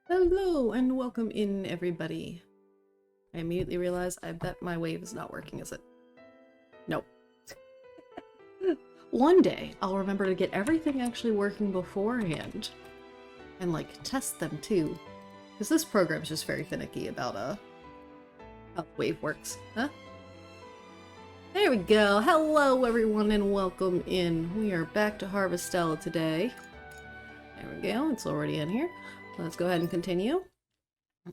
Hello and welcome in, everybody. I immediately realized I bet my wave is not working, is it? Nope. One day, I'll remember to get everything actually working beforehand. And, like, test them, too. Because this program's just very finicky about, how the wave works. Huh? There we go! Hello, everyone, and welcome in. We are back to Harvestella today. There we go, it's already in here. Let's go ahead and continue.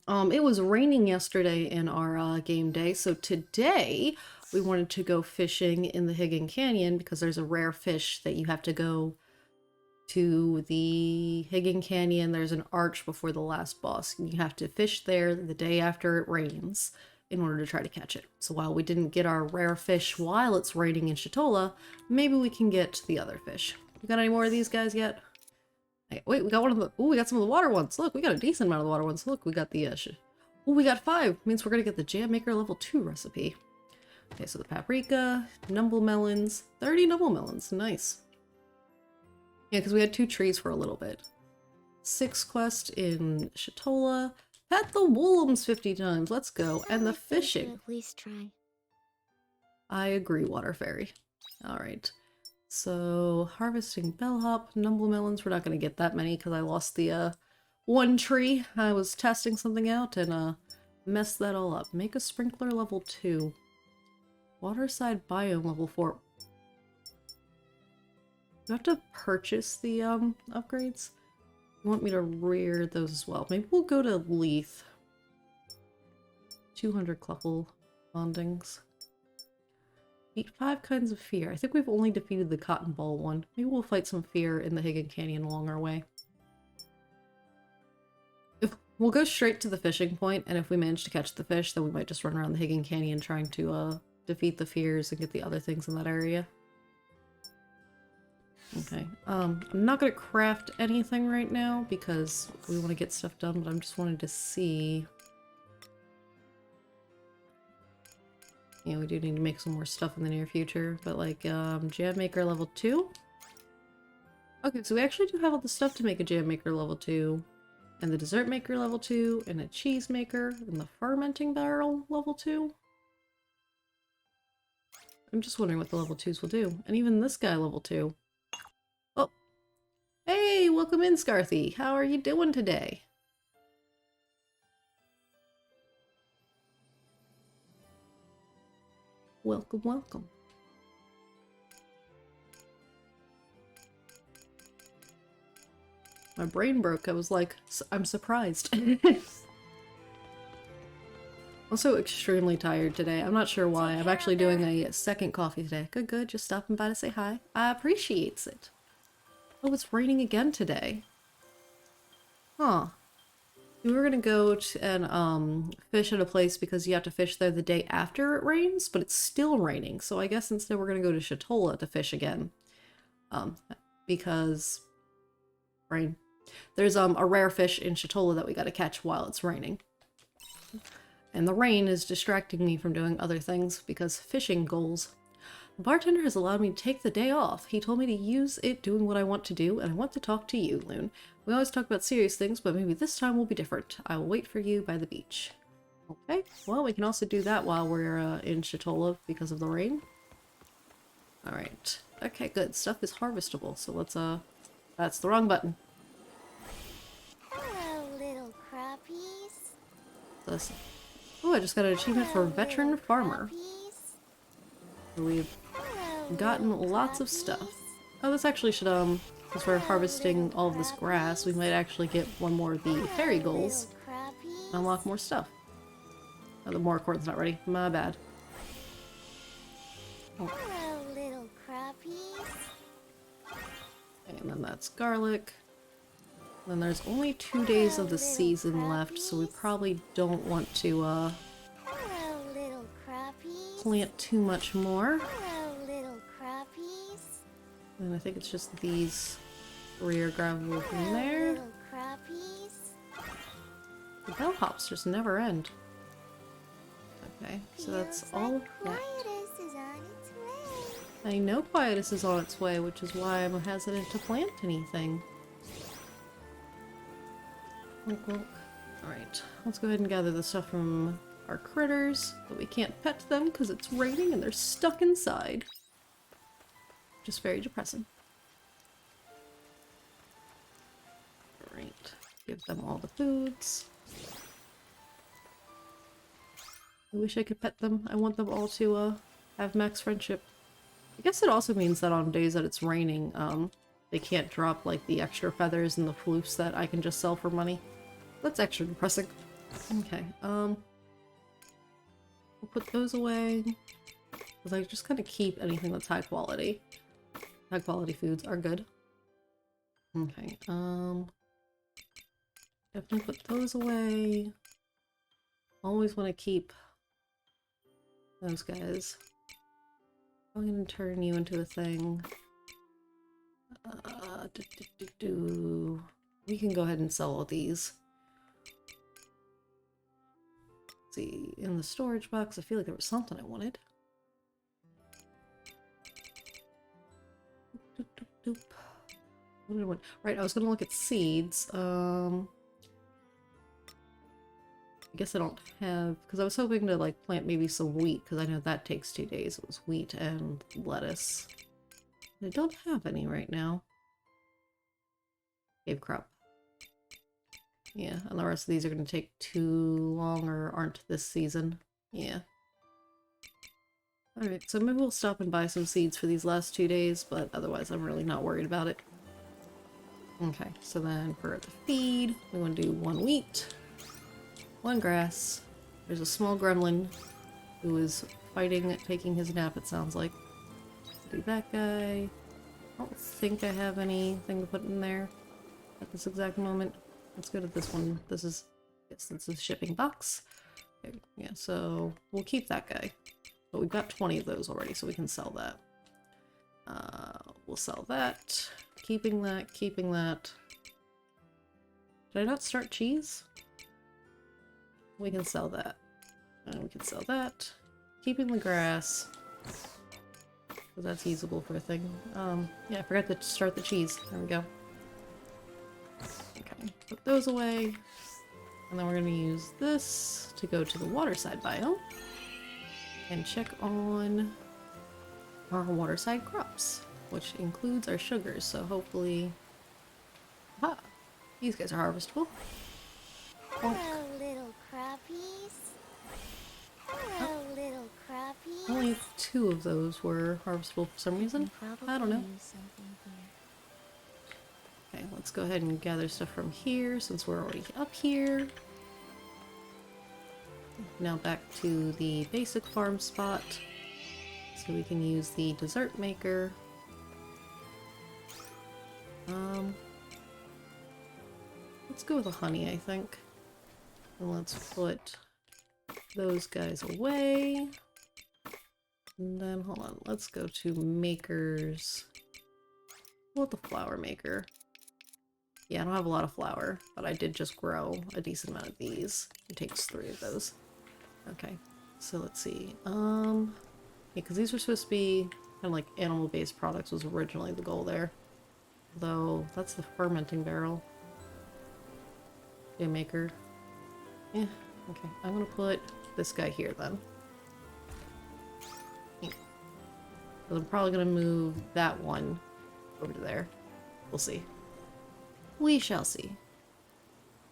It was raining yesterday in our game day, so today we wanted to go fishing in the Hidden Canyon because there's a rare fish that you have to go to the Hidden Canyon. There's an arch before the last boss, and you have to fish there the day after it rains in order to try to catch it. So while we didn't get our rare fish while it's raining in Shatola, maybe we can get the other fish. You got any more of these guys yet? Hey, wait, we got one of the- ooh, we got some of the water ones. Look, we got a decent amount of the water ones. Look, we got the, ooh, we got 5. Means we're gonna get the Jam Maker level 2 recipe. Okay, so the paprika, numble melons, 30 numble melons. Nice. Yeah, because we had 2 trees for a little bit. 6 quest in Shatola. Pet the Woolums 50 times. Let's go. And the fishing. At least try. I agree, Water Fairy. Alright. So, harvesting bellhop, numble melons. We're not going to get that many because I lost the one tree. I was testing something out and messed that all up. Make a sprinkler level 2. Waterside biome level 4. You have to purchase the upgrades? You want me to rear those as well? Maybe we'll go to Leith. 200 Cluffle bondings. Beat 5 kinds of fear. I think we've only defeated the cotton ball one. Maybe we'll fight some fear in the Hidden Canyon along our way. We'll go straight to the fishing point, and if we manage to catch the fish, then we might just run around the Hidden Canyon trying to defeat the fears and get the other things in that area. Okay, I'm not gonna craft anything right now because we want to get stuff done, but I'm just wanting to see. Yeah, we do need to make some more stuff in the near future, but like, Jam Maker level 2? Okay, so we actually do have all the stuff to make a Jam Maker level 2, and the Dessert Maker level 2, and a Cheese Maker, and the Fermenting Barrel level 2. I'm just wondering what the level 2s will do, and even this guy level 2. Oh! Hey, welcome in, Scarthy! How are you doing today? Welcome, welcome. My brain broke. I was like, I'm surprised. Also extremely tired today. I'm not sure why. I'm actually doing a second coffee today. Good, good. Just stopping by to say hi. I appreciates it. Oh, it's raining again today. Huh. We were gonna go and fish at a place because you have to fish there the day after it rains, but it's still raining. So I guess instead we're gonna go to Shatola to fish again. Because rain. There's a rare fish in Shatola that we gotta catch while it's raining. And the rain is distracting me from doing other things because fishing goals. The bartender has allowed me to take the day off. He told me to use it doing what I want to do, and I want to talk to you, Loon. We always talk about serious things, but maybe this time will be different. I will wait for you by the beach. Okay, well, we can also do that while we're in Shatola because of the rain. Alright. Okay, good. Stuff is harvestable, so let's, that's the wrong button. Hello, little crappies. This. Oh, I just got an achievement for Veteran Farmer. So we've gotten lots of stuff. Oh, this actually should, since we're harvesting all of this grass, we might actually get one more of the fairy goals and unlock more stuff. Oh, the more cord's not ready. My bad. Oh. Hello, little crappies. And then that's garlic. Then there's only 2 days of the season left, so we probably don't want to, Hello, little crappies. plant too much more. Hello, little crappies. And I think it's just these rear gravel from there. Little crappies. The bellhops just never end. Okay, so that's all of that. Quietus is on its way. I know Quietus is on its way, which is why I'm hesitant to plant anything. Look, look. Alright, let's go ahead and gather the stuff from our critters, but we can't pet them because it's raining and they're stuck inside. Just very depressing. Alright, give them all the foods. I wish I could pet them. I want them all to have max friendship. I guess it also means that on days that it's raining, they can't drop like the extra feathers and the floofs that I can just sell for money. That's extra depressing. Okay, we'll put those away. Because I just kind of keep anything that's high quality. High quality foods are good. Okay, definitely put those away. Always want to keep those guys. I'm gonna turn you into a thing. We can go ahead and sell all these. Let's see, in the storage box, I feel like there was something I wanted. What did I want? Right, I was gonna look at seeds. I guess I don't have, because I was hoping to like plant maybe some wheat, because I know that takes 2 days. It was wheat and lettuce. I don't have any right now. Cave crop. Yeah, and the rest of these are going to take too long or aren't this season. Yeah. Alright, so maybe we'll stop and buy some seeds for these last 2 days, but otherwise I'm really not worried about it. Okay, so then for the feed, we want to do 1 wheat. 1 grass. There's a small gremlin who is fighting, taking his nap, it sounds like. Do that guy. I don't think I have anything to put in there at this exact moment. Let's go to this one. This is, yes, this is a shipping box. Okay, yeah, so we'll keep that guy. But we've got 20 of those already, so we can sell that. We'll sell that. Keeping that, keeping that. Did I not start cheese? We can sell that. And we can sell that. Keeping the grass. Because that's usable for a thing. Yeah, I forgot to start the cheese. There we go. Okay, put those away. And then we're going to use this to go to the waterside biome. And check on our waterside crops. Which includes our sugars, so hopefully... Aha! These guys are harvestable. Hello, little crappies. Hello, little crappies. Only 2 of those were harvestable for some reason. I don't know. Okay, let's go ahead and gather stuff from here since we're already up here. Now back to the basic farm spot. So we can use the dessert maker. Let's go with the honey, I think. And let's put those guys away. And then, hold on, let's go to makers. What the flour maker? Yeah, I don't have a lot of flour, but I did just grow a decent amount of these. It takes 3 of those. Okay, so let's see. Yeah, because these were supposed to be kind of like animal-based products was originally the goal there. Though, that's the fermenting barrel. Maker. Yeah, okay. I'm gonna put this guy here then. So I'm probably gonna move that one over to there. We'll see. We shall see.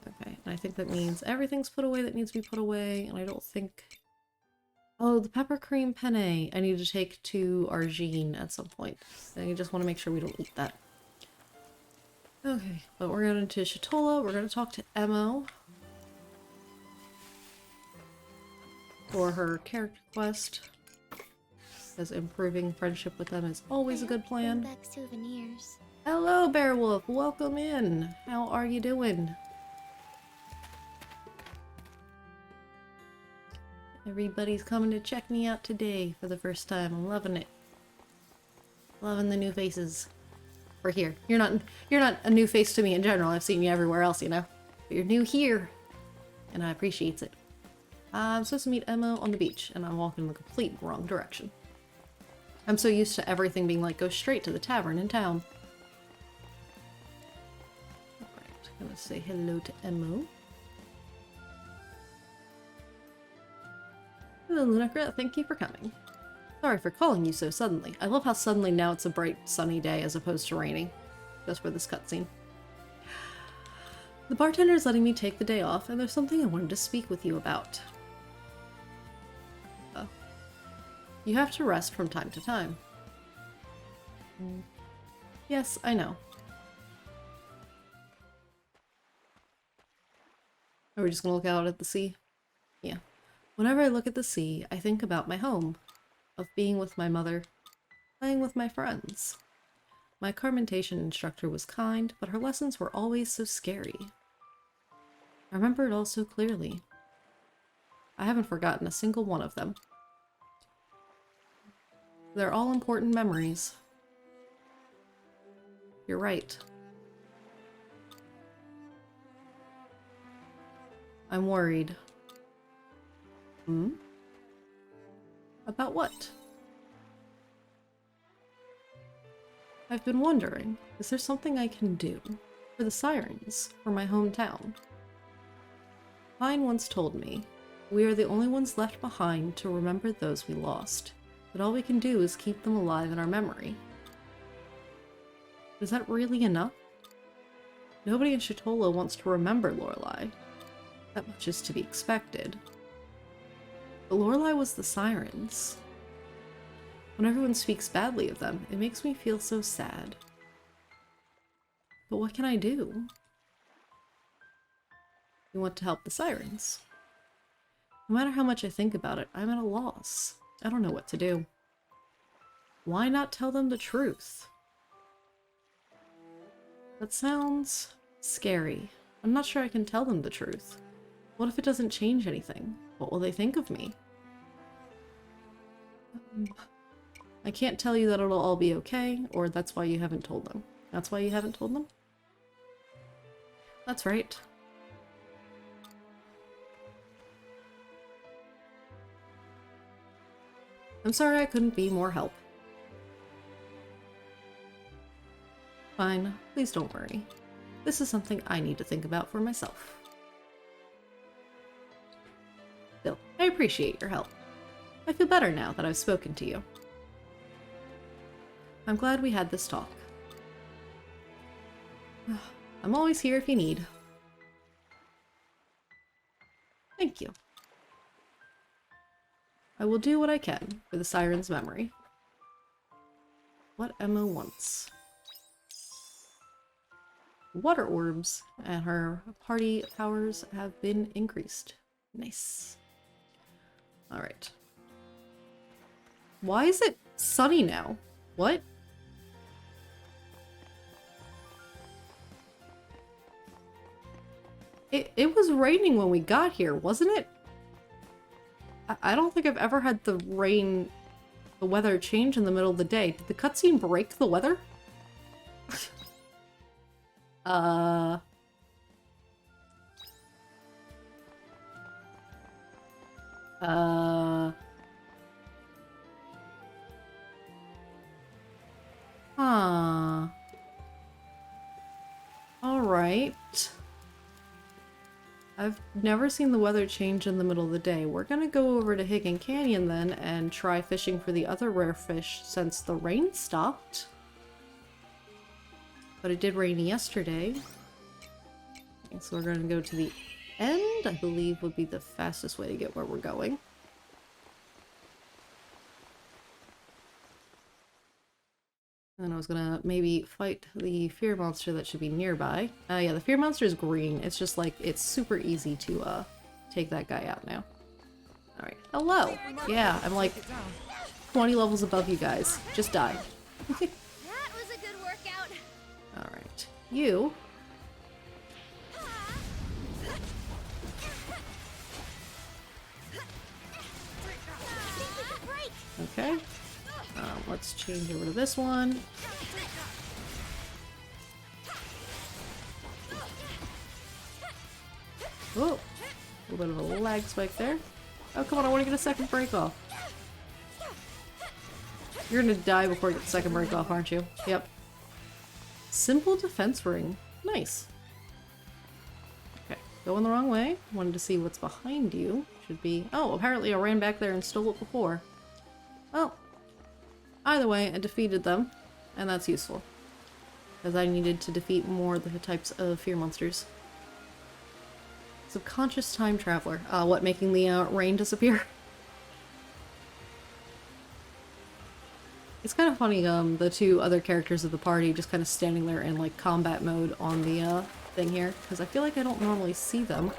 Okay, and I think that means everything's put away that needs to be put away, and I don't think... Oh, the pepper cream penne I need to take to Argene at some point. I just want to make sure we don't eat that. Okay, but we're going to Shatola. We're going to talk to Emo for her character quest, because improving friendship with them is always a good plan. Bring back souvenirs. Hello, Bearwolf. Welcome in. How are you doing? Everybody's coming to check me out today for the first time. I'm loving it. Loving the new faces. We're here. You're not a new face to me in general. I've seen you everywhere else, you know. But you're new here, and I appreciate it. I'm supposed to meet Emma on the beach, and I'm walking in the complete wrong direction. I'm so used to everything being like, go straight to the tavern in town. Alright, I'm gonna say hello to Emma. Hello, Lunacra. Thank you for coming. Sorry for calling you so suddenly. I love how suddenly now it's a bright, sunny day as opposed to raining. Just for this cutscene. The bartender is letting me take the day off, and there's something I wanted to speak with you about. You have to rest from time to time. Yes, I know. Are we just gonna look out at the sea? Yeah. Whenever I look at the sea, I think about my home, of being with my mother, playing with my friends. My carmentation instructor was kind, but her lessons were always so scary. I remember it all so clearly. I haven't forgotten a single one of them. They're all important memories. You're right. I'm worried. About what? I've been wondering, is there something I can do for the sirens, for my hometown? Pine once told me, we are the only ones left behind to remember those we lost, but all we can do is keep them alive in our memory. Is that really enough? Nobody in Shatola wants to remember Lorelei. That much is to be expected. But Lorelei was the sirens. When everyone speaks badly of them, it makes me feel so sad. But what can I do? We want to help the sirens. No matter how much I think about it, I'm at a loss. I don't know what to do. Why not tell them the truth? That sounds scary. I'm not sure I can tell them the truth. What if it doesn't change anything? What will they think of me? I can't tell you that it'll all be okay, or that's why you haven't told them. That's why you haven't told them? That's right. I'm sorry I couldn't be more help. Fine, please don't worry. This is something I need to think about for myself. Still, I appreciate your help. I feel better now that I've spoken to you. I'm glad we had this talk. I'm always here if you need. Thank you. I will do what I can for the siren's memory. What Emma wants. Water orbs and her party powers have been increased. Nice. Alright. Why is it sunny now? What? It was raining when we got here, wasn't it? I don't think I've ever had the weather change in the middle of the day. Did the cutscene break the weather? Huh. Alright. I've never seen the weather change in the middle of the day. We're gonna go over to Higgin Canyon then and try fishing for the other rare fish since the rain stopped. But it did rain yesterday. Okay, so we're gonna go to the end, I believe would be the fastest way to get where we're going. And I was gonna maybe fight the fear monster that should be nearby. Yeah, the fear monster is green. It's just like, it's super easy to take that guy out now. Alright, hello! Yeah, I'm like 20 levels above you guys. Just die. That was a good workout. Alright, you. Okay. Let's change over to this one. Oh, a little bit of a lag spike there. Oh, come on, I want to get a second break off. You're gonna die before you get the second break off, aren't you? Yep. Simple defense ring. Nice. Okay, going the wrong way. Wanted to see what's behind you. should be... Oh, apparently I ran back there and stole it before. Well, either way, I defeated them, and that's useful. Because I needed to defeat more of the types of fear monsters. Subconscious time traveler. What, making the rain disappear? It's kind of funny, the two other characters of the party just kind of standing there in, like, combat mode on the, thing here. Because I feel like I don't normally see them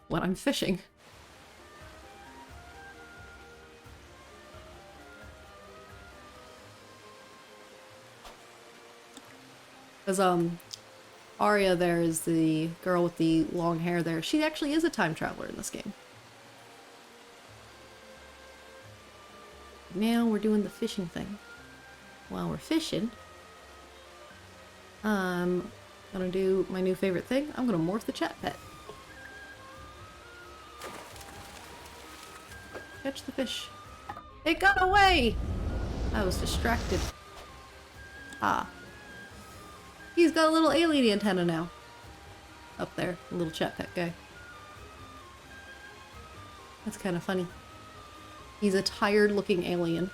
when I'm fishing. Because, Arya there is the girl with the long hair there. She actually is a time traveler in this game. Now we're doing the fishing thing. While we're fishing, I'm gonna do my new favorite thing. I'm gonna morph the chat pet. Catch the fish. It got away! I was distracted. Ah. He's got a little alien antenna now. Up there, a little chat pet guy. That's kind of funny. He's a tired looking alien.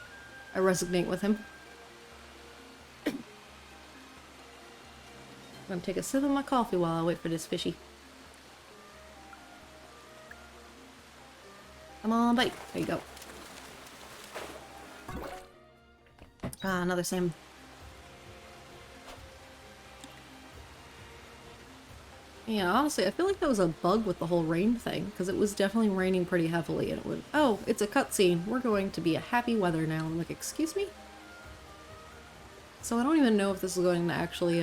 I resonate with him. I'm gonna take a sip of my coffee while I wait for this fishy. Come on, bite. There you go. Ah, another salmon. Yeah, honestly, I feel like that was a bug with the whole rain thing, because it was definitely raining pretty heavily, and it would- Oh, it's a cutscene. We're going to be a happy weather now. I'm like, excuse me? So I don't even know if this is going to actually,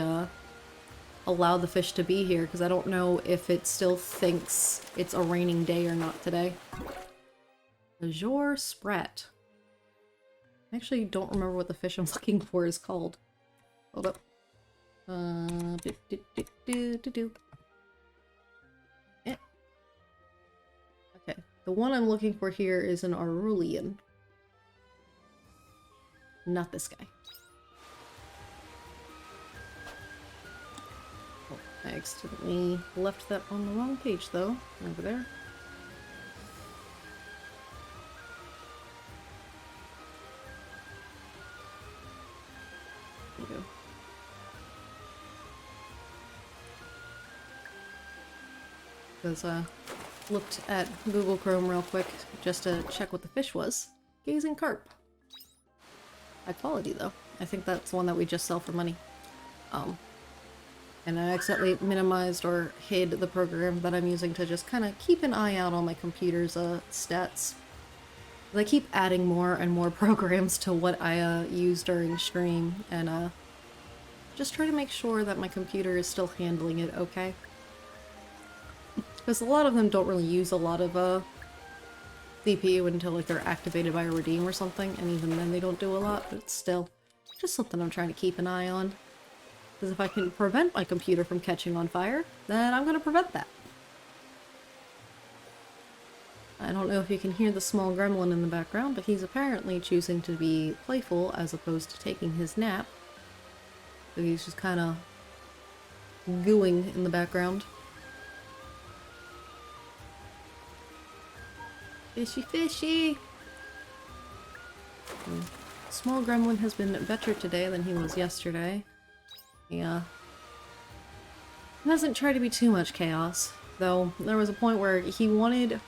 allow the fish to be here, because I don't know if it still thinks it's a raining day or not today. Azure Sprat. I actually don't remember what the fish I'm looking for is called. Hold up. Okay, the one I'm looking for here is an Aurelian. Not this guy. Oh, I accidentally left that on the wrong page though. Over there. There you go. Because looked at Google Chrome real quick just to check what the fish was. Gazing carp. High quality though. I think that's one that we just sell for money. And I accidentally minimized or hid the program that I'm using to just kind of keep an eye out on my computer's stats. I keep adding more and more programs to what I use during stream, and just try to make sure that my computer is still handling it okay. Because a lot of them don't really use a lot of CPU until like they're activated by a redeem or something, and even then they don't do a lot, but it's still just something I'm trying to keep an eye on. Because if I can prevent my computer from catching on fire, then I'm going to prevent that. I don't know if you can hear the small gremlin in the background, but he's apparently choosing to be playful as opposed to taking his nap. So he's just kind of gooing in the background. Fishy, fishy! Small gremlin has been better today than he was yesterday. Yeah. He doesn't try to be too much chaos, though there was a point where he wanted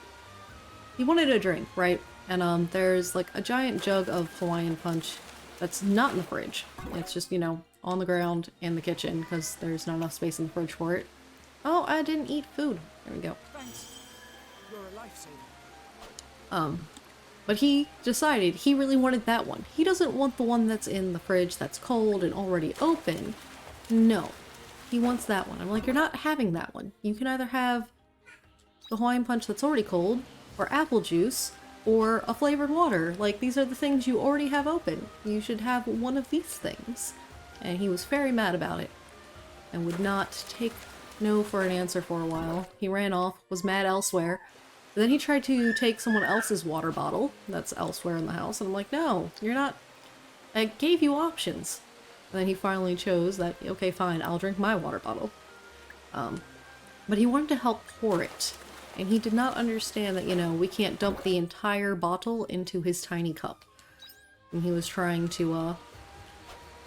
a drink, right? And there's like a giant jug of Hawaiian Punch that's not in the fridge. It's just, you know, on the ground in the kitchen because there's not enough space in the fridge for it. Oh, I didn't eat food. There we go. Thanks. You're a lifesaver. But he decided he really wanted that one. He doesn't want the one that's in the fridge that's cold and already open. No. He wants that one. I'm like, you're not having that one. You can either have the Hawaiian Punch that's already cold, or apple juice, or a flavored water. Like, these are the things you already have open. You should have one of these things. And he was very mad about it, and would not take no for an answer for a while. He ran off, was mad elsewhere. Then he tried to take someone else's water bottle that's elsewhere in the house, and I'm like, no, you're not. I gave you options. And then he finally chose that, okay, fine, I'll drink my water bottle. But he wanted to help pour it. And he did not understand that, you know, we can't dump the entire bottle into his tiny cup. And he was trying to,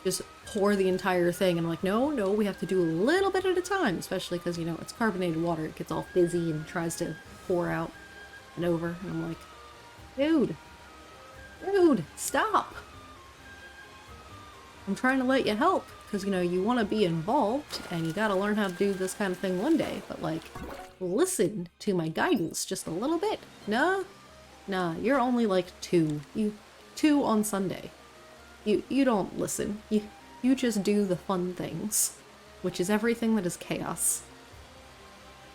just pour the entire thing. And I'm like, no, no, we have to do a little bit at a time. Especially because, you know, it's carbonated water. It gets all fizzy and tries to pour out and over. And I'm like, dude, stop. I'm trying to let you help. Because, you know, you want to be involved. And you gotta learn how to do this kind of thing one day. But, like, listen to my guidance just a little bit. Nah, you're only like 2. You 2 on Sunday. You don't listen. You just do the fun things, which is everything that is chaos.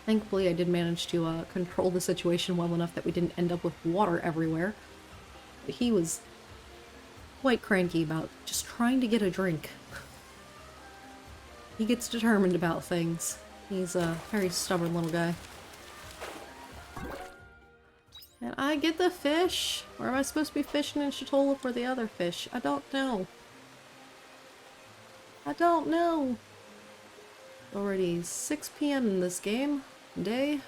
Thankfully, I did manage to control the situation well enough that we didn't end up with water everywhere. But he was quite cranky about just trying to get a drink. He gets determined about things. He's a very stubborn little guy. Can I get the fish? Or am I supposed to be fishing in Shatola for the other fish? I don't know. I don't know. Already 6 p.m. in this game. Day.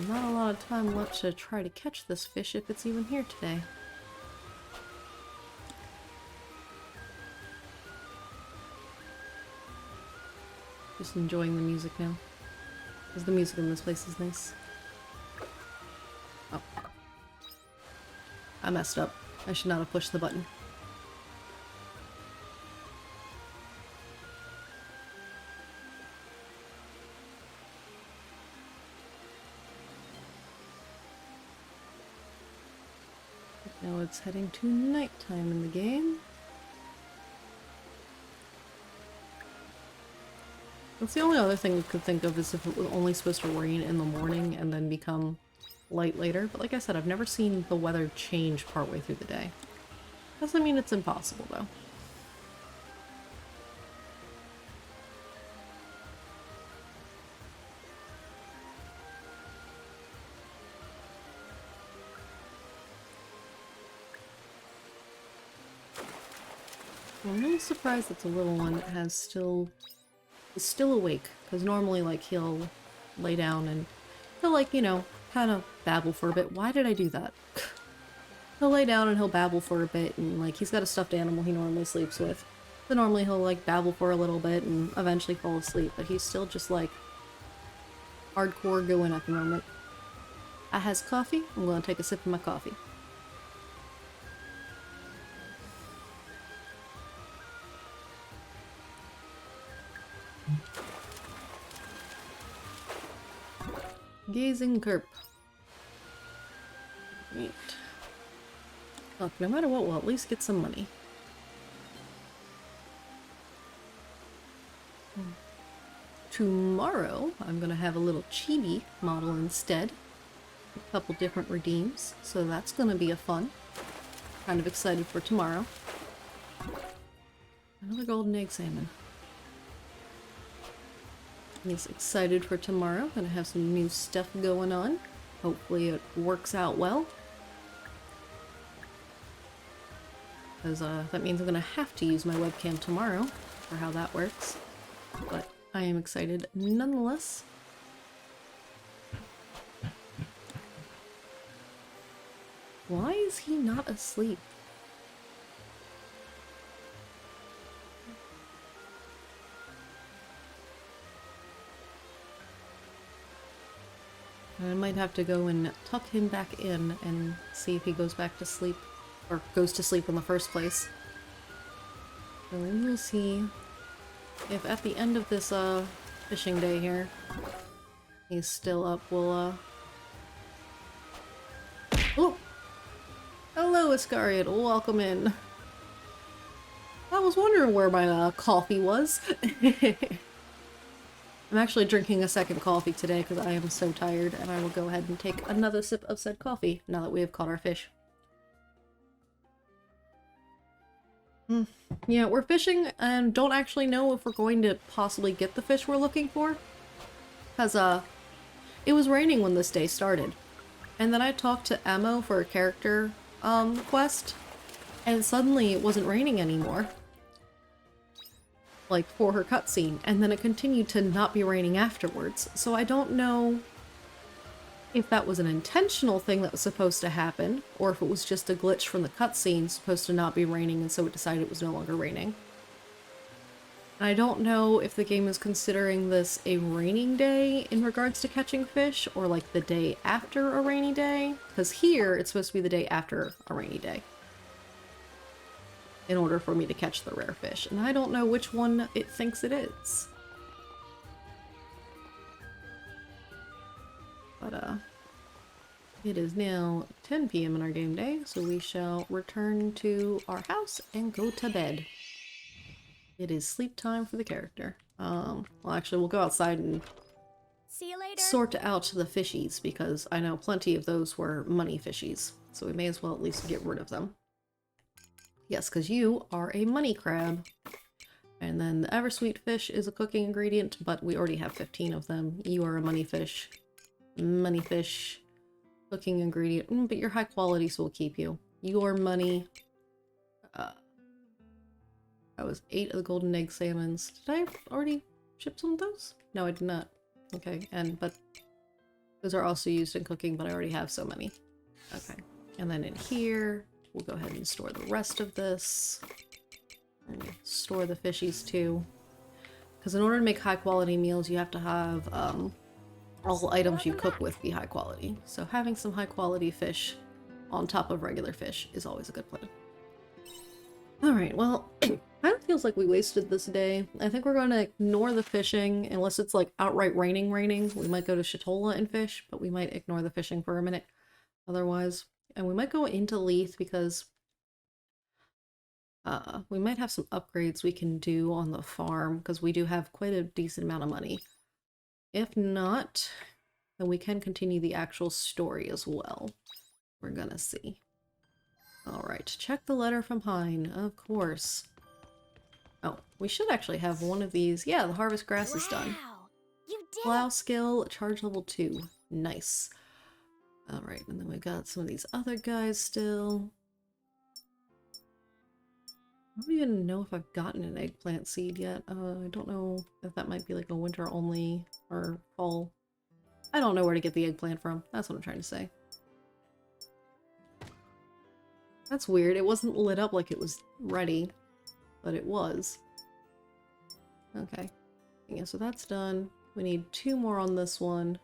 Not a lot of time left to try to catch this fish if it's even here today. Just enjoying the music now. Because the music in this place is nice. Oh. I messed up. I should not have pushed the button. Now it's heading to nighttime in the game. That's the only other thing I could think of is if it was only supposed to rain in the morning and then become light later. But like I said, I've never seen the weather change partway through the day. Doesn't mean it's impossible, though. I'm really surprised that the little one is still awake, because normally, like, he'll lay down and he'll, like, you know, kind of babble for a bit. Why did I do that? He'll lay down and he'll babble for a bit, and, like, he's got a stuffed animal he normally sleeps with. So normally he'll, like, babble for a little bit and eventually fall asleep, but he's still just, like, hardcore going at the moment. I has coffee. I'm gonna take a sip of my coffee. Gazing Kerp. Right. Look, no matter what, we'll at least get some money. Tomorrow, I'm gonna have a little chibi model instead. A couple different redeems, so that's gonna be a fun. Kind of excited for tomorrow. Another golden egg salmon. He's excited for tomorrow. Gonna have some new stuff going on. Hopefully it works out well. Because that means I'm gonna have to use my webcam tomorrow for how that works. But I am excited nonetheless. Why is he not asleep? I might have to go and tuck him back in and see if he goes back to sleep, or goes to sleep in the first place. So we'll see if at the end of this fishing day here, he's still up. We'll oh! Hello, Iscariot. Welcome in. I was wondering where my coffee was. I'm actually drinking a second coffee today because I am so tired, and I will go ahead and take another sip of said coffee now that we have caught our fish. Yeah, we're fishing and don't actually know if we're going to possibly get the fish we're looking for. Because, it was raining when this day started. And then I talked to Ammo for a character, quest. And suddenly it wasn't raining anymore. Like, for her cutscene. And then it continued to not be raining afterwards. So I don't know if that was an intentional thing that was supposed to happen, or if it was just a glitch from the cutscene supposed to not be raining and so it decided it was no longer raining. I don't know if the game is considering this a raining day in regards to catching fish, or like the day after a rainy day, because here it's supposed to be the day after a rainy day in order for me to catch the rare fish, and I don't know which one it thinks it is. But it is now 10 p.m. in our game day, so we shall return to our house and go to bed. It is sleep time for the character. Well, actually, we'll go outside and See you later. sort out the fishies, because I know plenty of those were money fishies, so we may as well at least get rid of them. Yes, because you are a money crab. And then the Eversweet fish is a cooking ingredient, but we already have 15 of them. You are a money fish, cooking ingredient, but you're high quality, so we'll keep you. Your money. That was 8 of the golden egg salmons. Did I already ship some of those? No, I did not. Okay, but those are also used in cooking, but I already have so many. Okay, and then in here, we'll go ahead and store the rest of this. And store the fishies too. Because in order to make high quality meals, you have to have all items you cook with be high quality. So having some high quality fish on top of regular fish is always a good plan. Alright, well, kind of feels like we wasted this day. I think we're going to ignore the fishing, unless it's like outright raining. We might go to Shatola and fish, but we might ignore the fishing for a minute otherwise. And we might go into Leith because we might have some upgrades we can do on the farm, because we do have quite a decent amount of money. If not, then we can continue the actual story as well. We're gonna see. Alright, check the letter from Hein, of course. Oh, we should actually have one of these. Yeah, the harvest grass is done. You did Plow skill, charge level 2. Nice. Alright, and then we got some of these other guys still. I don't even know if I've gotten an eggplant seed yet. I don't know if that might be like a winter only or fall. I don't know where to get the eggplant from. That's what I'm trying to say. That's weird. It wasn't lit up like it was ready, but it was. Okay. Yeah, so that's done. We need 2 more on this one.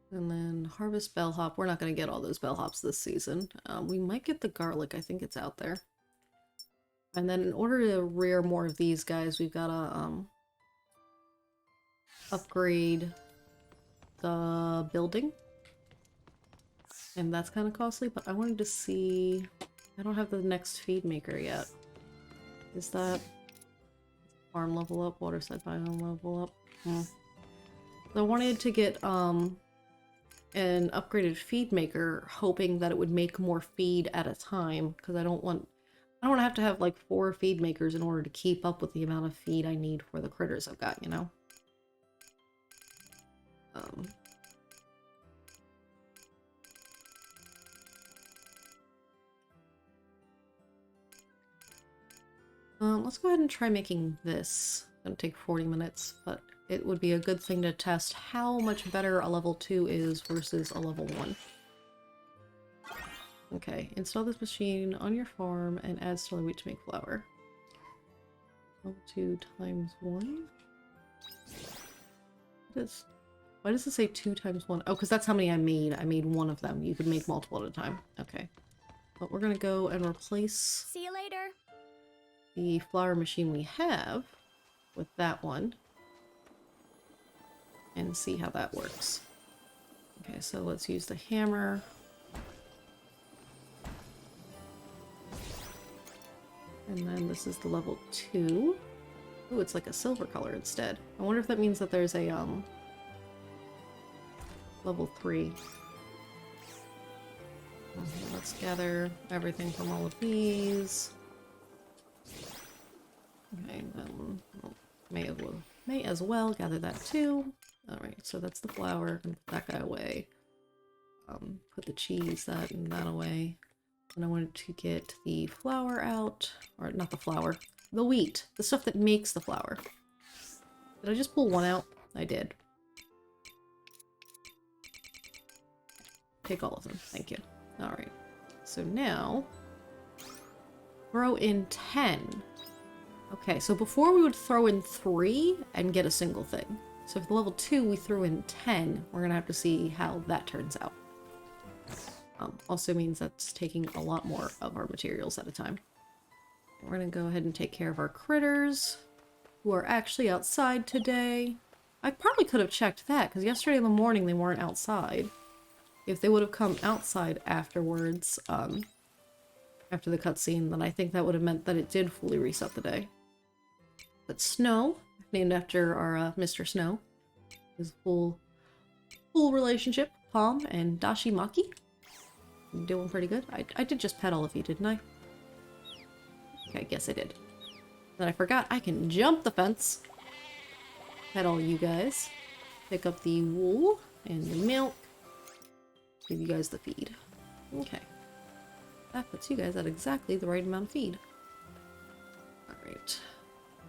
And then harvest bellhop. We're not going to get all those bellhops this season. We might get the garlic. I think it's out there. And then in order to rear more of these guys, we've got to upgrade the building. And that's kind of costly, but I wanted to see... I don't have the next feed maker yet. Is that... farm level up, waterside biome level up? So I wanted to get an upgraded feed maker, hoping that it would make more feed at a time, because I don't want to have to have like 4 feed makers in order to keep up with the amount of feed I need for the critters I've got, you know? Let's go ahead and try making this. It's gonna take 40 minutes, but it would be a good thing to test how much better a level 2 is versus a level 1. Okay, install this machine on your farm and add stellar wheat to make flour. Level 2 times 1? Why does it say 2 times 1? Oh, because that's how many I made. I made 1 of them. You could make multiple at a time. Okay. But we're gonna go and replace... See you later. ...the flour machine we have with that one. And see how that works. Okay, so let's use the hammer. And then this is the level 2. Ooh, it's like a silver color instead. I wonder if that means that there's a, level 3. Okay, let's gather everything from all of these. Okay, then may as well gather that too. Alright, so that's the flour. I'm gonna put that guy away. Put the cheese, that and that away. And I wanted to get the flour out, or not the flour, the wheat, the stuff that makes the flour. Did I just pull one out? I did. Take all of them, thank you. Alright, so now, throw in 10. Okay, so before we would throw in 3 and get a single thing. So for level 2 we threw in 10, we're gonna have to see how that turns out. Also means that's taking a lot more of our materials at a time. We're gonna go ahead and take care of our critters, who are actually outside today. I probably could have checked that, because yesterday in the morning they weren't outside. If they would have come outside afterwards, after the cutscene, then I think that would have meant that it did fully reset the day. But Snow, named after our Mr. Snow, is full relationship, Palm and Dashimaki. Doing pretty good. I did just pet all of you, didn't I? Okay, I guess I did. Then I forgot I can jump the fence. Pet all you guys. Pick up the wool and the milk. Give you guys the feed. Okay. That puts you guys at exactly the right amount of feed. Alright.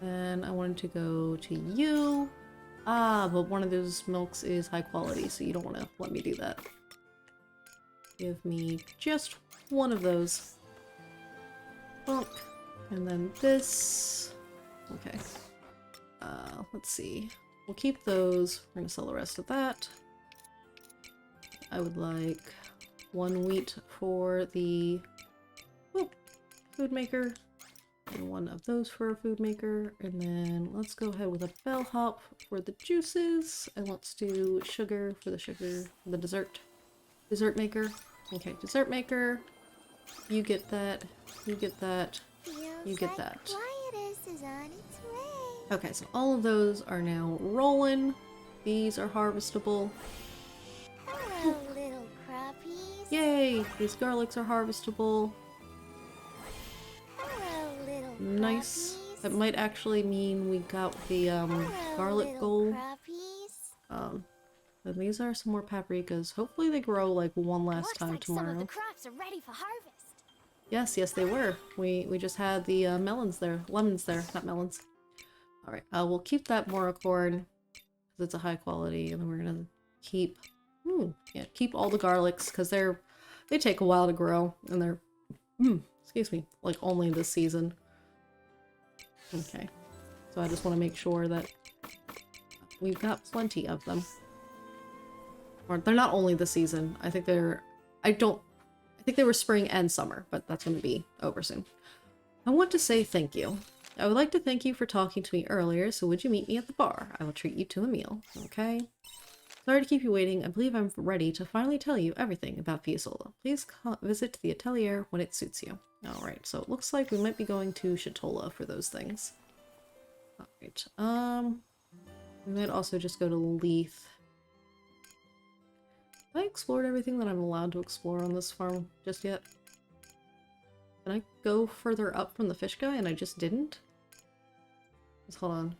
Then I wanted to go to you. Ah, but one of those milks is high quality, so you don't want to let me do that. Give me just one of those. Bonk. And then this. Okay. Let's see. We'll keep those. We're gonna sell the rest of that. I would like 1 wheat for the food maker. And 1 of those for a food maker. And then let's go ahead with a bellhop for the juices. And let's do sugar for the dessert. Dessert maker. Okay, dessert maker. You get that. You get that. You get that. Quietus is on its way. Okay, so all of those are now rolling. These are harvestable. Hello, little crappies. Yay! These garlics are harvestable. Hello, little Nice. crappies. That might actually mean we got the Hello, garlic little gold. crappies. And these are some more paprikas. Hopefully they grow like one last Looks time like tomorrow. some of the crops are ready for harvest. Yes, they were. We just had the lemons there, not melons. All right, we'll keep that moracorn because it's a high quality, and then we're gonna keep, keep all the garlics because they take a while to grow, and they're, excuse me, like only this season. Okay, so I just want to make sure that we've got plenty of them. Or they're not only this season. I think I think they were spring and summer, but that's going to be over soon. I want to say thank you. I would like to thank you for talking to me earlier, so would you meet me at the bar? I will treat you to a meal, okay? Sorry to keep you waiting. I believe I'm ready to finally tell you everything about Fiesole. Please visit the atelier when it suits you. Alright, so it looks like we might be going to Shatola for those things. Alright, we might also just go to Leith. Have I explored everything that I'm allowed to explore on this farm just yet? Can I go further up from the fish guy and I just didn't? Just hold on.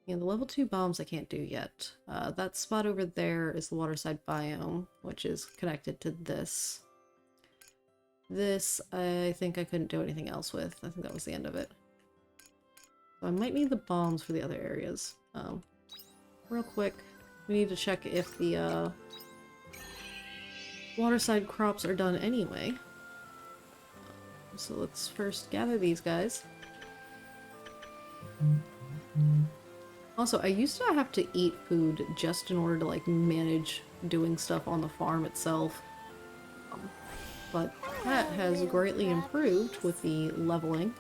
Yeah, the level 2 bombs I can't do yet. That spot over there is the waterside biome, which is connected to this. This, I think I couldn't do anything else with. I think that was the end of it. So I might need the bombs for the other areas. Real quick, we need to check if the waterside crops are done anyway. So let's first gather these guys. Also, I used to have to eat food just in order to like manage doing stuff on the farm itself. But that has greatly improved with the leveling.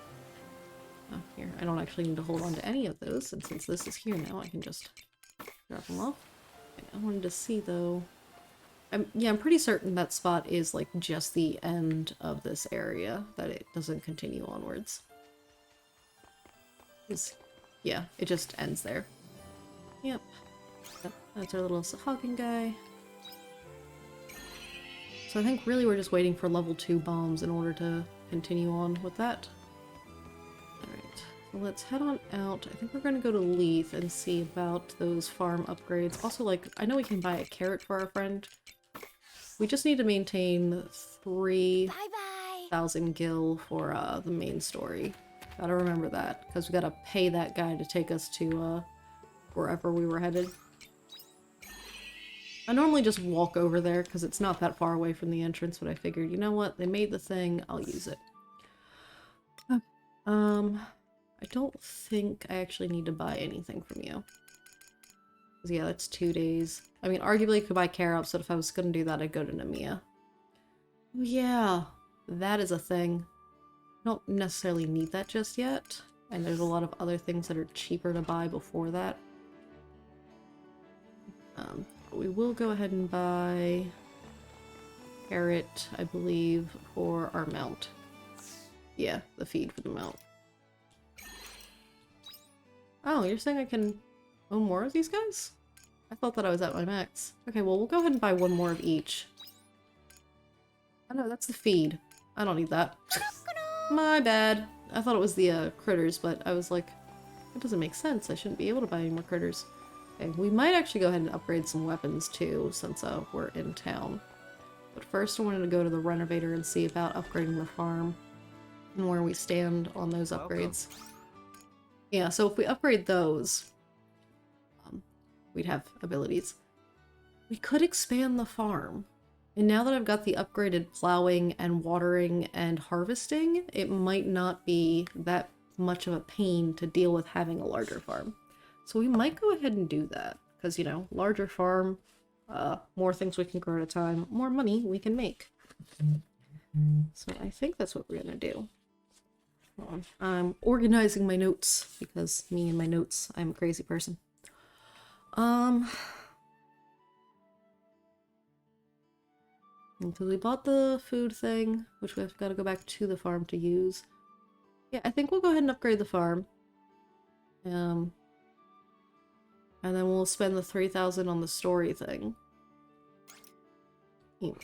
Oh, here, I don't actually need to hold on to any of those, and since this is here now, I can just drop them off. Okay, I wanted to see though. I'm pretty certain that spot is like just the end of this area, that it doesn't continue onwards. Yeah, it just ends there. Yep. That's our little Sahagin guy. So I think really we're just waiting for level 2 bombs in order to continue on with that. Alright, so let's head on out. I think we're going to go to Leith and see about those farm upgrades. Also, like, I know we can buy a carrot for our friend. We just need to maintain 3,000 Bye-bye. gil for the main story. Gotta remember that, because we gotta pay that guy to take us to wherever we were headed. I normally just walk over there because it's not that far away from the entrance, but I figured, you know what, they made the thing, I'll use it. Okay. I don't think I actually need to buy anything from you. Yeah, that's 2 days. I mean, arguably I could buy carops, but if I was gonna do that, I'd go to Nemea. Oh yeah, that is a thing. I don't necessarily need that just yet, and there's a lot of other things that are cheaper to buy before that. We will go ahead and buy carrot, I believe, for our mount. Yeah, the feed for the mount. Oh, you're saying I can own more of these guys? I thought that I was at my max. Okay, well, we'll go ahead and buy one more of each. Oh no, that's the feed. I don't need that. My bad. I thought it was the critters, but I was like, that doesn't make sense. I shouldn't be able to buy any more critters. Okay, we might actually go ahead and upgrade some weapons too, since we're in town. But first I wanted to go to the renovator and see about upgrading the farm and where we stand on those upgrades. Yeah, so if we upgrade those, we'd have abilities. We could expand the farm. And now that I've got the upgraded plowing and watering and harvesting, it might not be that much of a pain to deal with having a larger farm. So we might go ahead and do that. Because, you know, larger farm, more things we can grow at a time, more money we can make. So I think that's what we're gonna do. Hold on. I'm organizing my notes, because me and my notes, I'm a crazy person. Because we bought the food thing, which we've got to go back to the farm to use. Yeah, I think we'll go ahead and upgrade the farm. And then we'll spend the 3,000 on the story thing. Please,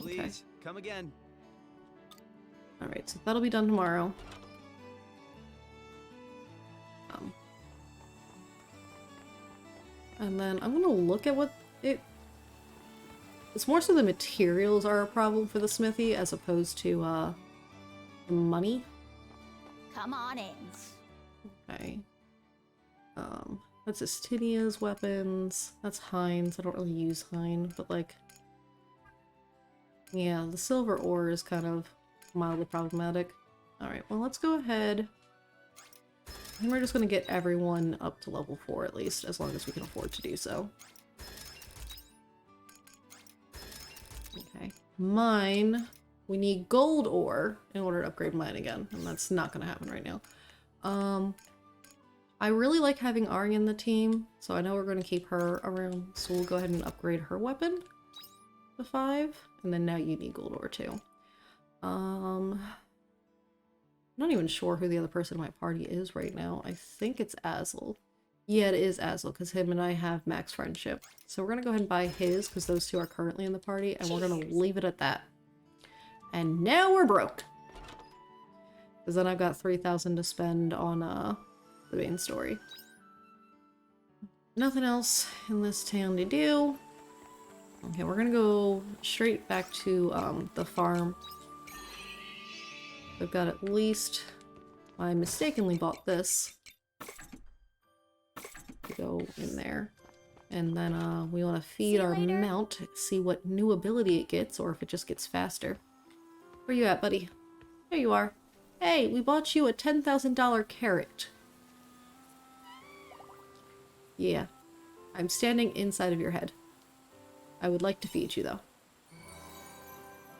okay. come again. Alright, so that'll be done tomorrow. And then I'm gonna look at what it's more so the materials are a problem for the smithy as opposed to the money. Come on in. Okay. That's Estinia's weapons. That's Heinz. I don't really use Hein, but like, yeah, the silver ore is kind of mildly problematic. Alright, well let's go ahead. And we're just gonna get everyone up to level 4 at least, as long as we can afford to do so. Okay. Mine. We need gold ore in order to upgrade mine again, and that's not gonna happen right now. I really like having Ari in the team, so I know we're gonna keep her around, so we'll go ahead and upgrade her weapon to 5, and then now you need gold ore too. I'm not even sure who the other person in my party is right now. I think it's Azel. Yeah, it is Azel, because him and I have max friendship. So we're gonna go ahead and buy his, because those two are currently in the party, and we're gonna leave it at that. And now we're broke! Because then I've got 3,000 to spend on, the main story. Nothing else in this town to do. Okay, we're gonna go straight back to, the farm. I've got at least... I mistakenly bought this. To go in there. And then, we want to feed our mount, see what new ability it gets, or if it just gets faster. Where you at, buddy? There you are. Hey, we bought you a $10,000 carrot. Yeah. I'm standing inside of your head. I would like to feed you, though.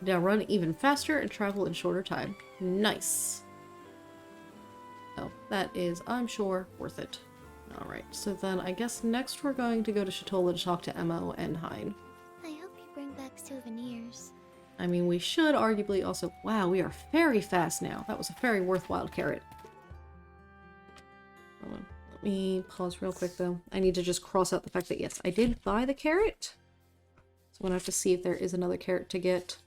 Now run even faster and travel in shorter time. Nice. Oh, that is, I'm sure, worth it. Alright, so then I guess next we're going to go to Shatola to talk to Emo and Hein. I hope you bring back souvenirs. I mean, we should arguably also... Wow, we are very fast now. That was a very worthwhile carrot. Hold on. Let me pause real quick, though. I need to just cross out the fact that, yes, I did buy the carrot. So I'm going to have to see if there is another carrot to get.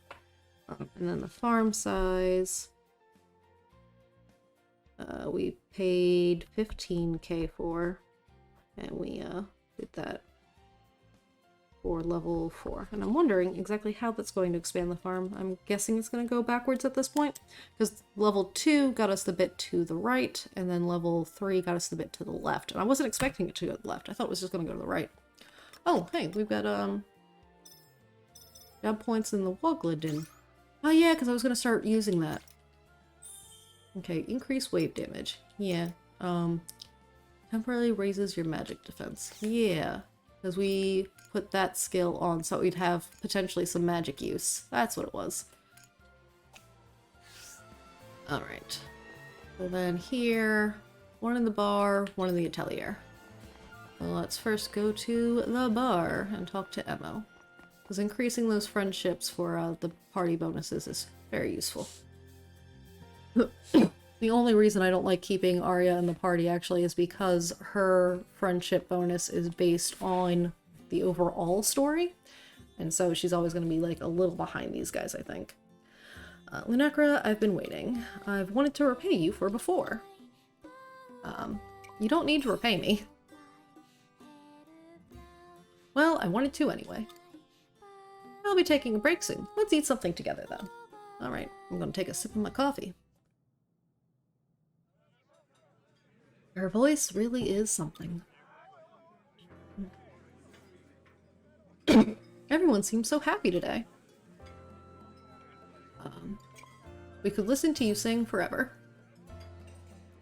And then the farm size... we paid 15k for, and we did that. for level 4. And I'm wondering exactly how that's going to expand the farm. I'm guessing it's going to go backwards at this point, because level 2 got us the bit to the right, and then level 3 got us the bit to the left. And I wasn't expecting it to go to the left. I thought it was just going to go to the right. Oh, hey, we've got, job points in the Wogliden. Oh yeah, because I was going to start using that. Okay, increase wave damage. Yeah. Temporarily raises your magic defense. Yeah. Because we put that skill on so we'd have potentially some magic use. That's what it was. Alright. So then here, one in the bar, one in the atelier. So let's first go to the bar and talk to Emo. Because increasing those friendships for the party bonuses is very useful. The only reason I don't like keeping Arya in the party actually is because her friendship bonus is based on the overall story. And so she's always going to be like a little behind these guys, I think. Lunacra, I've been waiting. I've wanted to repay you for before. You don't need to repay me. Well, I wanted to anyway. I'll be taking a break soon. Let's eat something together then. Alright, I'm going to take a sip of my coffee. Her voice really is something. Everyone seems so happy today. We could listen to you sing forever.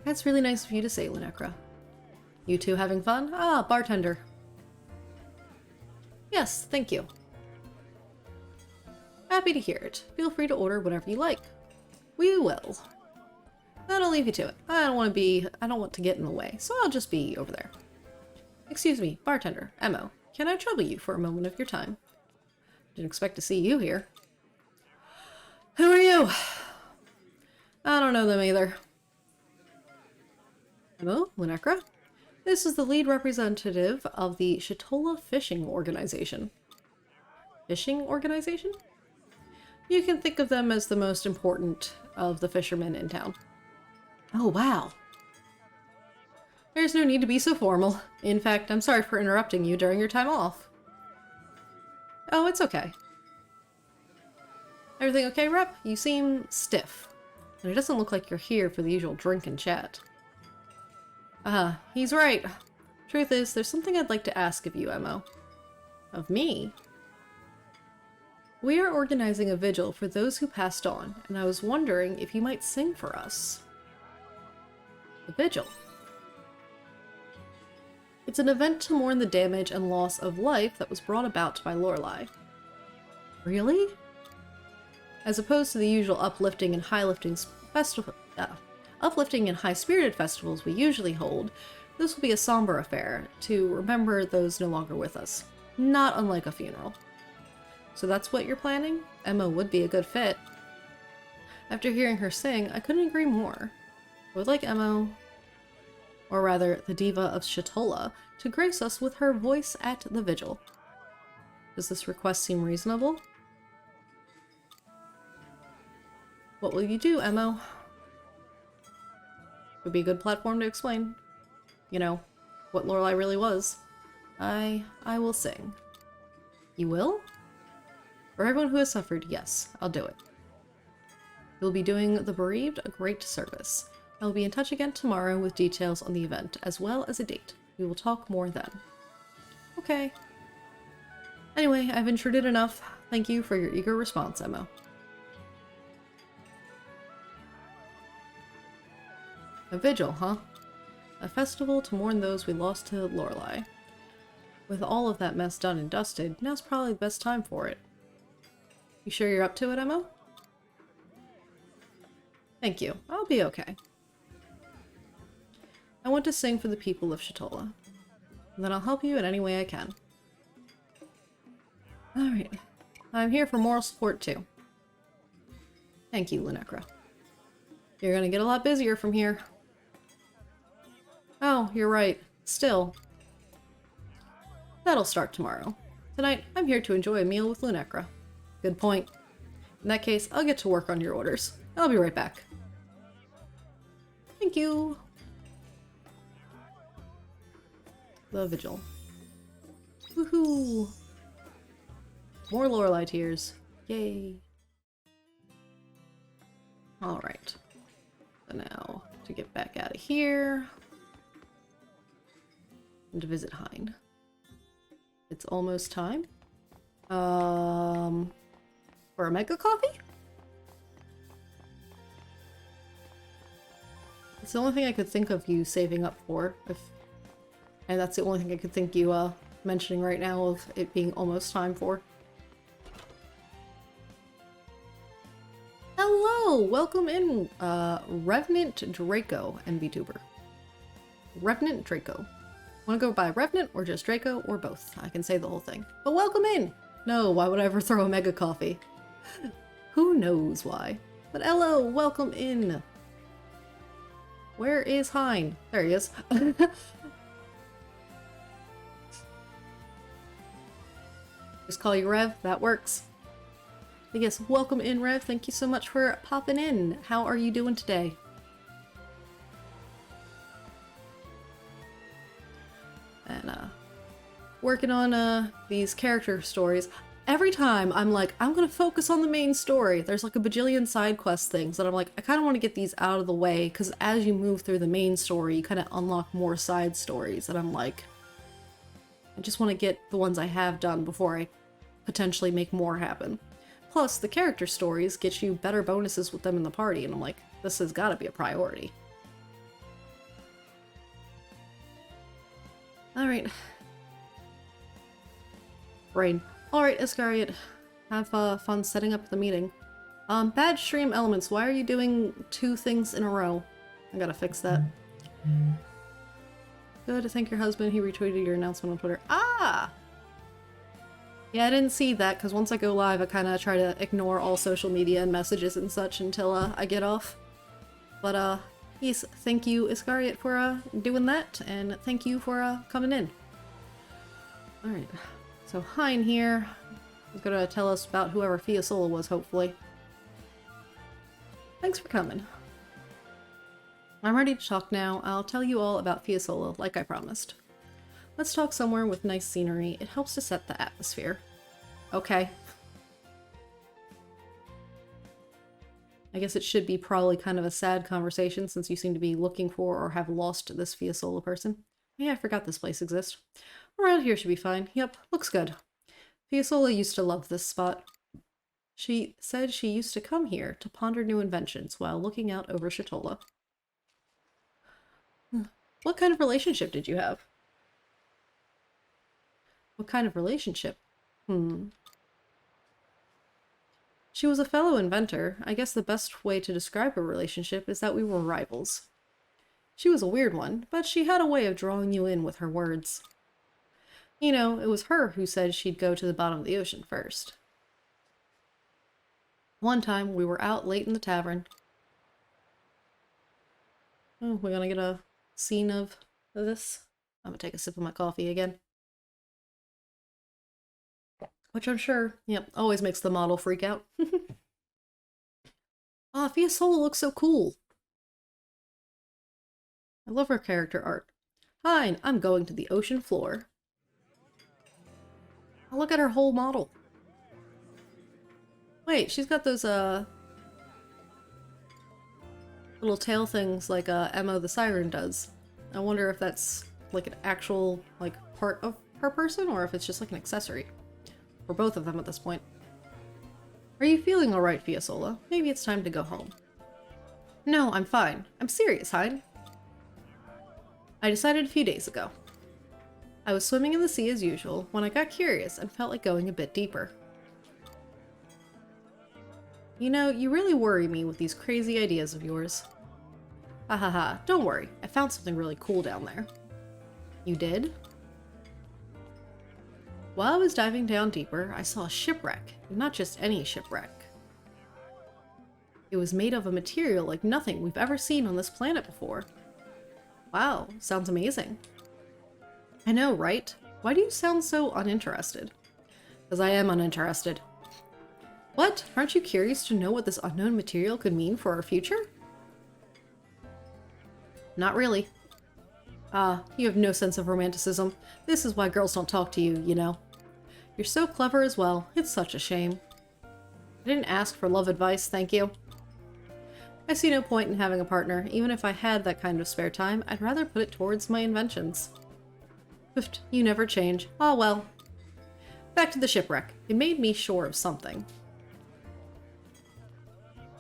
That's really nice of you to say, Lunacra. You two having fun? Ah, bartender. Yes, thank you. Happy to hear it. Feel free to order whatever you like. We will. Then I'll leave you to it. I don't want to get in the way, so I'll just be over there. Excuse me, bartender, Emo. Can I trouble you for a moment of your time? Didn't expect to see you here. Who are you? I don't know them either. Hello, Lunacra. This is the lead representative of the Shatola Fishing Organization. Fishing Organization? You can think of them as the most important of the fishermen in town. Oh, wow. There's no need to be so formal. In fact, I'm sorry for interrupting you during your time off. Oh, it's okay. Everything okay, Rep? You seem stiff. And it doesn't look like you're here for the usual drink and chat. He's right. Truth is, there's something I'd like to ask of you, Emo. Of me? We are organizing a vigil for those who passed on, and I was wondering if you might sing for us. The vigil. It's an event to mourn the damage and loss of life that was brought about by Lorelei. Really? As opposed to the usual uplifting and high-spirited festivals we usually hold, this will be a somber affair to remember those no longer with us. Not unlike a funeral. So that's what you're planning? Emma would be a good fit. After hearing her sing, I couldn't agree more. I would like Emma, or rather, the diva of Shatola, to grace us with her voice at the vigil. Does this request seem reasonable? What will you do, Emma? Would be a good platform to explain. You know, what Lorelei really was. I will sing. You will? For everyone who has suffered, yes, I'll do it. You'll be doing the bereaved a great service. I will be in touch again tomorrow with details on the event, as well as a date. We will talk more then. Okay. Anyway, I've intruded enough. Thank you for your eager response, Emma. A vigil, huh? A festival to mourn those we lost to Lorelei. With all of that mess done and dusted, now's probably the best time for it. You sure you're up to it, Emma? Thank you. I'll be okay. I want to sing for the people of Shatola. And then I'll help you in any way I can. Alright. I'm here for moral support too. Thank you, Lunacra. You're gonna get a lot busier from here. Oh, you're right. Still. That'll start tomorrow. Tonight, I'm here to enjoy a meal with Lunacra. Good point. In that case, I'll get to work on your orders. I'll be right back. Thank you. The vigil. Woohoo! more Lorelei tears. Yay. Alright. So now, to get back out of here, and to visit Hein. It's almost time. For a mega coffee? It's the only thing I could think of you saving up for, and that's the only thing I could think you, mentioning right now of it being almost time for. Hello! Welcome in, Revenant Draco and VTuber. Revenant Draco. Want to go by Revenant or just Draco or both? I can say the whole thing. But welcome in! No, why would I ever throw a mega coffee? Who knows why? But hello, welcome in! Where is Hein? There he is. Just call you Rev, that works. But yes, welcome in, Rev. Thank you so much for popping in. How are you doing today? And, working on, these character stories. Every time I'm like, I'm gonna focus on the main story. There's like a bajillion side quest things that I'm like, I kind of want to get these out of the way, because as you move through the main story, you kind of unlock more side stories, and I'm like, I just want to get the ones I have done before I potentially make more happen. Plus, the character stories get you better bonuses with them in the party, and I'm like, this has got to be a priority. Alright. Brain. Alright, Iscariot. Have fun setting up the meeting. Bad stream elements, why are you doing 2 things in a row? I gotta fix that. Good to thank your husband, he retweeted your announcement on Twitter. Ah! Yeah, I didn't see that, because once I go live, I kind of try to ignore all social media and messages and such until I get off. But, yes, thank you, Iscariot, for doing that, and thank you for coming in. Alright, so Hein here is gonna tell us about whoever Fiasola was, hopefully. Thanks for coming. I'm ready to talk now. I'll tell you all about Fiasola, like I promised. Let's talk somewhere with nice scenery. It helps to set the atmosphere. Okay. I guess it should be probably kind of a sad conversation since you seem to be looking for or have lost this Fiasola person. Yeah, I forgot this place exists. Around here should be fine. Yep, looks good. Fiasola used to love this spot. She said she used to come here to ponder new inventions while looking out over Shatola. What kind of relationship did you have? What kind of relationship? She was a fellow inventor. I guess the best way to describe her relationship is that we were rivals. She was a weird one, but she had a way of drawing you in with her words. You know, it was her who said she'd go to the bottom of the ocean first. One time, we were out late in the tavern. Oh, we're gonna get a scene of this. I'm gonna take a sip of my coffee again. Which I'm sure, yep, always makes the model freak out. Ah, Fiasola looks so cool. I love her character art. Hi, I'm going to the ocean floor. Oh, look at her whole model. Wait, she's got those, little tail things like, Emma the Siren does. I wonder if that's, like, an actual, like, part of her person, or if it's just, like, an accessory. Or both of them at this point. Are you feeling alright, Fiasola? Maybe it's time to go home. No, I'm fine. I'm serious, Hein. I decided a few days ago. I was swimming in the sea as usual when I got curious and felt like going a bit deeper. You know, you really worry me with these crazy ideas of yours. Ha ha ha, don't worry. I found something really cool down there. You did? While I was diving down deeper, I saw a shipwreck, and not just any shipwreck. It was made of a material like nothing we've ever seen on this planet before. Wow, sounds amazing. I know, right? Why do you sound so uninterested? Because I am uninterested. What? Aren't you curious to know what this unknown material could mean for our future? Not really. Ah, you have no sense of romanticism. This is why girls don't talk to you, you know. You're so clever as well. It's such a shame. I didn't ask for love advice, thank you. I see no point in having a partner. Even if I had that kind of spare time, I'd rather put it towards my inventions. Oof, you never change. Ah well. Back to the shipwreck. It made me sure of something.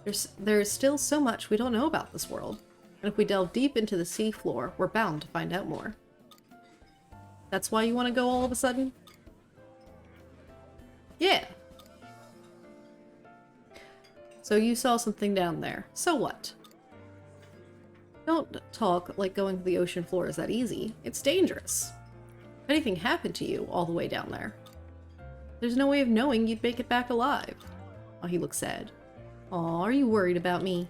There's still so much we don't know about this world. And if we delve deep into the sea floor, we're bound to find out more. That's why you want to go all of a sudden? Yeah. So you saw something down there. So what? Don't talk like going to the ocean floor is that easy. It's dangerous. If anything happened to you all the way down there, there's no way of knowing you'd make it back alive. Oh, he looks sad. Aw, are you worried about me?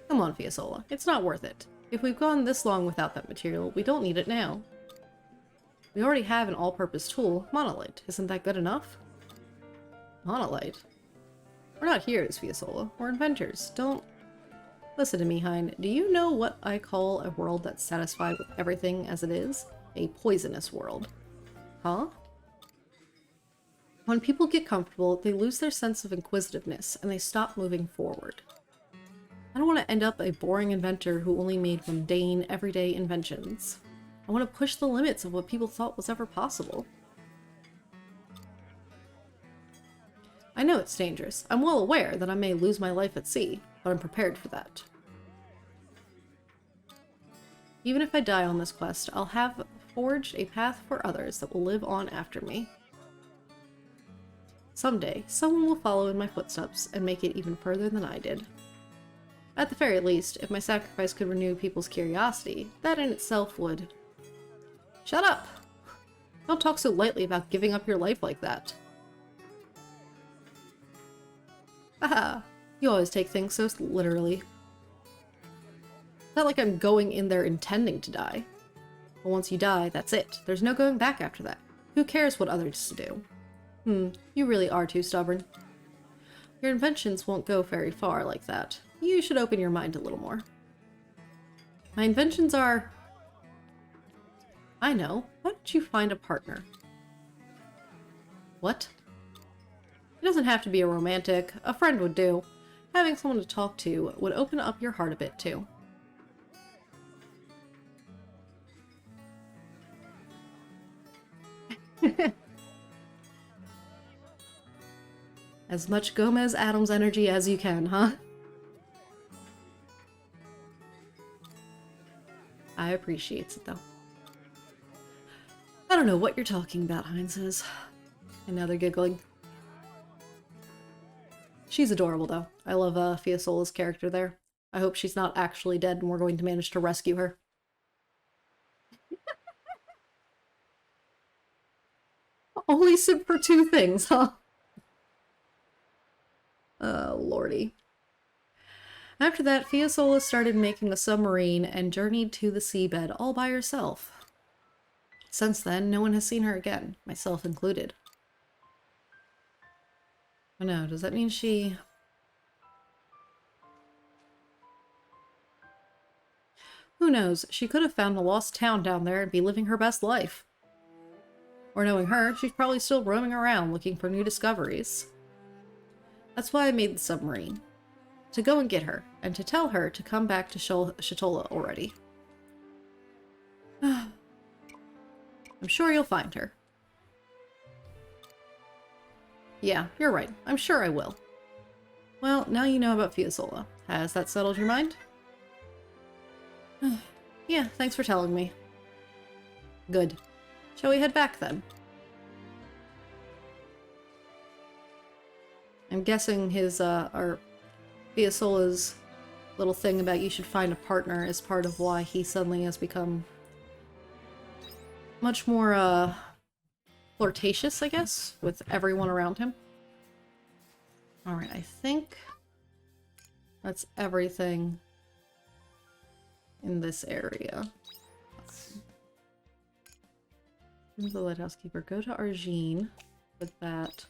Come on, Fiasola. It's not worth it. If we've gone this long without that material, we don't need it now. We already have an all-purpose tool, Monolite. Isn't that good enough? Monolite? We're not heroes, Fiasola. We're inventors. Don't... Listen to me, Hein. Do you know what I call a world that's satisfied with everything as it is? A poisonous world. Huh? When people get comfortable, they lose their sense of inquisitiveness, and they stop moving forward. I don't want to end up a boring inventor who only made mundane, everyday inventions. I want to push the limits of what people thought was ever possible. I know it's dangerous. I'm well aware that I may lose my life at sea, but I'm prepared for that. Even if I die on this quest, I'll have forged a path for others that will live on after me. Someday, someone will follow in my footsteps and make it even further than I did. At the very least, if my sacrifice could renew people's curiosity, that in itself would... Shut up! Don't talk so lightly about giving up your life like that. Haha, you always take things so literally. It's not like I'm going in there intending to die. But once you die, that's it. There's no going back after that. Who cares what others do? You really are too stubborn. Your inventions won't go very far like that. You should open your mind a little more. My inventions are... I know. Why don't you find a partner? What? It doesn't have to be a romantic. A friend would do. Having someone to talk to would open up your heart a bit too. As much Gomez Adams energy as you can, huh? I appreciate it, though. I don't know what you're talking about, Hein says. And now they're giggling. She's adorable, though. I love Fiasola's character there. I hope she's not actually dead and we're going to manage to rescue her. Only simp for two things, huh? Oh, lordy. After that, Fiasola started making a submarine and journeyed to the seabed all by herself. Since then, no one has seen her again, myself included. Oh no, does that mean she... Who knows? She could have found a lost town down there and be living her best life. Or knowing her, she's probably still roaming around looking for new discoveries. That's why I made the submarine. To go and get her, and to tell her to come back to Shatola already. I'm sure you'll find her. Yeah, you're right. I'm sure I will. Well, now you know about Fiasola. Has that settled your mind? Yeah, thanks for telling me. Good. Shall we head back then? I'm guessing his, or Fiasola's little thing about you should find a partner is part of why he suddenly has become much more, flirtatious, I guess, with everyone around him. Alright, I think that's everything in this area. The lighthouse keeper. Go to Argene with that.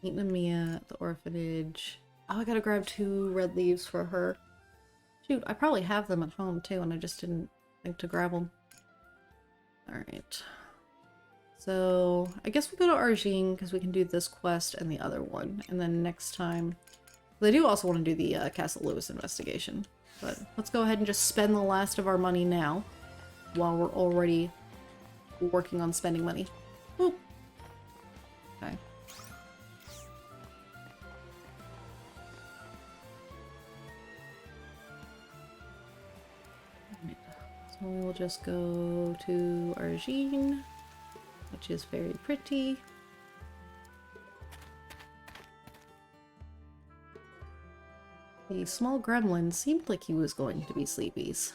Meet Namiya at the orphanage. Oh, I gotta grab 2 red leaves for her. Shoot, I probably have them at home too, and I just didn't think, to grab them. Alright. So, I guess we go to Argene, because we can do this quest and the other one. And then next time... They do also want to do the Castle Lewis investigation. But let's go ahead and just spend the last of our money now, while we're already working on spending money. Whoop. Okay. So we'll just go to Argene, which is very pretty. The small gremlin seemed like he was going to be sleepies,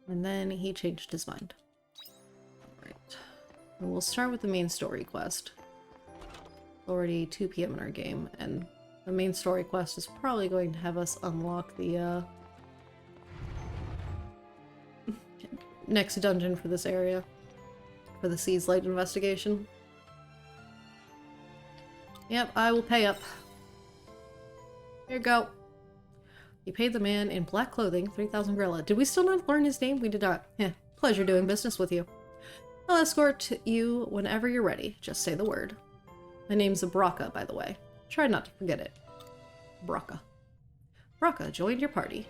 and then he changed his mind. Alright. And we'll start with the main story quest. It's already 2 PM in our game, and the main story quest is probably going to have us unlock the, next dungeon for this area. For the Seas Light investigation. Yep, I will pay up. Here you go. You paid the man in black clothing 3,000 Grilla. Did we still not learn his name? We did not. Pleasure doing business with you. I'll escort you whenever you're ready. Just say the word. My name's Braka, by the way. Try not to forget it. Braka. Braka joined your party.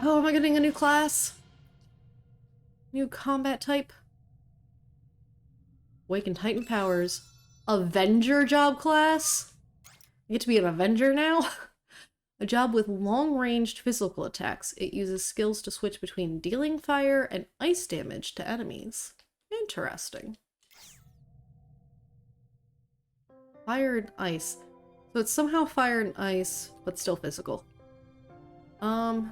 Oh, am I getting a new class? New combat type? Awakened Titan powers. Avenger job class? You get to be an Avenger now? A job with long-ranged physical attacks. It uses skills to switch between dealing fire and ice damage to enemies. Interesting. Fire and ice. So it's somehow fire and ice, but still physical. Yeah,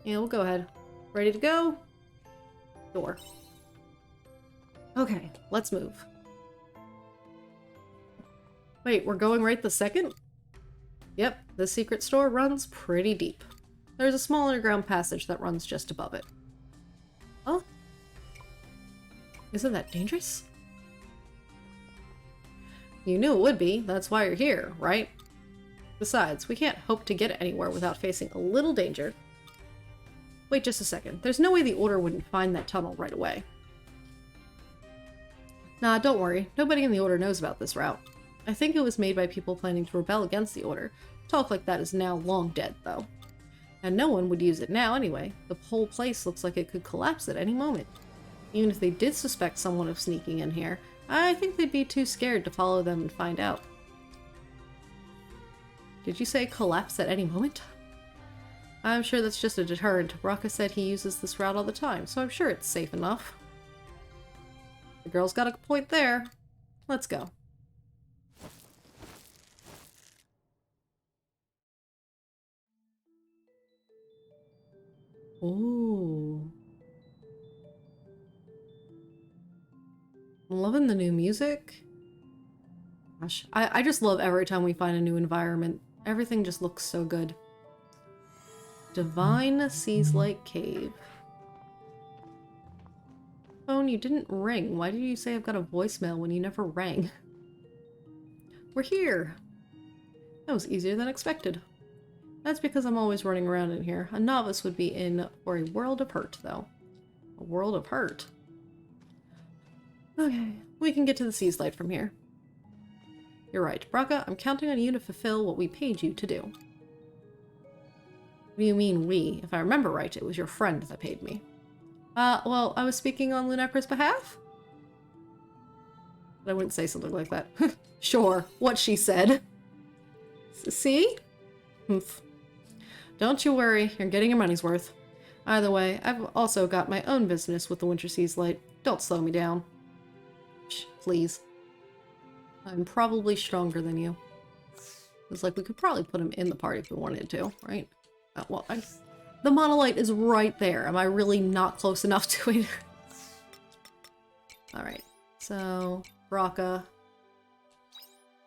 we'll go ahead. Ready to go? Door. Okay, let's move. Wait, we're going right this second? Yep, the secret store runs pretty deep. There's a small underground passage that runs just above it. Oh? Isn't that dangerous? You knew it would be, that's why you're here, right? Besides, we can't hope to get anywhere without facing a little danger. Wait just a second, there's no way the Order wouldn't find that tunnel right away. Nah, don't worry, nobody in the Order knows about this route. I think it was made by people planning to rebel against the Order. Talk like that is now long dead, though. And no one would use it now anyway. The whole place looks like it could collapse at any moment. Even if they did suspect someone of sneaking in here, I think they'd be too scared to follow them and find out. Did you say collapse at any moment? I'm sure that's just a deterrent. Braka said he uses this route all the time, so I'm sure it's safe enough. The girl's got a point there. Let's go. Ooh. I'm loving the new music. Gosh, I just love every time we find a new environment. Everything just looks so good. Divine Seas Light Cave. Phone, you didn't ring. Why did you say I've got a voicemail when you never rang? We're here. That was easier than expected. That's because I'm always running around in here. A novice would be in for a world of hurt, though. A world of hurt? Okay, we can get to the Seas Light from here. You're right, Braka. I'm counting on you to fulfill what we paid you to do. What do you mean, we? If I remember right, it was your friend that paid me. Well, I was speaking on Lunekra's behalf? I wouldn't say something like that. Sure, what she said. See? Humph. Don't you worry, you're getting your money's worth. Either way, I've also got my own business with the Winter Seas Light. Don't slow me down. Shh, please. I'm probably stronger than you. It's like we could probably put him in the party if we wanted to, right? Well, the monolith is right there. Am I really not close enough to it? Alright, so Braka.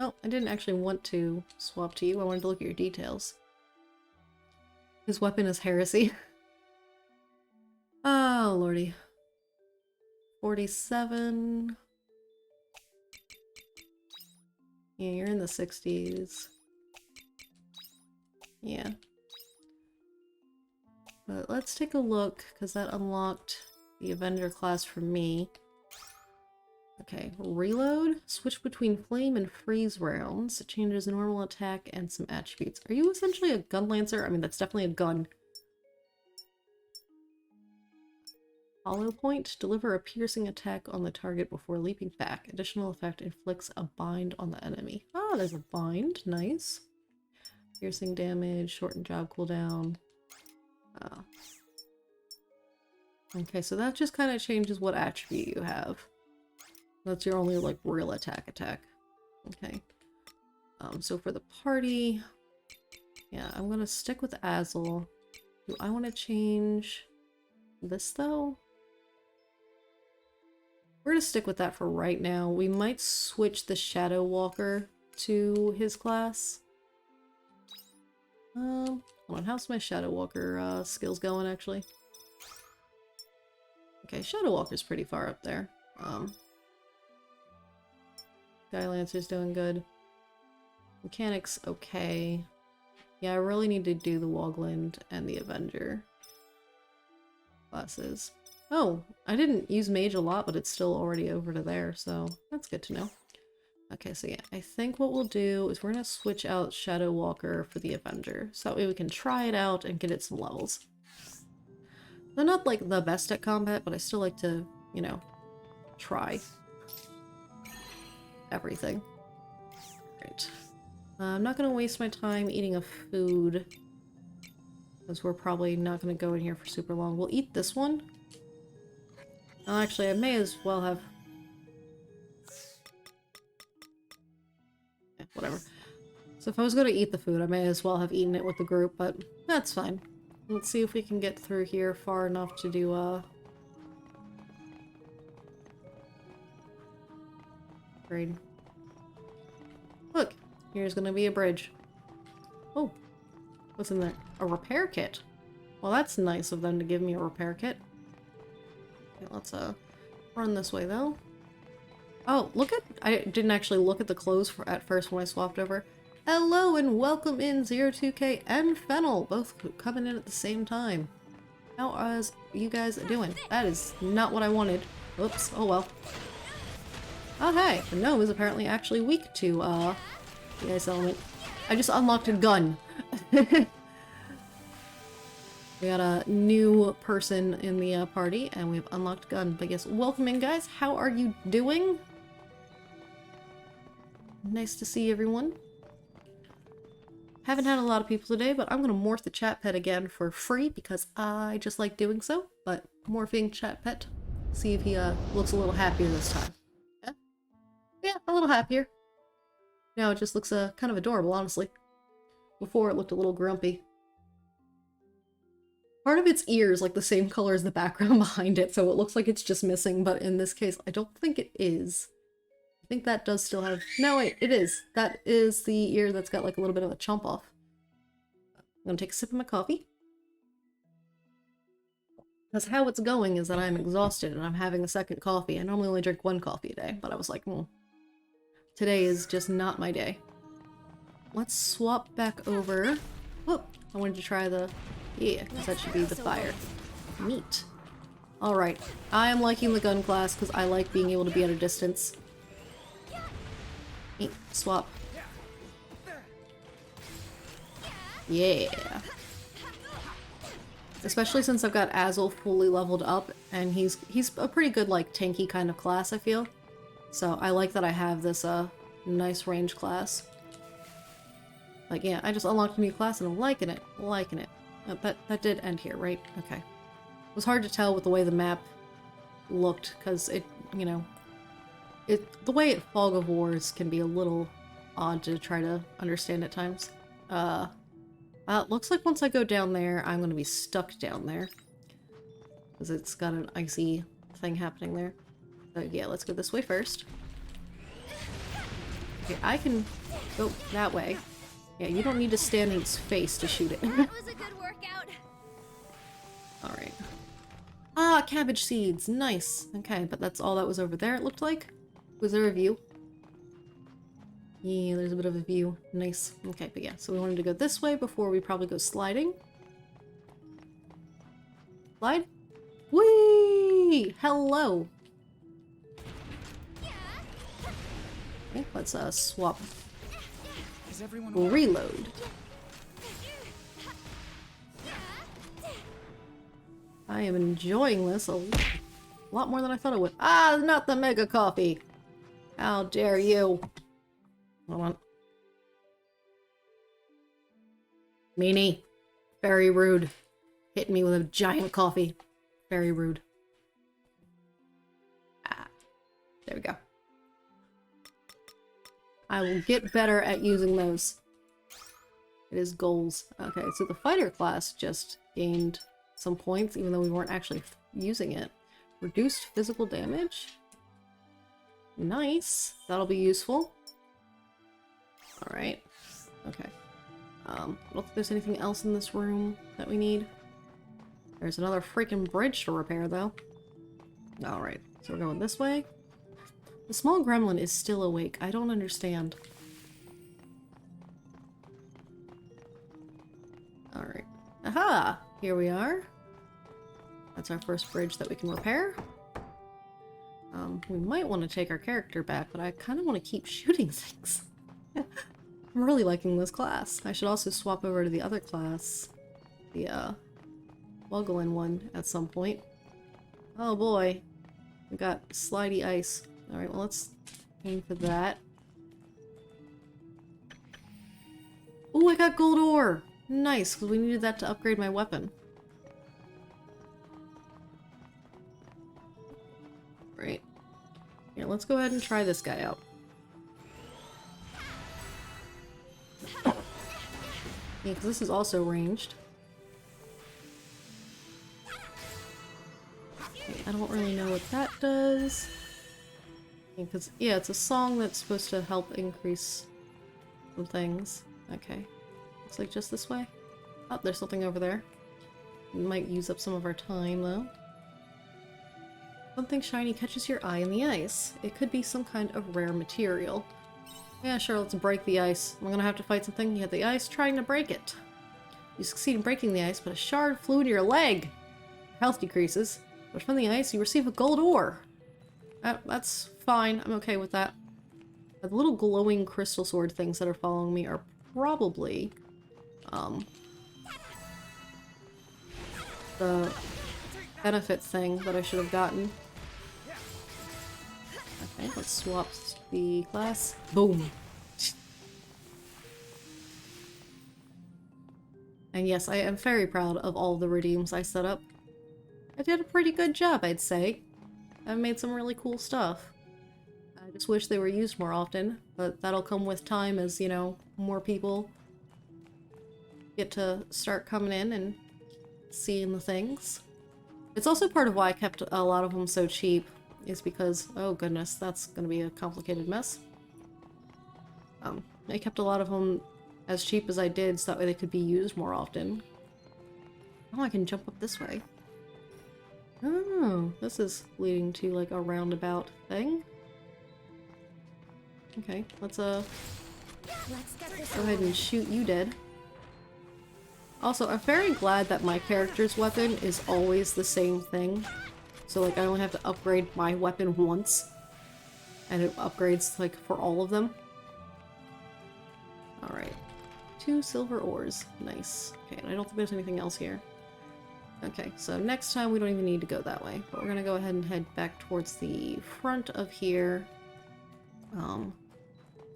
Oh, I didn't actually want to swap to you. I wanted to look at your details. His weapon is heresy. Oh, lordy. 47. Yeah, you're in the 60s. Yeah. But let's take a look, because that unlocked the Avenger class for me. Okay, reload. Switch between flame and freeze rounds. It changes the normal attack and some attributes. Are you essentially a gun lancer? I mean, that's definitely a gun. Hollow point. Deliver a piercing attack on the target before leaping back. Additional effect inflicts a bind on the enemy. Ah, there's a bind. Nice. Piercing damage. Shorten job cooldown. Okay, so that just kind of changes what attribute you have. That's your only, like, real attack. Okay. So for the party... Yeah, I'm gonna stick with Azel. Do I want to change this, though? We're gonna stick with that for right now. We might switch the Shadow Walker to his class. Hold on, how's my Shadow Walker skills going, actually? Okay, Shadow Walker's pretty far up there. Sky Lancer's doing good. Mechanics, okay. Yeah, I really need to do the Wogland and the Avenger classes. Oh, I didn't use Mage a lot, but it's still already over to there, so that's good to know. Okay, so yeah, I think what we'll do is we're gonna switch out Shadow Walker for the Avenger, so that way we can try it out and get it some levels. They're not, like, the best at combat, but I still like to, you know, try everything. Right. I'm not gonna waste my time eating a food, because we're probably not gonna go in here for super long. We'll eat this one. Actually, I may as well have... Yeah, whatever. So if I was gonna eat the food, I may as well have eaten it with the group, but that's fine. Let's see if we can get through here far enough to do, upgrade. Look! Here's gonna be a bridge. Oh! What's in there? A repair kit! Well, that's nice of them to give me a repair kit. Okay, let's, run this way, though. Oh, look at- I didn't actually look at the clothes at first when I swapped over. Hello and welcome in 02K and Fennel, both coming in at the same time. How are you guys doing? That is not what I wanted. Oops, oh well. Oh hey, the gnome is apparently actually weak to, the ice element. I just unlocked a gun. We got a new person in the party, and we've unlocked a gun. But yes, welcome in, guys. How are you doing? Nice to see everyone. Haven't had a lot of people today, but I'm going to morph the chat pet again for free because I just like doing so. But morphing chat pet. See if he looks a little happier this time. Yeah, a little happier. Now it just looks kind of adorable, honestly. Before it looked a little grumpy. Part of its ear is like the same color as the background behind it, so it looks like it's just missing, but in this case, I don't think it is. I think that does still have... No, wait, it is. That is the ear that's got like a little bit of a chomp off. I'm gonna take a sip of my coffee. Because how it's going is that I'm exhausted and I'm having a second coffee. I normally only drink one coffee a day, but I was like, today is just not my day. Let's swap back over. Whoop! I wanted to try the... Yeah, because that should be the fire. Neat. Alright, I am liking the gun class because I like being able to be at a distance. Neat. Swap. Yeah. Especially since I've got Azel fully leveled up, and he's a pretty good, like, tanky kind of class, I feel. So I like that I have this, nice range class. Like, yeah, I just unlocked a new class and I'm liking it. Liking it. That did end here, right? Okay. It was hard to tell with the way the map looked, because it, you know, the way it Fog of Wars can be a little odd to try to understand at times. It looks like once I go down there, I'm gonna be stuck down there. Because it's got an icy thing happening there. So yeah, let's go this way first. Okay, I can go that way. Yeah, you don't need to stand in its face to shoot it. That was a good workout. Alright. Ah, cabbage seeds! Nice! Okay, but that's all that was over there, it looked like? Was there a view? Yeah, there's a bit of a view. Nice. Okay, but yeah, so we wanted to go this way before we probably go sliding. Slide. Whee! Hello! Okay, let's swap. Is everyone all right? Reload. I am enjoying this a lot more than I thought I would. Ah, not the mega coffee! How dare you! Hold on. Meanie. Very rude. Hitting me with a giant coffee. Very rude. Ah. There we go. I will get better at using those. It is goals. Okay, so the fighter class just gained some points, even though we weren't actually using it. Reduced physical damage. Nice. That'll be useful. Alright. Okay. I don't think there's anything else in this room that we need. There's another freaking bridge to repair, though. Alright, so we're going this way. The small gremlin is still awake. I don't understand. Alright. Aha! Here we are. That's our first bridge that we can repair. We might want to take our character back, but I kind of want to keep shooting things. I'm really liking this class. I should also swap over to the other class. The, Wuglin one at some point. Oh boy. We got slidey ice. Alright, well let's aim for that. Oh, I got gold ore! Nice, because we needed that to upgrade my weapon. Right. Here, let's go ahead and try this guy out. Yeah, because this is also ranged. Okay, I don't really know what that does. Because, yeah, it's a song that's supposed to help increase some things. Okay. Looks like just this way. Oh, there's something over there. We might use up some of our time, though. Something shiny catches your eye in the ice. It could be some kind of rare material. Yeah, sure, let's break the ice. I'm gonna have to fight something. You hit the ice trying to break it. You succeed in breaking the ice, but a shard flew into your leg. Your health decreases, but from the ice you receive a gold ore. That's fine. I'm okay with that. The little glowing crystal sword things that are following me are probably the benefit thing that I should have gotten. Okay, let's swap the class. Boom. And yes, I am very proud of all the redeems I set up. I did a pretty good job, I'd say. I've made some really cool stuff. I just wish they were used more often, but that'll come with time as, you know, more people get to start coming in and seeing the things. It's also part of why I kept a lot of them so cheap, is because, oh goodness, that's gonna be a complicated mess. I kept a lot of them as cheap as I did so that way they could be used more often. Oh, I can jump up this way. Oh, this is leading to like a roundabout thing. Okay, let's go ahead and shoot you dead. Also, I'm very glad that my character's weapon is always the same thing. So like I only have to upgrade my weapon once. And it upgrades like for all of them. Alright. 2 silver ores. Nice. Okay, and I don't think there's anything else here. Okay, so next time we don't even need to go that way. But we're gonna go ahead and head back towards the front of here.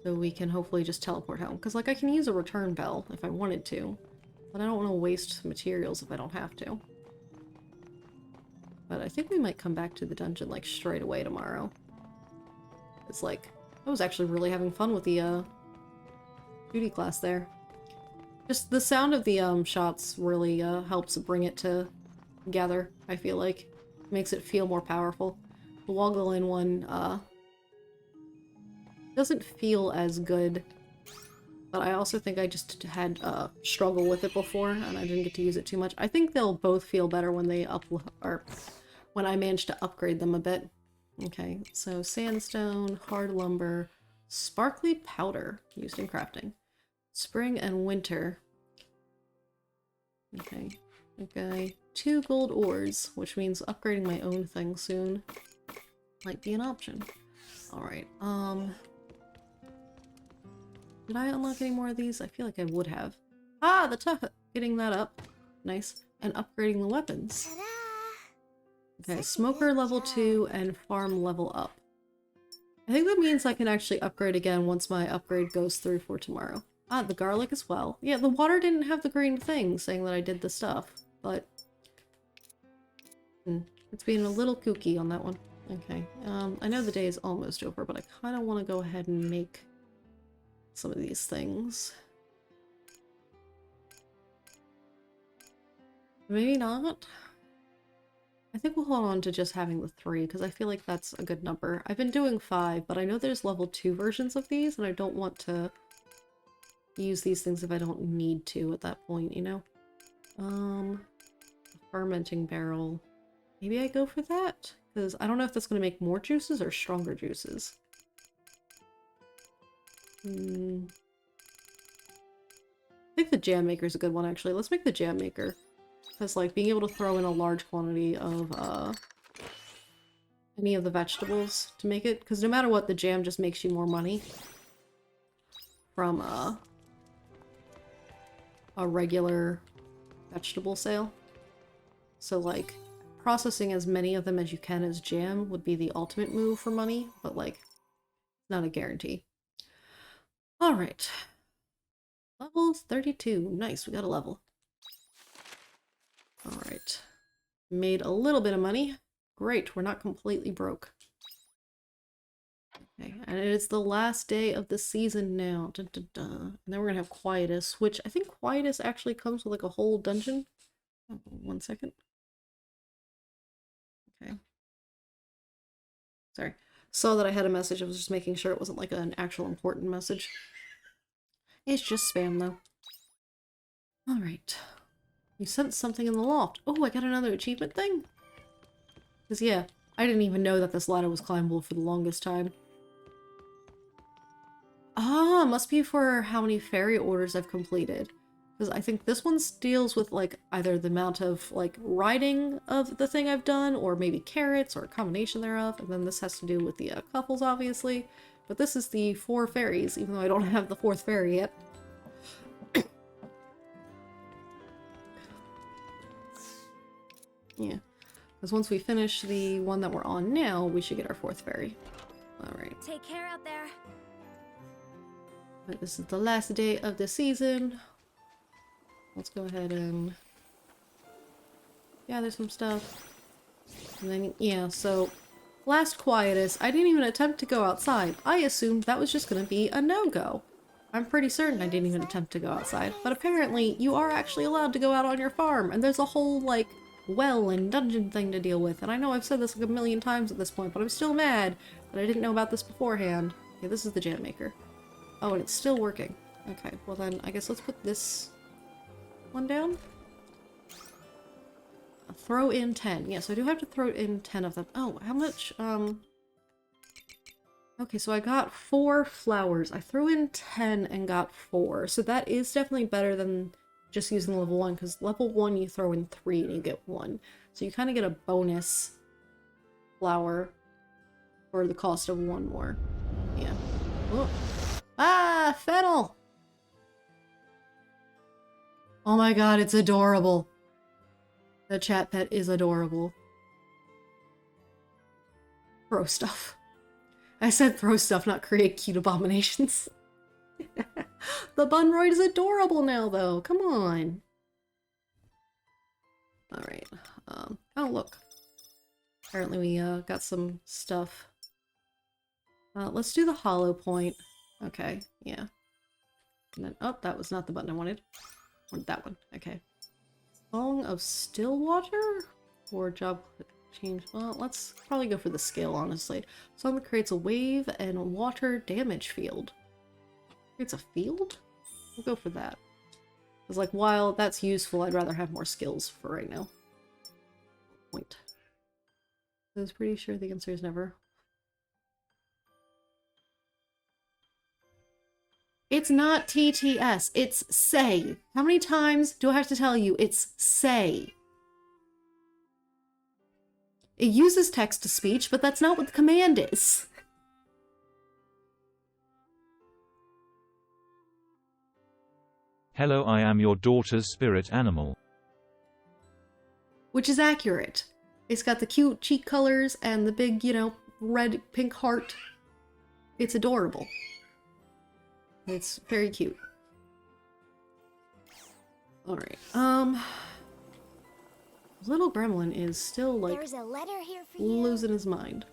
So we can hopefully just teleport home. Because like I can use a return bell if I wanted to. But I don't want to waste materials if I don't have to. But I think we might come back to the dungeon like straight away tomorrow. It's like, I was actually really having fun with the duty class there. Just the sound of the shots really helps bring it together, I feel like. Makes it feel more powerful. The Wuglin one doesn't feel as good, but I also think I just had struggle with it before and I didn't get to use it too much. I think they'll both feel better when they when I manage to upgrade them a bit. Okay, so sandstone, hard lumber, sparkly powder used in crafting. Spring and winter. Okay. Okay, 2 gold ores, which means upgrading my own thing soon might be an option. Alright, did I unlock any more of these? I feel like I would have. Ah, the tuck! Getting that up. Nice. And upgrading the weapons. Ta-da! Okay, Such a smoker good level job. 2 and farm level up. I think that means I can actually upgrade again once my upgrade goes through for tomorrow. Ah, the garlic as well. Yeah, the water didn't have the green thing saying that I did the stuff, but it's being a little kooky on that one. Okay, I know the day is almost over, but I kind of want to go ahead and make some of these things. Maybe not. I think we'll hold on to just having the 3, because I feel like that's a good number. I've been doing 5, but I know there's level 2 versions of these, and I don't want to use these things if I don't need to at that point, you know? Fermenting barrel. Maybe I go for that? Because I don't know if that's going to make more juices or stronger juices. I think the jam maker is a good one, actually. Let's make the jam maker. Because, like, being able to throw in a large quantity of, any of the vegetables to make it. Because no matter what, the jam just makes you more money from, a regular vegetable sale. So, like, processing as many of them as you can as jam would be the ultimate move for money, but, like, not a guarantee. Alright. Level 32. Nice, we got a level. Alright. Made a little bit of money. Great, we're not completely broke. Okay, and it is the last day of the season now. Dun, dun, dun. And then we're gonna have Quietus, which I think Quietus actually comes with like a whole dungeon. Oh, 1 second. Okay. Sorry. Saw that I had a message. I was just making sure it wasn't like an actual important message. It's just spam though. Alright. You sent something in the loft. Oh, I got another achievement thing? Because yeah, I didn't even know that this ladder was climbable for the longest time. Ah, must be for how many fairy orders I've completed. Because I think this one deals with, like, either the amount of, like, writing of the thing I've done, or maybe carrots, or a combination thereof, and then this has to do with the couples, obviously. But this is the 4 fairies, even though I don't have the 4th fairy yet. Yeah. Because once we finish the one that we're on now, we should get our 4th fairy. Alright. Take care out there. But this is the last day of the season. Let's go ahead and gather some stuff. And then, yeah, so last Quietus, I didn't even attempt to go outside. I assumed that was just going to be a no-go. I'm pretty certain I didn't even attempt to go outside. But apparently, you are actually allowed to go out on your farm. And there's a whole, like, well and dungeon thing to deal with. And I know I've said this like a million times at this point, but I'm still mad that I didn't know about this beforehand. Okay, this is the jam maker. Oh, and it's still working. Okay, well then, I guess let's put this one down. Throw in 10. Yes, I do have to throw in 10 of them. Oh, how much? Okay, so I got 4 flowers. I threw in 10 and got 4. So that is definitely better than just using level 1, because level 1 you throw in 3 and you get 1. So you kind of get a bonus flower for the cost of 1 more. Yeah. Oh. Ah, fennel! Oh my god, it's adorable. The chat pet is adorable. Throw stuff. I said throw stuff, not create cute abominations. The Bunroid is adorable now, though. Come on. Alright. Oh, look. Apparently we, got some stuff. Let's do the hollow point. Okay, yeah. And then, oh, that was not the button I wanted. I wanted that one. Okay. Song of Stillwater? Or job change? Well, let's probably go for the skill, honestly. Song that creates a wave and water damage field. Creates a field? We'll go for that. Because, like, while that's useful, I'd rather have more skills for right now. Point. I was pretty sure the answer is never. It's not TTS. It's say. How many times do I have to tell you? It's say. It uses text to speech, but that's not what the command is. Hello, I am your daughter's spirit animal. Which is accurate. It's got the cute cheek colors and the big, you know, red pink heart. It's adorable. It's very cute. Alright, little gremlin is still, like, There's a letter here for you. losing his mind.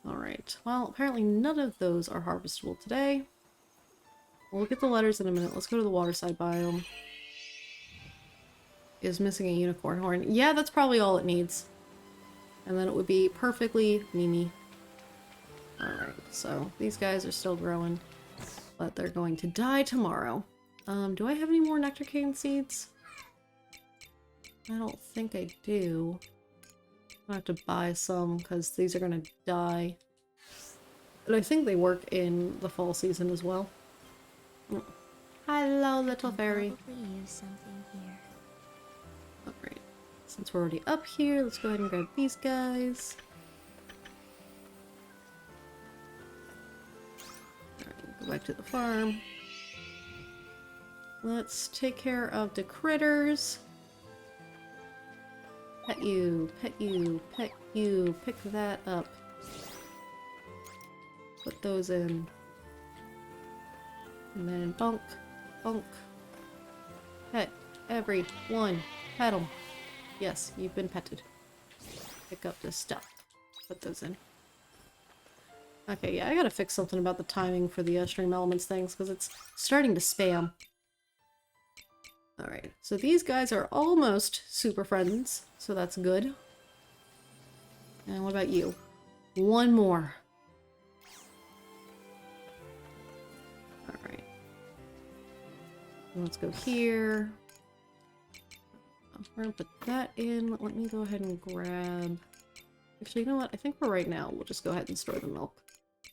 Alright, well, apparently none of those are harvestable today. We'll get the letters in a minute. Let's go to the waterside biome. Is missing a unicorn horn. Yeah, that's probably all it needs. And then it would be perfectly Mimi. Alright, so these guys are still growing, but they're going to die tomorrow. Do I have any more nectar cane seeds? I don't think I do. I have to buy some because these are gonna die. But I think they work in the fall season as well. Hello, little fairy. Probably use something here. Alright, since we're already up here, let's go ahead and grab these guys. Alright, go back to the farm. Let's take care of the critters. Pet you, pet you, pet you, pick that up. Put those in. And then bonk, bonk. Pet everyone. Pet them. Yes, you've been petted. Pick up this stuff. Put those in. Okay, yeah, I gotta fix something about the timing for the stream elements things, because it's starting to spam. Alright, so these guys are almost super friends, so that's good. And what about you? One more. Alright. Let's go here. We're gonna put that in. Let me go ahead and grab... Actually, you know what? I think for right now, we'll just go ahead and store the milk.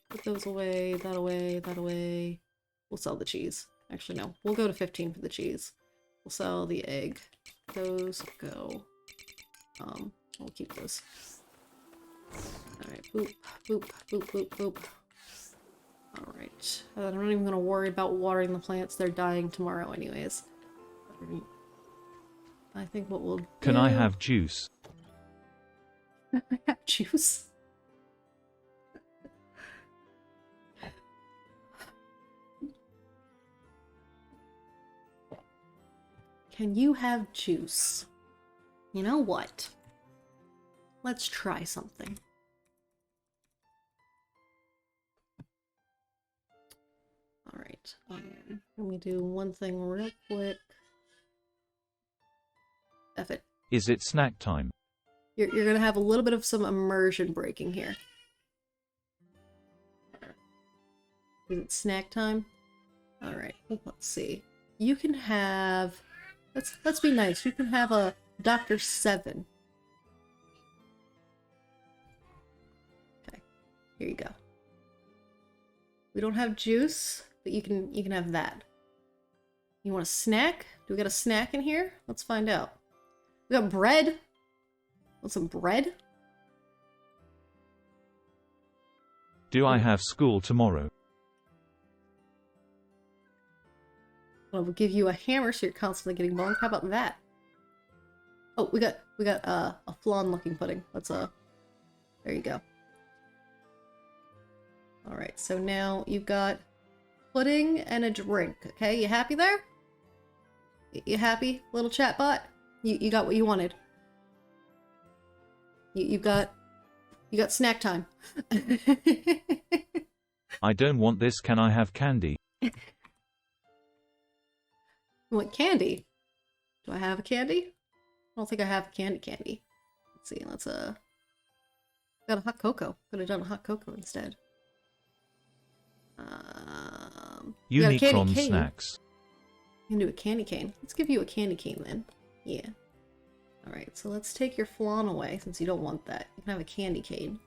Put those away, that away, that away. We'll sell the cheese. Actually, no. We'll go to 15 for the cheese. We'll sell the egg. Those go. We'll keep those. Alright, boop, boop, boop, boop, boop. Alright. I'm not even gonna worry about watering the plants. They're dying tomorrow anyways. I think what we'll do... Can I have juice? I have juice? Can you have juice? You know what? Let's try something. Alright, let me do one thing real quick. F it. Is it snack time? You're gonna have a little bit of some immersion breaking here. Is it snack time? Alright, let's see. You can have... Let's be nice. You can have a Dr. 7. Okay, here you go. We don't have juice, but you can have that. You want a snack? Do we got a snack in here? Let's find out. We got bread. Want some bread? Do I have school tomorrow? Well, we'll give you a hammer so you're constantly getting bonked. How about that? Oh, we got a flan looking pudding. Let's there you go. Alright, so now you've got pudding and a drink. Okay, you happy there? You happy, little chatbot? You got what you wanted. You got snack time. I don't want this. Can I have candy? You want candy? Do I have a candy? I don't think I have candy. Let's see, got a hot cocoa. Could have done a hot cocoa instead. We got a candy Unicron cane. snacks. You can do a candy cane. Let's give you a candy cane then. Yeah. Alright, so let's take your flan away since you don't want that. You can have a candy cane.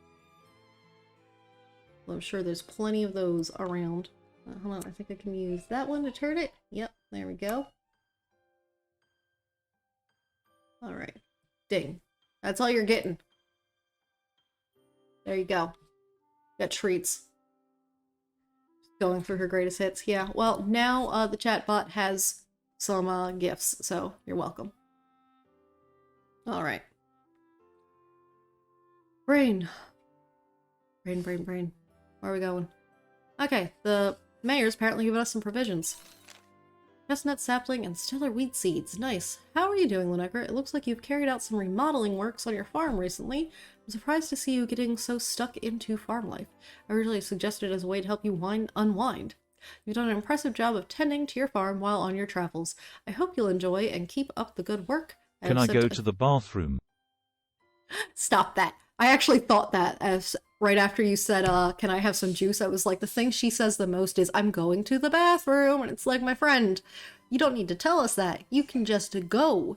Well, I'm sure there's plenty of those around. Hold on, I think I can use that one to turn it. Yep, there we go. Alright. Ding. That's all you're getting. There you go. Got treats. Going through her greatest hits. Yeah, well, now the chatbot has some gifts, so you're welcome. Alright. Brain. Brain. Where are we going? Okay, the mayor's apparently given us some provisions. Chestnut sapling and stellar wheat seeds. Nice. How are you doing, Lineker? It looks like you've carried out some remodeling works on your farm recently. I'm surprised to see you getting so stuck into farm life. I originally suggested it as a way to help you unwind. You've done an impressive job of tending to your farm while on your travels. I hope you'll enjoy and keep up the good work. Can I go to the bathroom? Stop that. I actually thought that as right after you said, can I have some juice? I was like, the thing she says the most is, I'm going to the bathroom. And it's like, my friend, you don't need to tell us that. You can just go.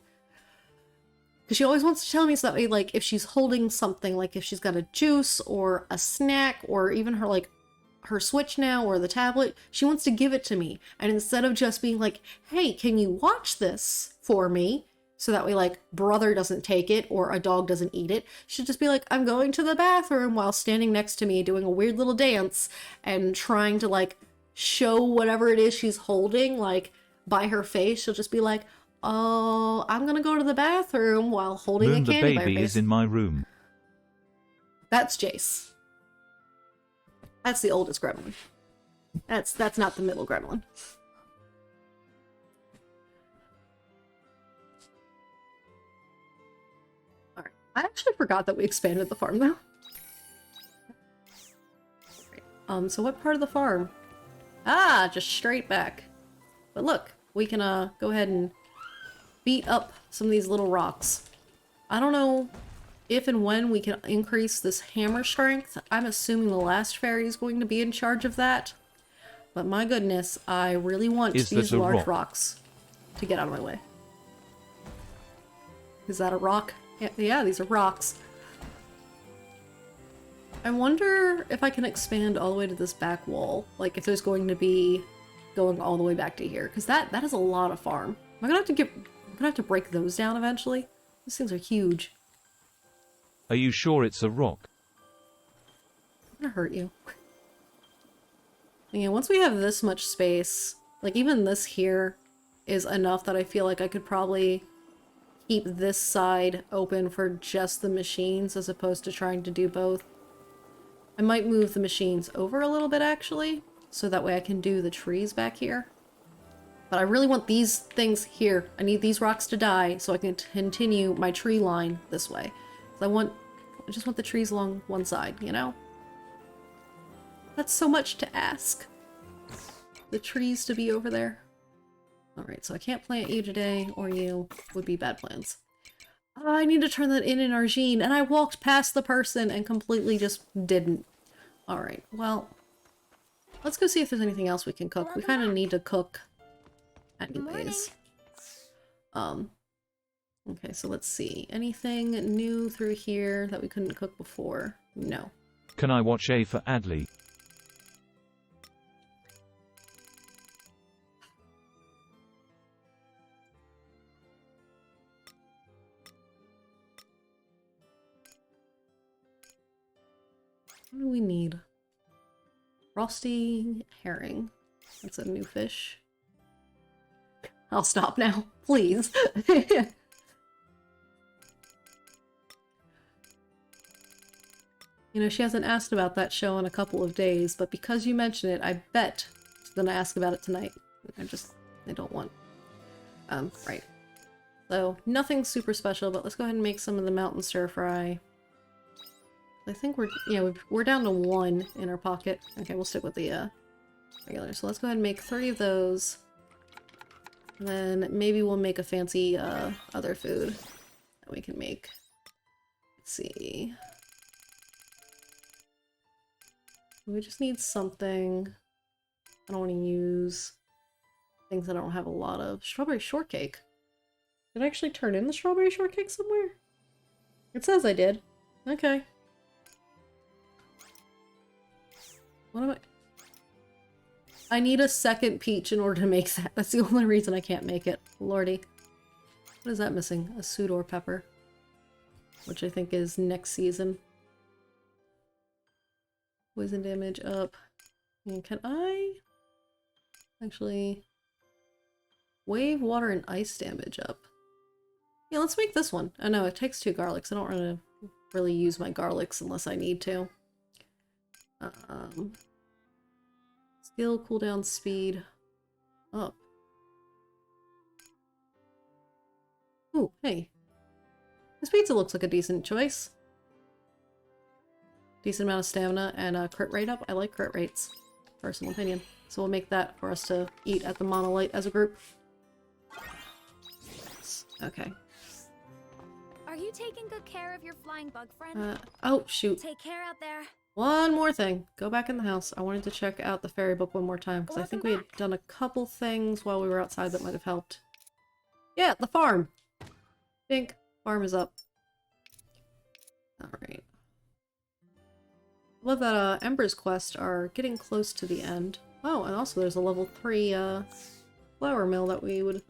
Because she always wants to tell me so that way, like, if she's holding something, like if she's got a juice or a snack or even her, like, her Switch now or the tablet, she wants to give it to me. And instead of just being like, hey, can you watch this for me? So that way, like, brother doesn't take it or a dog doesn't eat it. She'll just be like, I'm going to the bathroom while standing next to me doing a weird little dance and trying to, like, show whatever it is she's holding, like, by her face. She'll just be like, oh, I'm gonna go to the bathroom while holding Moon, a candy by her the baby face. is in my room. That's Jace. That's the oldest gremlin. That's not the middle gremlin. Alright. I actually forgot that we expanded the farm though. So what part of the farm? Ah, just straight back. But look, we can go ahead and beat up some of these little rocks. I don't know if and when we can increase this hammer strength. I'm assuming the last fairy is going to be in charge of that. But my goodness, I really want these large rocks to get out of my way. Is that a rock? Yeah, these are rocks. I wonder if I can expand all the way to this back wall. Like if there's going to be going all the way back to here. Because that is a lot of farm. I'm gonna have to break those down eventually. These things are huge. Are you sure it's a rock? I'm gonna hurt you. Yeah, once we have this much space, like even this here is enough that I feel like I could probably keep this side open for just the machines as opposed to trying to do both. I might move the machines over a little bit actually, so that way I can do the trees back here. But I really want these things here. I need these rocks to die so I can continue my tree line this way. I just want the trees along one side, you know? That's so much to ask. The trees to be over there. Alright, so I can't plant you today, or you would be bad plans. I need to turn that in Argene, and I walked past the person and completely just didn't. Alright, well, let's go see if there's anything else we can cook. We kind of need to cook anyways. Okay, so let's see. Anything new through here that we couldn't cook before? No. Can I watch A for Adley? What do we need? Frosty herring. That's a new fish. I'll stop now, please. You know, she hasn't asked about that show in a couple of days, but because you mention it, I bet she's gonna ask about it tonight. I don't want. Right. So, nothing super special, but let's go ahead and make some of the mountain stir fry. I think we're down to 1 in our pocket. Okay, we'll stick with the regular. So let's go ahead and make 3 of those. And then maybe we'll make a fancy other food that we can make. Let's see. We just need something. I don't want to use things that I don't have a lot of. Strawberry shortcake. Did I actually turn in the strawberry shortcake somewhere? It says I did. Okay. What am I... I need a second peach in order to make that. That's the only reason I can't make it. Lordy. What is that missing? A Sudor pepper. Which I think is next season. Poison damage up. And can I... actually... wave, water, and ice damage up. Yeah, let's make this one. Oh no, it takes 2 garlics. I don't want to really use my garlics unless I need to. Skill, cooldown, speed, up. Ooh, hey. This pizza looks like a decent choice. Decent amount of stamina and crit rate up. I like crit rates. Personal opinion. So we'll make that for us to eat at the Monolith as a group. Okay. Are you taking good care of your flying bug friend? Oh, shoot. Take care out there. One more thing. Go back in the house. I wanted to check out the fairy book one more time, because I think we had done a couple things while we were outside that might have helped. Yeah, the farm! Think. Farm is up. Alright. Love that Ember's quest are getting close to the end. Oh, and also there's a level 3 flour mill that we would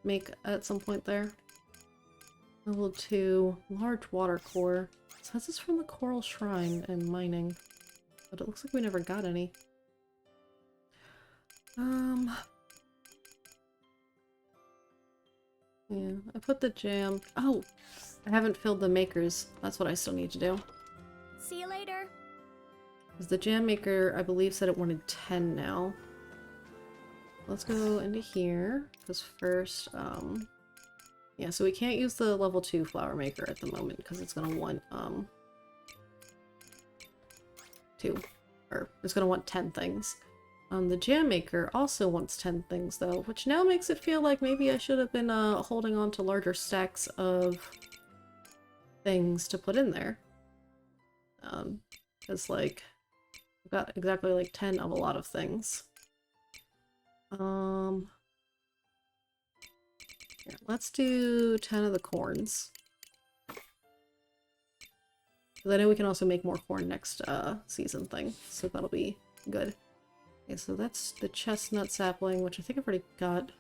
make at some point there. Level 2 large water core. So this is from the Coral Shrine and mining. But it looks like we never got any. Yeah, I put the jam. Oh! I haven't filled the makers. That's what I still need to do. See you later. Because the jam maker, I believe, said it wanted 10 now. Let's go into here. Because first, yeah, so we can't use the level 2 flower maker at the moment because it's gonna want, 2. Or, it's gonna want 10 things. The jam maker also wants 10 things though, which now makes it feel like maybe I should have been, holding on to larger stacks of things to put in there. Because, like, I've got exactly, like, 10 of a lot of things. Here, let's do 10 of the corns. Because I know we can also make more corn next season thing, so that'll be good. Okay, so that's the chestnut sapling, which I think I've already got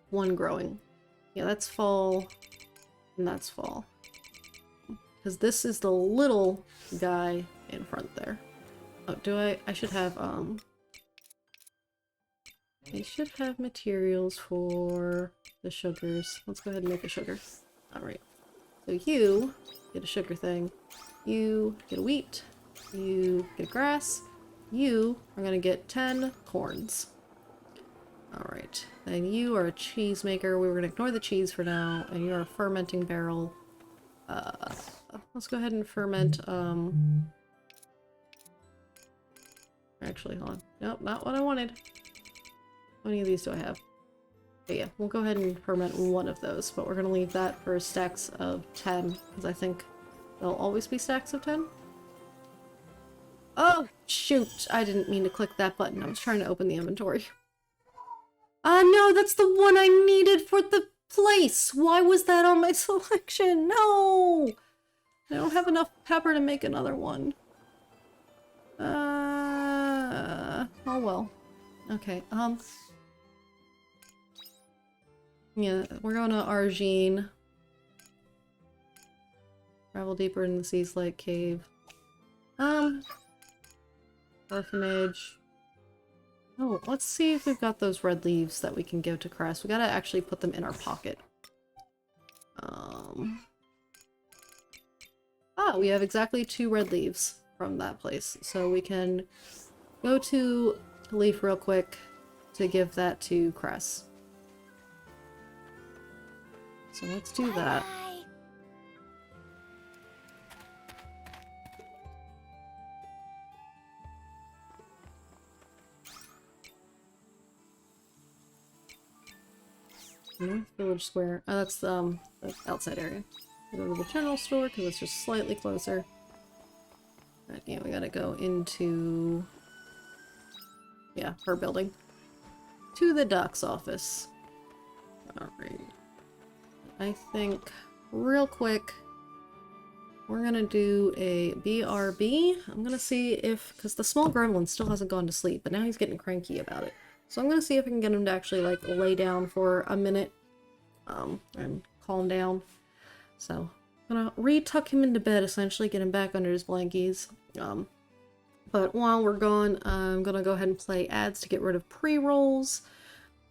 one growing. Yeah, that's fall, and that's fall. Because this is the little guy in front there. Oh, do I should have, I should have materials for the sugars. Let's go ahead and make a sugar. Alright. So you get a sugar thing. You get a wheat. You get grass. You are gonna get 10 corns. Alright. And you are a cheese maker. We were gonna ignore the cheese for now. And you are a fermenting barrel. Let's go ahead and ferment, actually, hold on. Nope, not what I wanted. How many of these do I have? But yeah, we'll go ahead and ferment one of those, but we're gonna leave that for stacks of 10, because I think there'll always be stacks of 10. Oh, shoot! I didn't mean to click that button. I was trying to open the inventory. No, that's the one I needed for the place! Why was that on my selection? No! I don't have enough pepper to make another one. Oh well. Okay, yeah, we're going to Argene. Travel deeper in the Sea's Light Cave. Orphanage. Oh, let's see if we've got those red leaves that we can give to Crest. We gotta actually put them in our pocket. We have exactly 2 red leaves from that place. So we can go to Leaf real quick to give that to Cress. So let's do that. Bye. Village Square. Oh, that's the outside area. We'll go to the general store because it's just slightly closer. Right, yeah, we gotta go into... yeah, her building. To the doc's office. Alright. I think, real quick, we're gonna do a BRB. I'm gonna see if, because the small gremlin still hasn't gone to sleep, but now he's getting cranky about it. So I'm gonna see if I can get him to actually like lay down for a minute, and calm down. So I'm gonna re-tuck him into bed, essentially get him back under his blankies. But while we're gone, I'm gonna go ahead and play ads to get rid of pre-rolls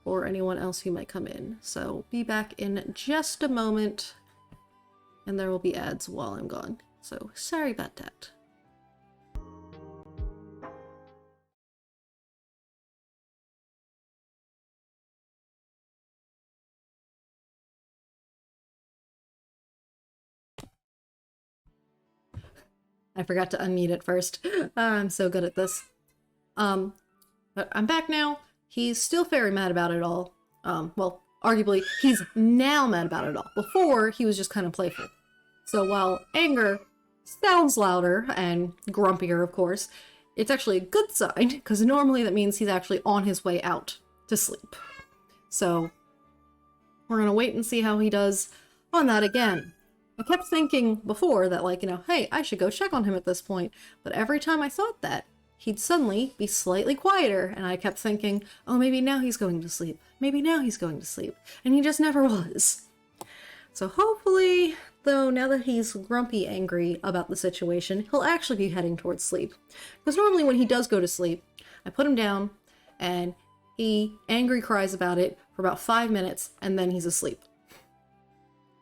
for anyone else who might come in. So be back in just a moment, and there will be ads while I'm gone. So sorry about that. I forgot to unmute it first. I'm so good at this. But I'm back now. He's still very mad about it all. Well, arguably, he's now mad about it all. Before, he was just kind of playful. So while anger sounds louder and grumpier, of course, it's actually a good sign, because normally that means he's actually on his way out to sleep. So we're gonna wait and see how he does on that again. I kept thinking before that, like, hey, I should go check on him at this point. But every time I thought that, he'd suddenly be slightly quieter. And I kept thinking, oh, maybe now he's going to sleep. Maybe now he's going to sleep. And he just never was. So hopefully, though, now that he's grumpy angry about the situation, he'll actually be heading towards sleep. Because normally when he does go to sleep, I put him down and he angry cries about it for about 5 minutes and then he's asleep.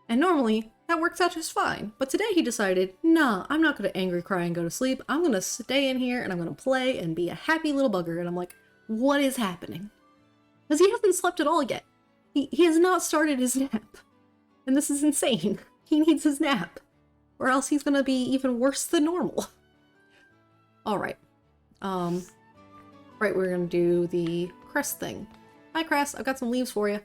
And normally, that works out just fine. But today he decided, nah, I'm not going to angry cry and go to sleep. I'm going to stay in here and I'm going to play and be a happy little bugger. And I'm like, what is happening? Because he hasn't slept at all yet. He has not started his nap. And this is insane. He needs his nap. Or else he's going to be even worse than normal. Alright. Right, we're going to do the crest thing. Hi, Crest. I've got some leaves for you.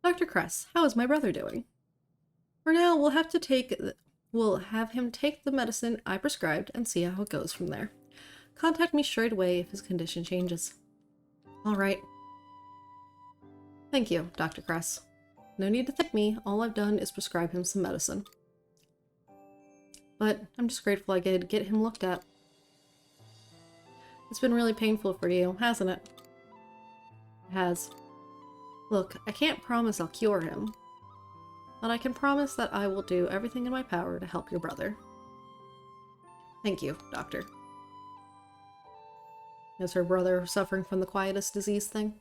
Dr. Kress, how is my brother doing? For now, we'll have him take the medicine I prescribed and see how it goes from there. Contact me straight away if his condition changes. All right. Thank you, Dr. Kress. No need to thank me. All I've done is prescribe him some medicine. But I'm just grateful I could get him looked at. It's been really painful for you, hasn't it? It has. Look, I can't promise I'll cure him, but I can promise that I will do everything in my power to help your brother. Thank you, Doctor. Is her brother suffering from the quietus disease thing?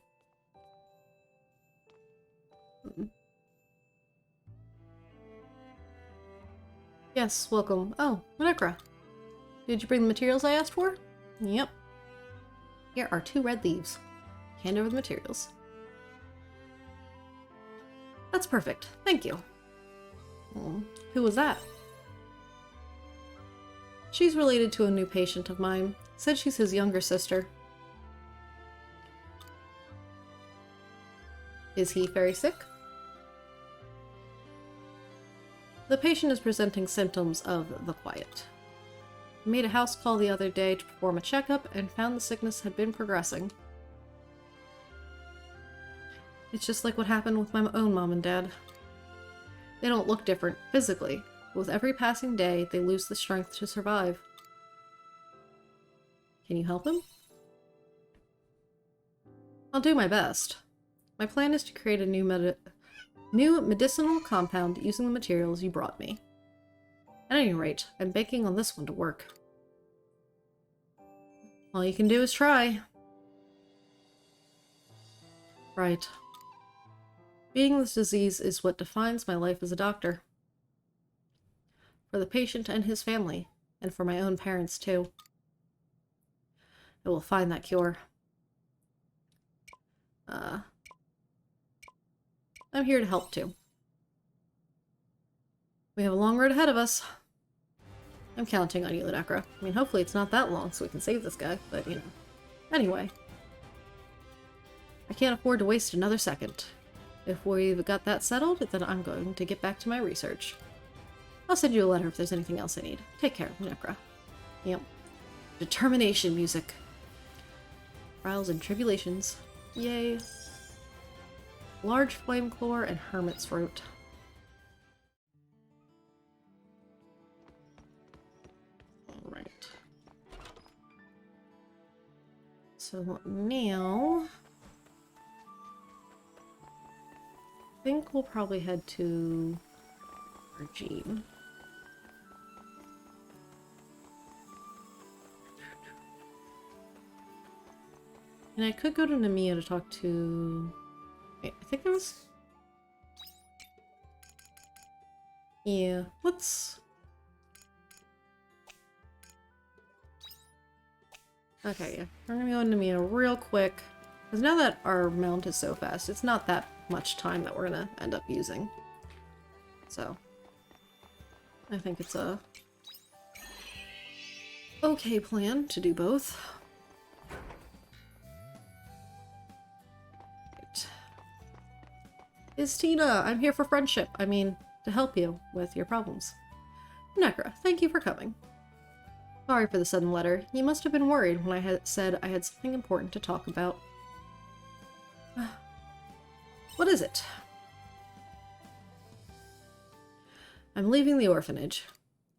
Yes, welcome. Oh, Monekra. Did you bring the materials I asked for? Yep. Here are 2 red leaves. Hand over the materials. That's perfect. Thank you. Who was that? She's related to a new patient of mine. Said she's his younger sister. Is he very sick? The patient is presenting symptoms of the quiet. I made a house call the other day to perform a checkup and found the sickness had been progressing. It's just like what happened with my own mom and dad. They don't look different physically, but with every passing day, they lose the strength to survive. Can you help him? I'll do my best. My plan is to create a new medicinal compound using the materials you brought me. At any rate, I'm banking on this one to work. All you can do is try. Right. Beating this disease is what defines my life as a doctor. For the patient and his family, and for my own parents too. I will find that cure. I'm here to help too. We have a long road ahead of us. I'm counting on you, Ludacra. I mean, hopefully it's not that long so we can save this guy, but you know. Anyway. I can't afford to waste another second. If we've got that settled, then I'm going to get back to my research. I'll send you a letter if there's anything else I need. Take care, Necra. Yep. Determination music. Trials and tribulations. Yay. Large flame core and hermit's fruit. So now I think we'll probably head to Regine. And I could go to Nemea to talk to... Wait, I think there was... Yeah, let's... Okay, yeah. We're gonna go into Nemea real quick. Because now that our mount is so fast, it's not that much time that we're gonna end up using. So... I think it's a... okay plan to do both. Is Tina, I'm here for friendship. I mean, to help you with your problems. Nekra, thank you for coming. Sorry for the sudden letter. You must have been worried when I had said I had something important to talk about. What is it? I'm leaving the orphanage.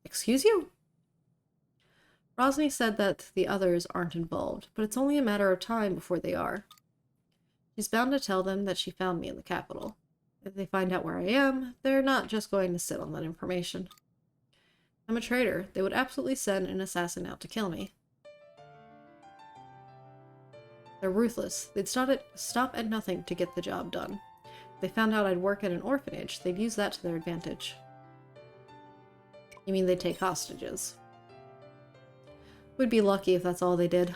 Excuse you? Rosny said that the others aren't involved, but it's only a matter of time before they are. She's bound to tell them that she found me in the capital. If they find out where I am, they're not just going to sit on that information. I'm a traitor. They would absolutely send an assassin out to kill me. They're ruthless. They'd stop at nothing to get the job done. If they found out I'd work at an orphanage, they'd use that to their advantage. You mean they'd take hostages? We'd be lucky if that's all they did.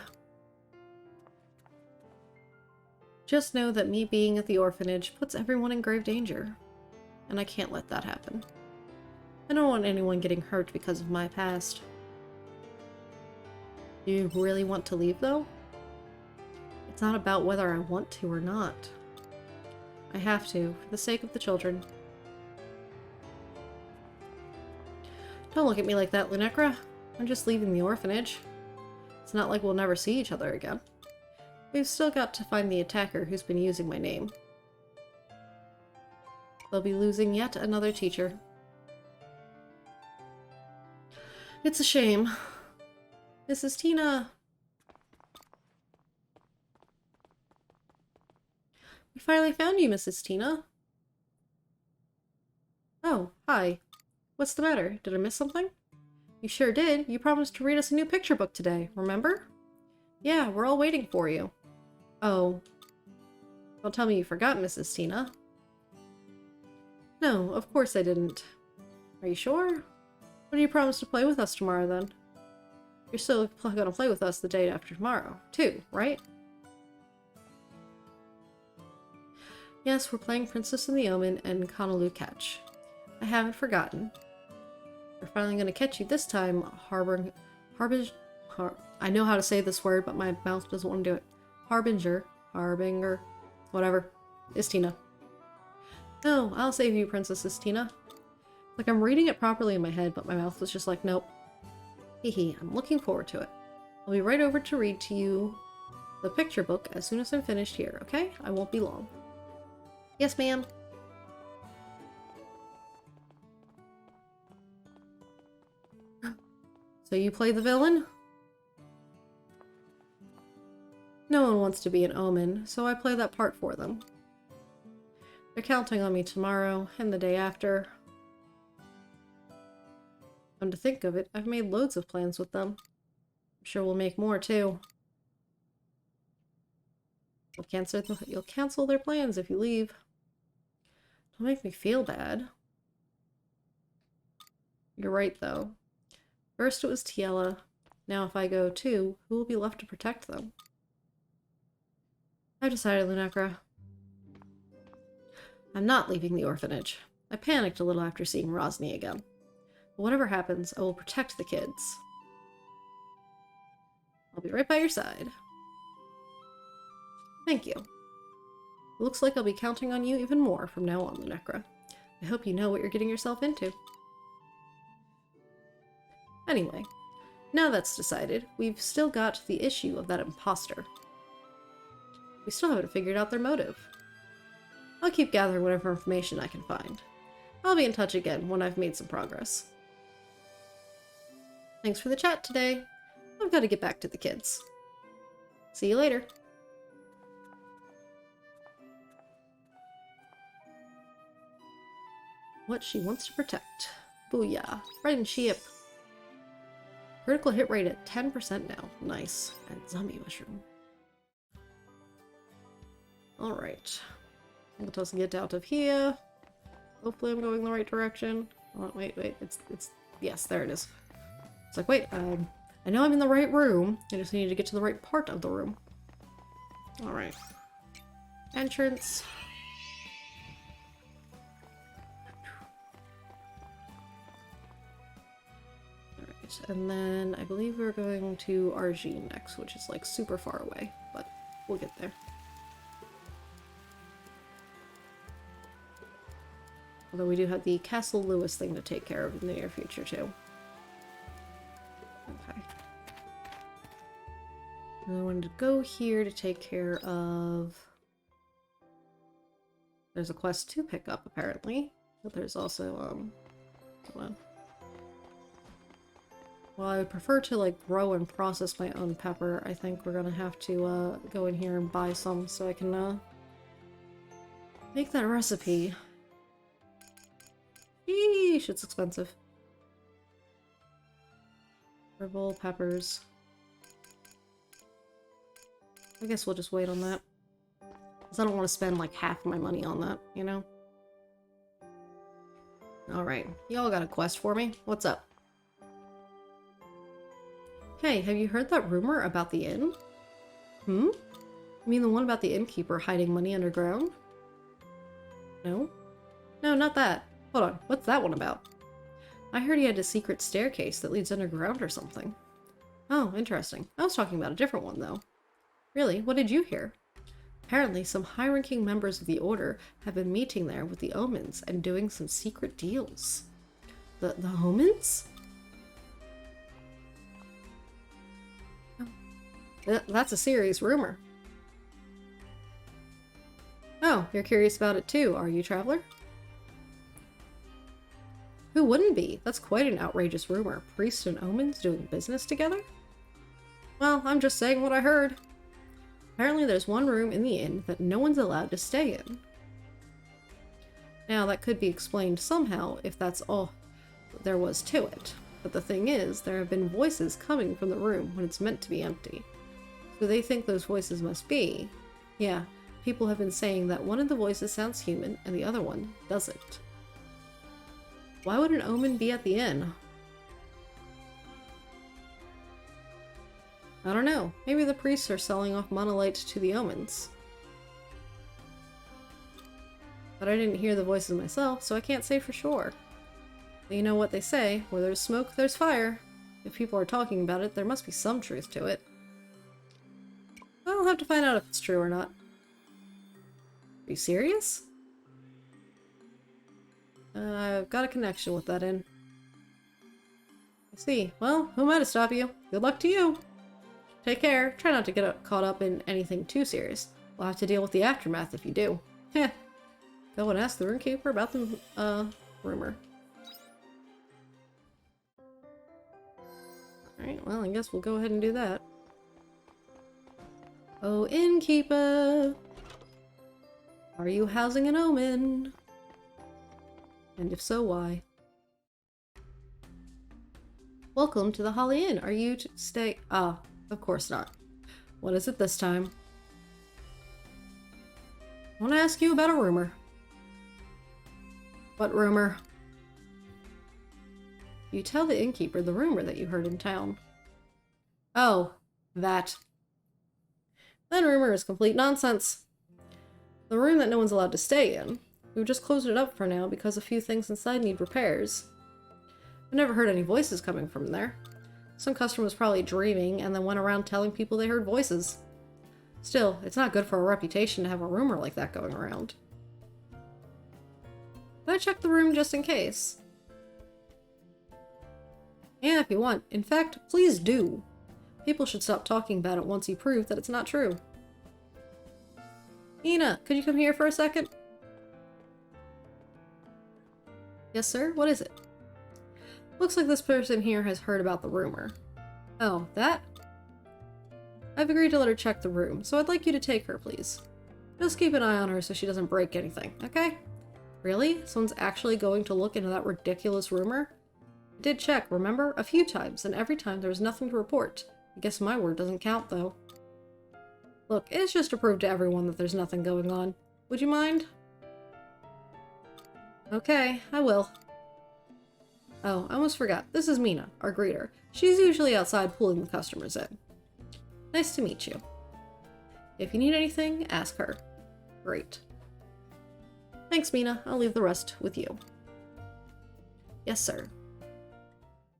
Just know that me being at the orphanage puts everyone in grave danger, and I can't let that happen. I don't want anyone getting hurt because of my past. Do you really want to leave, though? It's not about whether I want to or not. I have to, for the sake of the children. Don't look at me like that, Lunekra. I'm just leaving the orphanage. It's not like we'll never see each other again. We've still got to find the attacker who's been using my name. They'll be losing yet another teacher. It's a shame. Mrs. Tina! We finally found you, Mrs. Tina. Oh, hi. What's the matter? Did I miss something? You sure did. You promised to read us a new picture book today, remember? Yeah, we're all waiting for you. Oh. Don't tell me you forgot, Mrs. Tina. No, of course I didn't. Are you sure? When do you promise to play with us tomorrow, then? You're still gonna play with us the day after tomorrow, too, right? Yes, we're playing Princess and the Omen and Conaloo Catch. I haven't forgotten. We're finally gonna catch you this time, I know how to say this word, but my mouth doesn't want to do it. Harbinger, whatever, is Tina. No, I'll save you, Princess Tina. Like I'm reading it properly in my head, but my mouth was just like, nope. Hehe, I'm looking forward to it. I'll be right over to read to you the picture book as soon as I'm finished here, okay? I won't be long. Yes, ma'am. So you play the villain? No one wants to be an omen, so I play that part for them. They're counting on me tomorrow and the day after. Come to think of it, I've made loads of plans with them. I'm sure we'll make more too. You'll cancel their plans if you leave. Don't make me feel bad. You're right, though. First it was Tiela. Now if I go too, who will be left to protect them? I've decided, Lunekra. I'm not leaving the orphanage. I panicked a little after seeing Rosny again. But whatever happens, I will protect the kids. I'll be right by your side. Thank you. It looks like I'll be counting on you even more from now on, Lunekra. I hope you know what you're getting yourself into. Anyway, now that's decided, we've still got the issue of that imposter. We still haven't figured out their motive. I'll keep gathering whatever information I can find. I'll be in touch again when I've made some progress. Thanks for the chat today. I've got to get back to the kids. See you later. What she wants to protect. Booyah. Friendship. Critical hit rate at 10% now. Nice. And zombie mushroom. Alright. Let us get out of here. Hopefully I'm going the right direction. Oh, wait. It's yes, there it is. It's like, wait, I know I'm in the right room. I just need to get to the right part of the room. Alright. Entrance. Alright, and then I believe we're going to RG next, which is like super far away, but we'll get there. Although we do have the Castle Lewis thing to take care of in the near future too. Okay. And I wanted to go here to take care of... There's a quest to pick up, apparently. But there's also, hold on. Well, I would prefer to, like, grow and process my own pepper. I think we're gonna have to, go in here and buy some so I can, make that recipe. Eesh, it's expensive. Purple peppers. I guess we'll just wait on that. Because I don't want to spend like half my money on that, you know? Alright, y'all got a quest for me? What's up? Hey, have you heard that rumor about the inn? Hmm? You mean the one about the innkeeper hiding money underground? No? No, not that. Hold on, what's that one about? I heard he had a secret staircase that leads underground or something. Oh, interesting. I was talking about a different one, though. Really? What did you hear? Apparently, some high-ranking members of the Order have been meeting there with the Omens and doing some secret deals. The Omens? Oh. That's a serious rumor. Oh, you're curious about it too, are you, Traveler? Who wouldn't be? That's quite an outrageous rumor. Priests and Omens doing business together? Well, I'm just saying what I heard. Apparently there's one room in the inn that no one's allowed to stay in. Now, that could be explained somehow if that's all there was to it. But the thing is, there have been voices coming from the room when it's meant to be empty. So they think those voices must be... Yeah, people have been saying that one of the voices sounds human and the other one doesn't. Why would an omen be at the inn? I don't know. Maybe the priests are selling off monolite to the omens. But I didn't hear the voices myself, so I can't say for sure. But you know what they say, where there's smoke, there's fire. If people are talking about it, there must be some truth to it. I'll have to find out if it's true or not. Are you serious? I've got a connection with that inn. I see. Well, who am I to stop you? Good luck to you! Take care. Try not to get caught up in anything too serious. We'll have to deal with the aftermath if you do. Heh. Go and ask the runekeeper about the, rumor. Alright, well, I guess we'll go ahead and do that. Oh, innkeeper! Are you housing an omen? And if so, why? Welcome to the Holly Inn. Are you to stay? Ah, of course not. What is it this time? I want to ask you about a rumor. What rumor? You tell the innkeeper the rumor that you heard in town. Oh, that. That rumor is complete nonsense. The room that no one's allowed to stay in. We've just closed it up for now because a few things inside need repairs. I've never heard any voices coming from there. Some customer was probably dreaming and then went around telling people they heard voices. Still, it's not good for a reputation to have a rumor like that going around. But I checked the room just in case. Yeah, if you want. In fact, please do. People should stop talking about it once you prove that it's not true. Ina, could you come here for a second? Yes, sir? What is it? Looks like this person here has heard about the rumor. Oh, that? I've agreed to let her check the room, so I'd like you to take her, please. Just keep an eye on her so she doesn't break anything, okay? Really? Someone's actually going to look into that ridiculous rumor? I did check, remember? A few times, and every time there was nothing to report. I guess my word doesn't count, though. Look, it's just to prove to everyone that there's nothing going on. Would you mind? Okay, I will. Oh, I almost forgot. This is Mina, our greeter. She's usually outside pulling the customers in. Nice to meet you. If you need anything, ask her. Great. Thanks, Mina. I'll leave the rest with you. Yes, sir.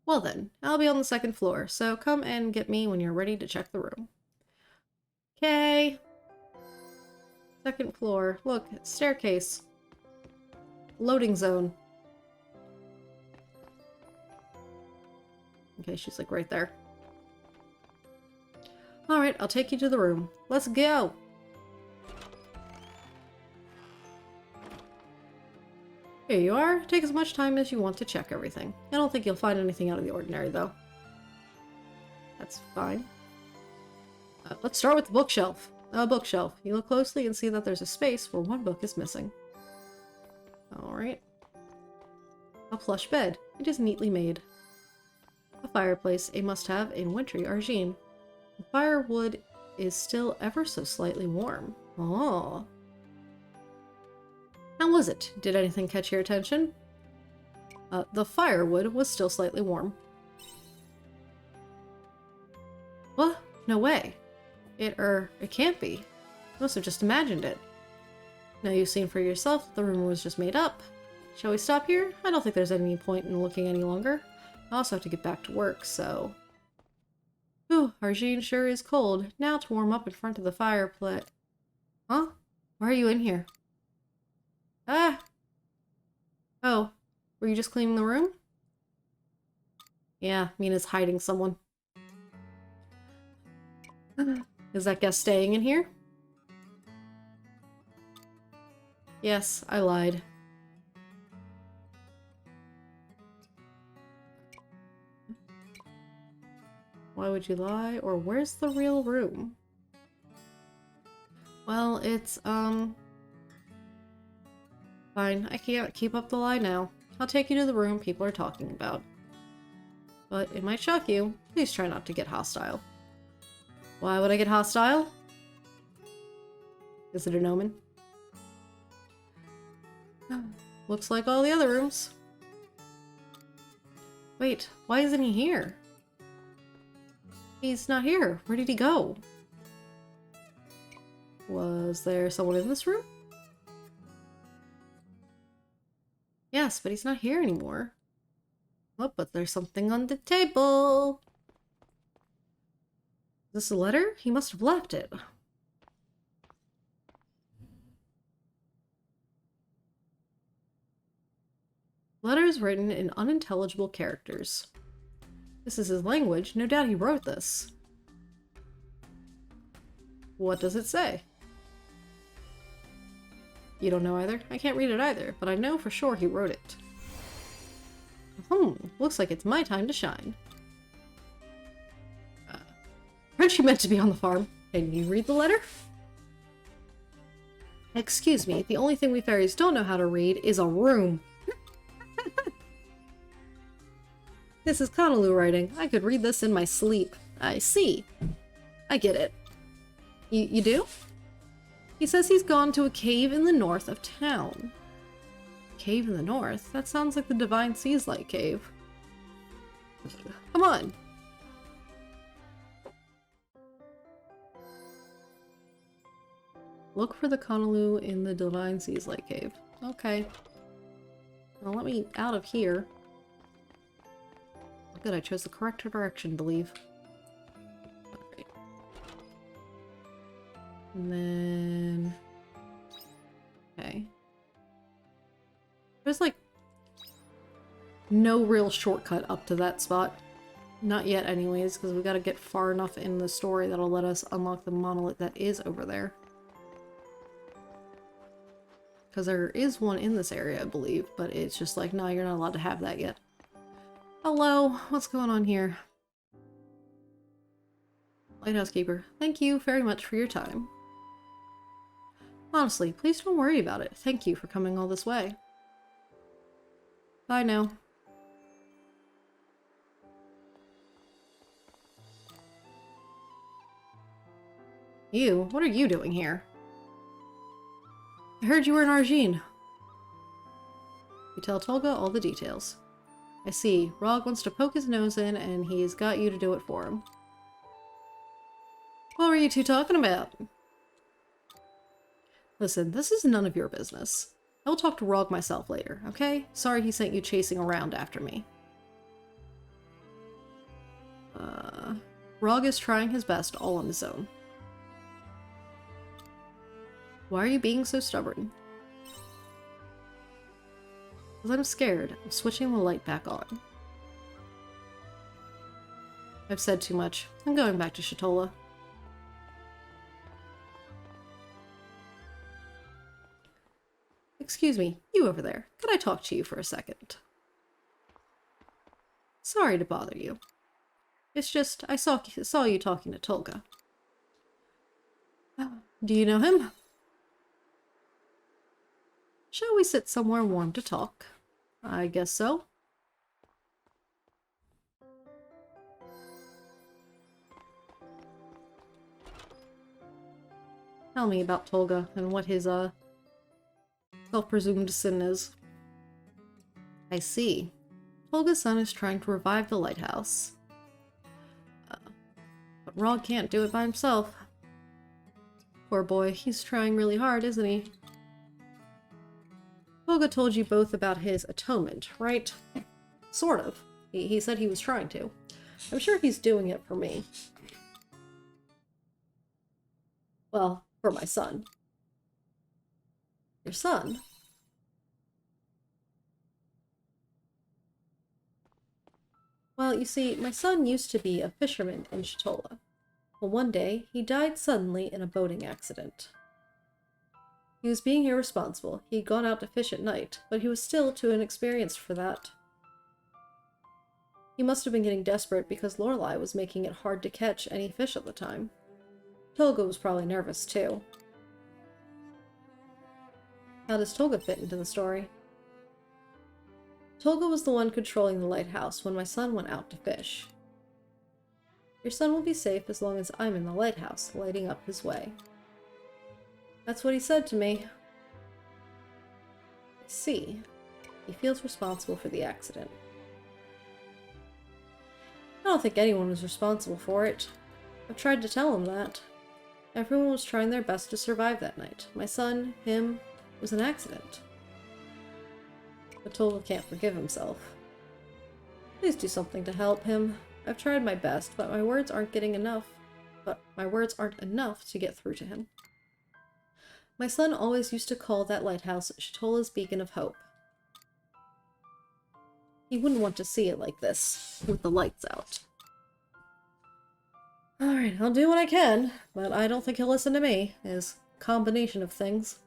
Well then, I'll be on the second floor, so come and get me when you're ready to check the room. Okay. Second floor. Look, staircase. Loading zone. Okay, she's like right there. Alright, I'll take you to the room. Let's go! Here you are. Take as much time as you want to check everything. I don't think you'll find anything out of the ordinary, though. That's fine. Let's start with the bookshelf. Bookshelf. You look closely and see that there's a space where one book is missing. Alright. A plush bed. It is neatly made. A fireplace, a must-have in wintry Argene. The firewood is still ever so slightly warm. Oh. How was it? Did anything catch your attention? The firewood was still slightly warm. What? No way. It can't be. You must have just imagined it. Now you've seen for yourself that the rumor was just made up. Shall we stop here? I don't think there's any point in looking any longer. I also have to get back to work, so... Whew, Argene sure is cold. Now to warm up in front of the fireplace. Huh? Why are you in here? Ah! Oh, were you just cleaning the room? Yeah, Mina's hiding someone. Is that guest staying in here? Yes, I lied. Why would you lie? Or where's the real room? Well, it's, fine. I can't keep up the lie now. I'll take you to the room people are talking about. But it might shock you. Please try not to get hostile. Why would I get hostile? Is it an omen? Looks like all the other rooms. Wait, why isn't he here? He's not here. Where did he go? Was there someone in this room? Yes, but he's not here anymore. Oh, but there's something on the table. Is this a letter? He must have left it. Letters written in unintelligible characters. This is his language. No doubt he wrote this. What does it say? You don't know either? I can't read it either, but I know for sure he wrote it. Looks like it's my time to shine. Aren't you meant to be on the farm? Can you read the letter? Excuse me, the only thing we fairies don't know how to read is a room. This is Connollu writing. I could read this in my sleep. I see. I get it. You do? He says he's gone to a cave in the north of town. Cave in the north? That sounds like the Divine Seas Light Cave. Come on. Look for the Connollu in the Divine Seas Light Cave. Okay. Well, let me out of here. Good, I chose the correct direction to leave. Okay. And then... Okay. There's like no real shortcut up to that spot. Not yet anyways, because we gotta get far enough in the story that'll let us unlock the monolith that is over there. Because there is one in this area, I believe, but it's just like, no, you're not allowed to have that yet. Hello, what's going on here? Lighthouse Keeper, thank you very much for your time. Honestly, please don't worry about it. Thank you for coming all this way. Bye now. You, what are you doing here? I heard you were in Argene. You tell Tolga all the details. I see. Rog wants to poke his nose in, and he's got you to do it for him. What were you two talking about? Listen, this is none of your business. I'll talk to Rog myself later, okay? Sorry he sent you chasing around after me. Rog is trying his best all on his own. Why are you being so stubborn? Because I'm scared. I'm switching the light back on. I've said too much. I'm going back to Shatola. Excuse me, you over there. Could I talk to you for a second? Sorry to bother you. It's just, I saw you talking to Tolga. Do you know him? Shall we sit somewhere warm to talk? I guess so. Tell me about Tolga and what his, self-presumed sin is. I see. Tolga's son is trying to revive the lighthouse. But Rog can't do it by himself. Poor boy, he's trying really hard, isn't he? Tolga told you both about his atonement, right? Sort of. He said he was trying to. I'm sure he's doing it for me. Well, for my son. Your son? Well, you see, my son used to be a fisherman in Shatola. Well, one day, he died suddenly in a boating accident. He was being irresponsible. He'd gone out to fish at night, but he was still too inexperienced for that. He must have been getting desperate because Lorelei was making it hard to catch any fish at the time. Tolga was probably nervous, too. How does Tolga fit into the story? Tolga was the one controlling the lighthouse when my son went out to fish. Your son will be safe as long as I'm in the lighthouse, lighting up his way. That's what he said to me. I see. He feels responsible for the accident. I don't think anyone was responsible for it. I've tried to tell him that. Everyone was trying their best to survive that night. My son, him, it was an accident. But Tolga can't forgive himself. Please do something to help him. I've tried my best, but my words aren't enough to get through to him. My son always used to call that lighthouse Shatola's beacon of hope. He wouldn't want to see it like this, with the lights out. Alright, I'll do what I can, but I don't think he'll listen to me. His combination of things.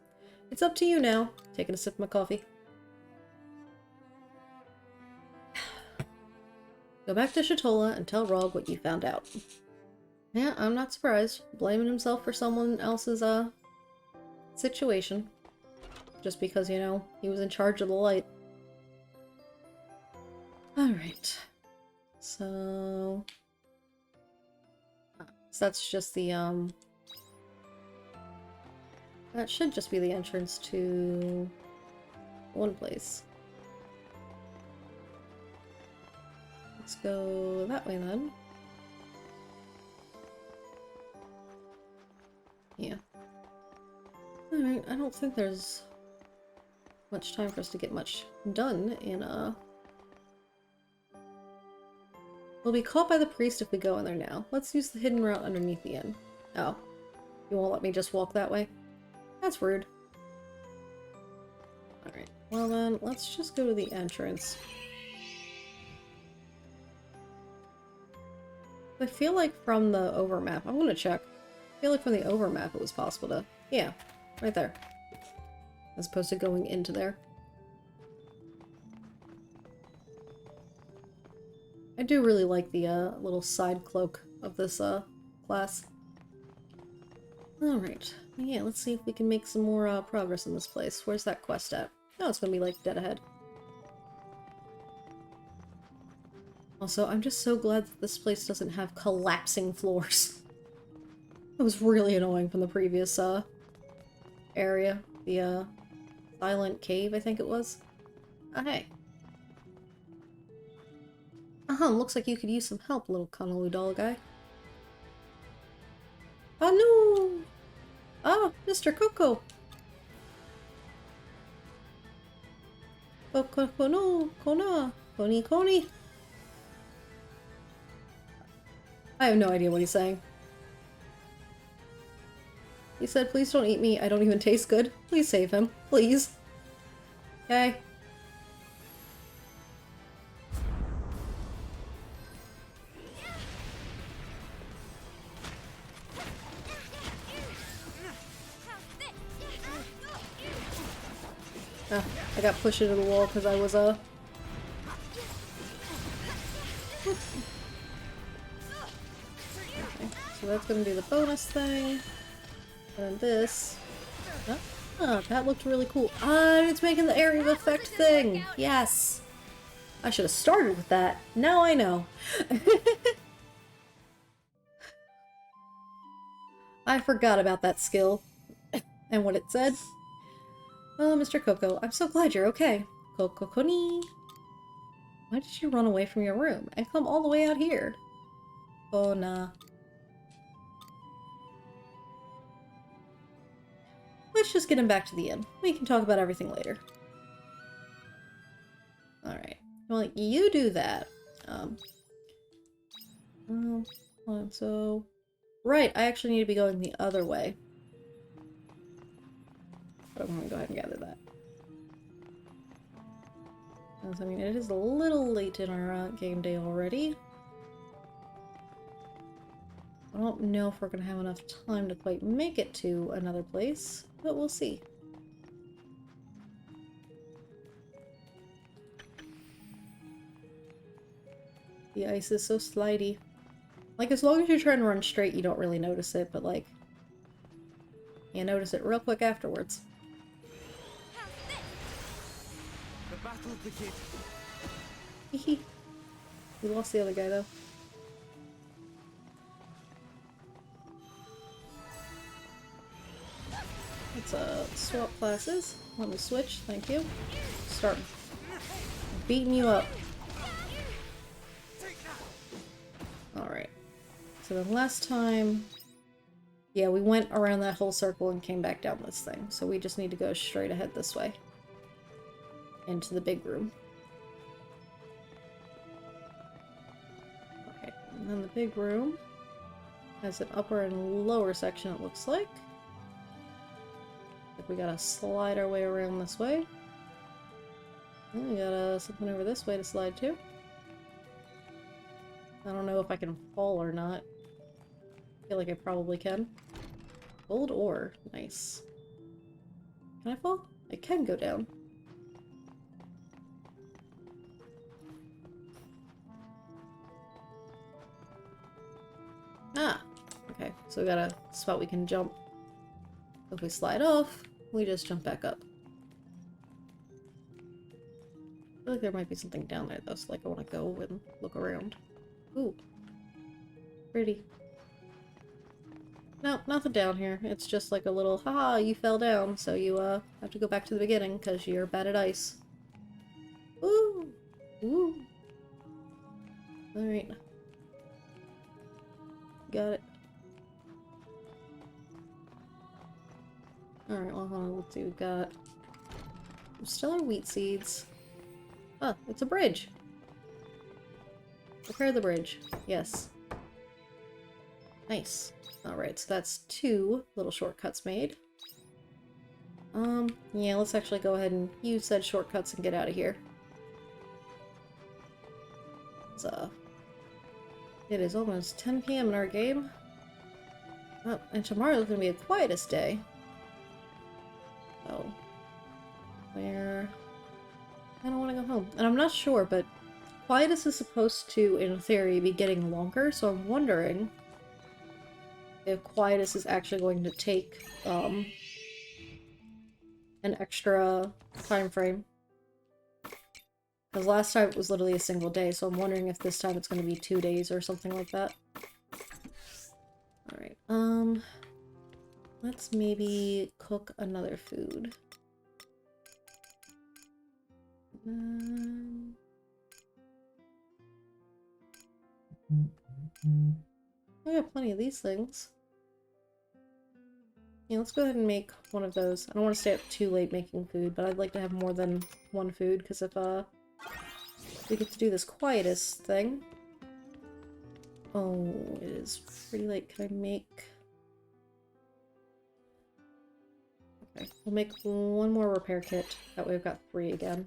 It's up to you now. Taking a sip of my coffee. Go back to Shatola and tell Rog what you found out. Yeah, I'm not surprised. Blaming himself for someone else's, situation. Just because, you know, he was in charge of the light. Alright. So that's just the, that should just be the entrance to one place. Let's go that way then. Yeah. Alright, I don't think there's much time for us to get much done in, We'll be caught by the priest if we go in there now. Let's use the hidden route underneath the inn. Oh. You won't let me just walk that way? That's rude. Alright, well then, let's just go to the entrance. I feel like from the overmap, I'm gonna check. I feel like from the overmap it was possible to... Yeah, right there. As opposed to going into there. I do really like the little side cloak of this class. Alright. Yeah, let's see if we can make some more progress in this place. Where's that quest at? Oh, it's gonna be like dead ahead. Also, I'm just so glad that this place doesn't have collapsing floors. It was really annoying from the previous area. The silent cave, I think it was. Oh, hey. Looks like you could use some help, little Connolly doll guy. Oh no! Ah, Mr. Coco! Coco no, Kona, Koni Koni. I have no idea what he's saying. He said, please don't eat me, I don't even taste good. Please save him, please. Okay. I got pushed into the wall because I was Okay, so that's gonna do the bonus thing. And then this. Oh, that looked really cool. Ah, it's making the area of effect thing! Yes! I should have started with that. Now I know. I forgot about that skill. And what it said. Oh, Mr. Coco, I'm so glad you're okay. Coco-Coni. Why did you run away from your room and come all the way out here? Oh, nah. Let's just get him back to the inn. We can talk about everything later. Alright. Well, you do that. Hold on, so... Right, I actually need to be going the other way. But I'm gonna go ahead and gather that. I mean, it is a little late in our game day already. I don't know if we're gonna have enough time to quite make it to another place, but we'll see. The ice is so slidey. Like, as long as you're trying to run straight, you don't really notice it, but like, you notice it real quick afterwards. The battle begins. Hehe. We lost the other guy though. Let's swap classes. Let me switch, thank you. Start beating you up. Alright. So then last time... Yeah, we went around that whole circle and came back down this thing. So we just need to go straight ahead this way. Into the big room. Alright, and then the big room has an upper and lower section, it looks like. Like we gotta slide our way around this way. And we got something over this way to slide to. I don't know if I can fall or not. I feel like I probably can. Gold ore. Nice. Can I fall? I can go down. Ah! Okay, so we got a spot we can jump. If we slide off, we just jump back up. I feel like there might be something down there though, so like I want to go and look around. Ooh. Pretty. No, nothing down here. It's just like a little, haha, you fell down, so you have to go back to the beginning because you're bad at ice. Ooh! Ooh! Alright. Got it. Alright, well, hold on, let's see, we've got stellar wheat seeds. Oh, it's a bridge! Repair the bridge. Yes. Nice. Alright, so that's 2 little shortcuts made. Yeah, let's actually go ahead and use said shortcuts and get out of here. So, it is almost 10 PM in our game. Oh, and tomorrow's gonna be the quietest day. So, where... I don't want to go home. And I'm not sure, but Quietus is supposed to, in theory, be getting longer, so I'm wondering if Quietus is actually going to take an extra time frame. Because last time it was literally a single day, so I'm wondering if this time it's going to be 2 days or something like that. Alright, let's maybe cook another food. I got plenty of these things. Yeah, let's go ahead and make one of those. I don't want to stay up too late making food, but I'd like to have more than one food, because if we get to do this Quietus thing... Oh, it is pretty late. Can I make... Okay, we'll make one more repair kit. That way we've got 3 again.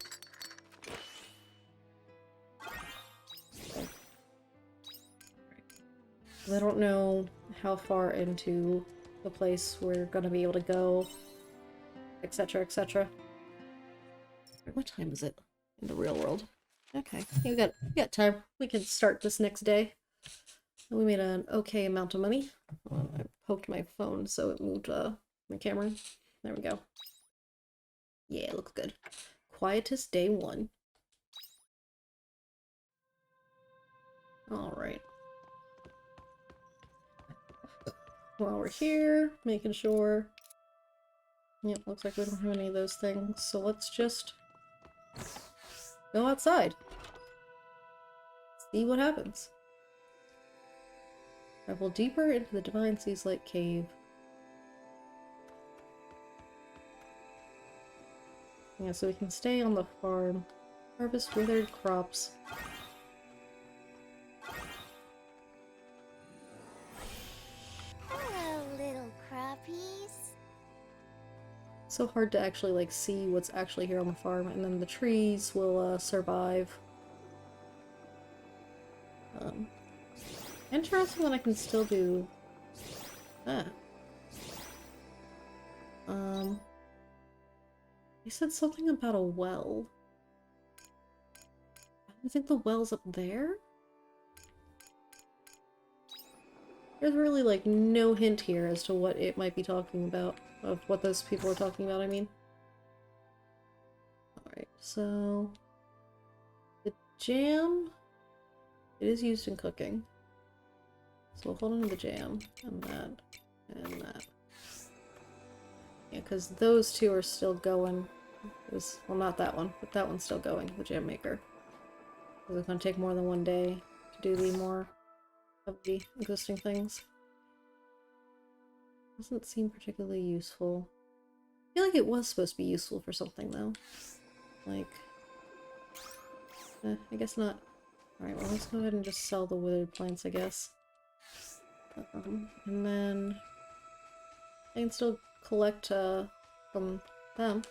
Okay. I don't know how far into the place we're gonna be able to go, etc, etc. What time is it in the real world? Okay, we got time. We can start this next day. We made an okay amount of money. I poked my phone so it moved my camera. There we go. Yeah, it looks good. Quietus day 1. Alright. While we're here, making sure... Yep, looks like we don't have any of those things, so let's just go outside. See what happens. Travel deeper into the Divine Seas Lake Cave. Yeah, so we can stay on the farm, harvest withered crops. Hello, little crappies. So hard to actually like see what's actually here on the farm, and then the trees will survive. Interesting that I can still do that. You said something about a well. I think the well's up there? There's really like no hint here as to what it might be talking about, of what those people are talking about, I mean. Alright, so the jam, it is used in cooking. So we'll hold on to the jam, and that, and that. Yeah, because those two are still going. Well, not that one, but that one's still going, the jam maker. Because it's going to take more than 1 day to do the more of the existing things. Doesn't seem particularly useful. I feel like it was supposed to be useful for something, though. Like... I guess not. Alright, well, let's go ahead and just sell the withered plants, I guess. And then... I can still collect, from them.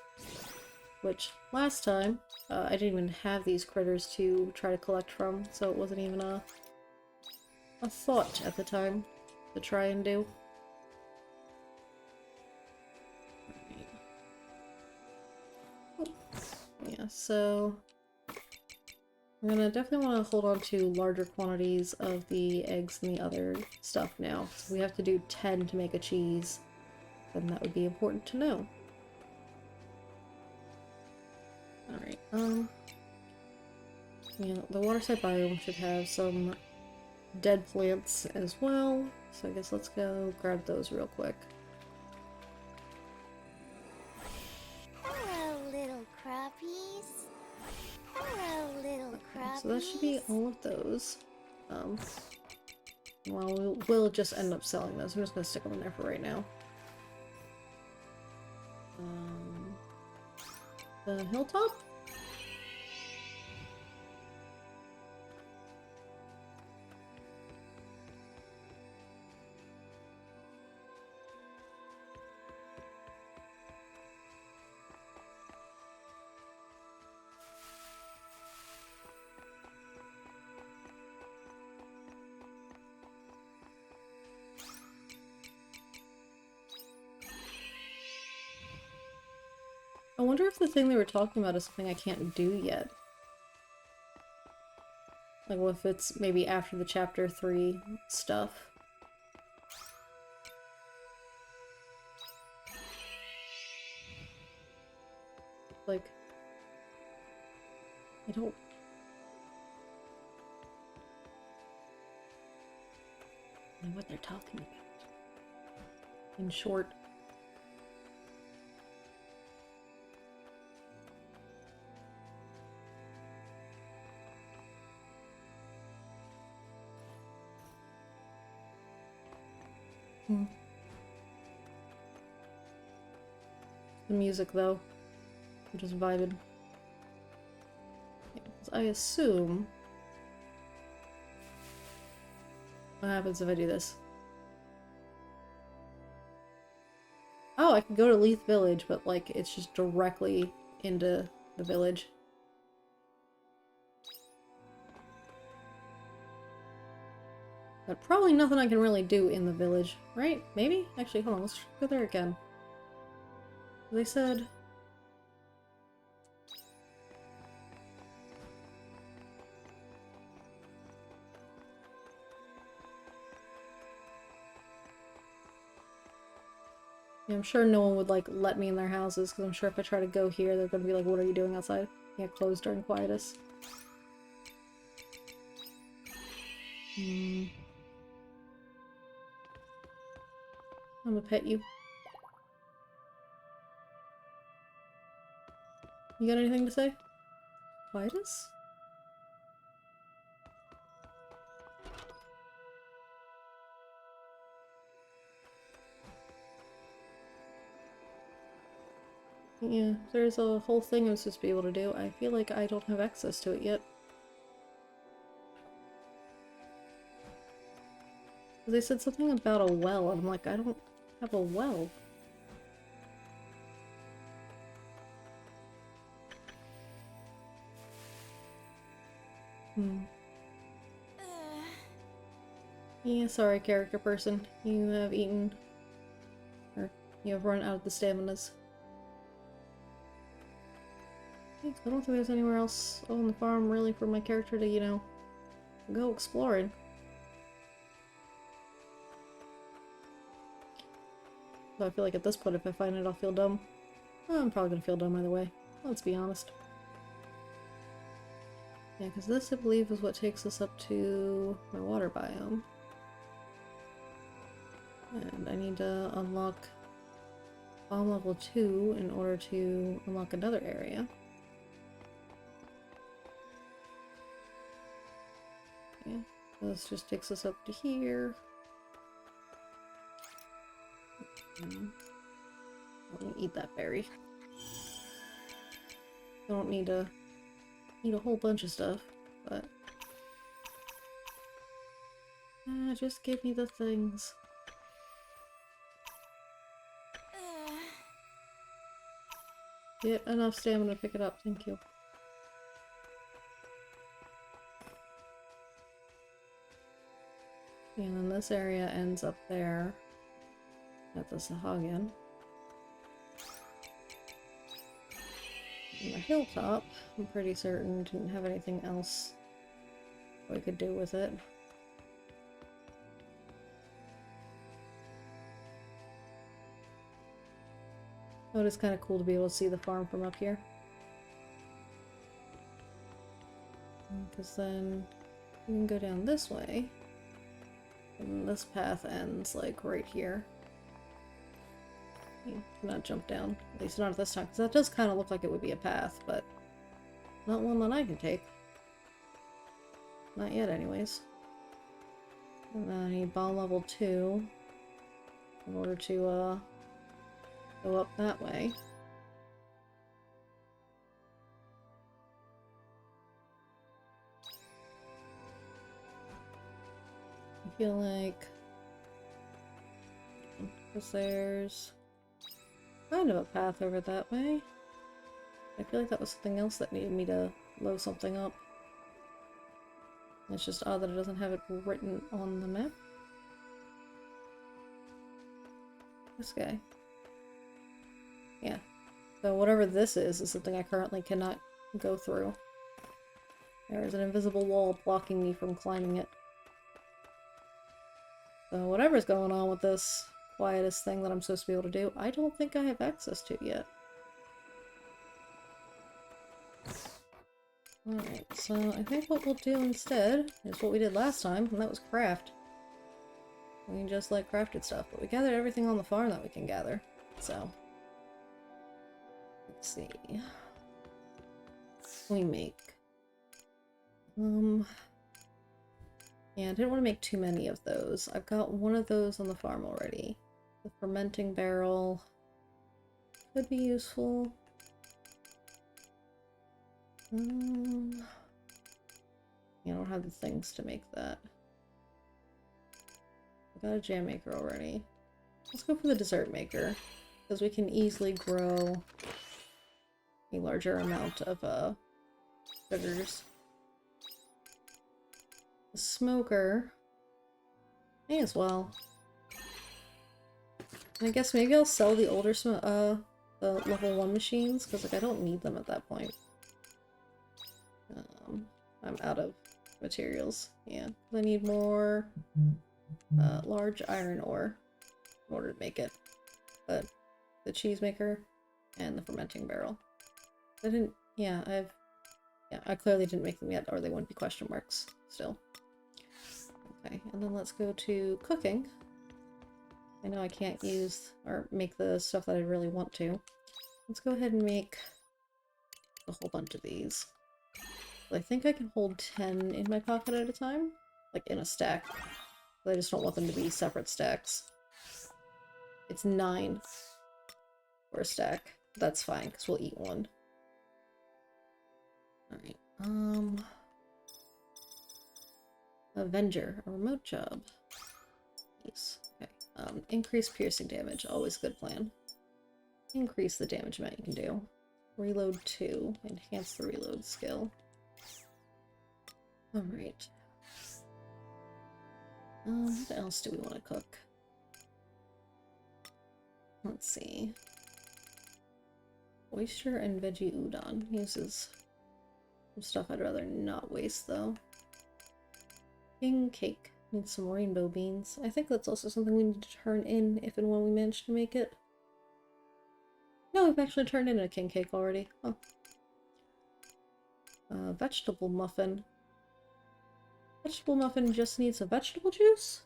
Which, last time, I didn't even have these critters to try to collect from, so it wasn't even a thought at the time to try and do. Yeah, so I'm gonna definitely want to hold on to larger quantities of the eggs and the other stuff now. So we have to do 10 to make a cheese, then that would be important to know. Alright, yeah, the waterside biome should have some dead plants as well, so I guess let's go grab those real quick. Hello, little crappies. Hello, little crappies. So that should be all of those. Well, we'll just end up selling those. I'm just gonna stick them in there for right now. The hilltop? I wonder if the thing they were talking about is something I can't do yet. Like, what if it's maybe after the chapter 3 stuff? Like, I don't know what they're talking about. In short. The music, though, I'm just vibing. Yeah, 'cause I assume... What happens if I do this? Oh, I can go to Leith Village, but, like, it's just directly into the village. But probably nothing I can really do in the village, right? Maybe? Actually, hold on, let's go there again. They said... Yeah, I'm sure no one would, like, let me in their houses, because I'm sure if I try to go here, they're gonna be like, what are you doing outside? Yeah, closed during quietus. I'm gonna pet you. You got anything to say? Quietus? Yeah, there's a whole thing I'm supposed to be able to do. I feel like I don't have access to it yet. They said something about a well, and I'm like, I don't have a well. Yeah, sorry, character person. You have eaten... or you have run out of the staminas. I don't think there's anywhere else on the farm, really, for my character to, you know, go exploring. So I feel like at this point, if I find it, I'll feel dumb. Well, I'm probably gonna feel dumb either way. Let's be honest. Yeah, because this, I believe, is what takes us up to my water biome. And I need to unlock bomb level 2 in order to unlock another area. Yeah, this just takes us up to here. I'm gonna eat that berry. I don't need to eat a whole bunch of stuff, but just give me the things. Get enough stamina to pick it up, thank you. And then this area ends up there at the Sahagin. And the hilltop, I'm pretty certain, didn't have anything else we could do with it. Oh, it is kind of cool to be able to see the farm from up here. Because then you can go down this way. And this path ends, like, right here. You cannot jump down. At least not at this time, because that does kind of look like it would be a path, but not one that I can take. Not yet, anyways. And then I need bomb level 2 in order to, go up that way. I feel like... because there's kind of a path over that way. I feel like that was something else that needed me to blow something up. It's just odd that it doesn't have it written on the map. This guy. Yeah. So whatever this is something I currently cannot go through. There is an invisible wall blocking me from climbing it. So whatever's going on with this quietest thing that I'm supposed to be able to do, I don't think I have access to yet. Alright, so I think what we'll do instead is what we did last time, and that was craft. We just like crafted stuff, but we gathered everything on the farm that we can gather. So let's see. We make yeah, I didn't want to make too many of those. I've got one of those on the farm already. The fermenting barrel could be useful. I don't have the things to make that. I got a jam maker already. Let's go for the dessert maker, because we can easily grow a larger amount of sugars. The smoker, may as well. And I guess maybe I'll sell the older the level 1 machines, because like I don't need them at that point. I'm out of materials. Yeah, I need more large iron ore in order to make it. But the cheese maker and the fermenting barrel. I didn't. Yeah, I clearly didn't make them yet, or they wouldn't be question marks still. Okay, and then let's go to cooking. I know I can't use or make the stuff that I really want to. Let's go ahead and make a whole bunch of these. I think I can hold 10 in my pocket at a time, like in a stack. But I just don't want them to be separate stacks. It's 9 for a stack. That's fine, because we'll eat one. Alright, Avenger, a remote job. Nice. Okay. Increase piercing damage, always a good plan. Increase the damage amount you can do. Reload 2, enhance the reload skill. Alright. What else do we want to cook? Let's see. Oyster and veggie udon uses some stuff I'd rather not waste though. King cake. Need some rainbow beans. I think that's also something we need to turn in if and when we manage to make it. No, we've actually turned in a king cake already. Huh. Vegetable muffin. Vegetable muffin just needs a vegetable juice?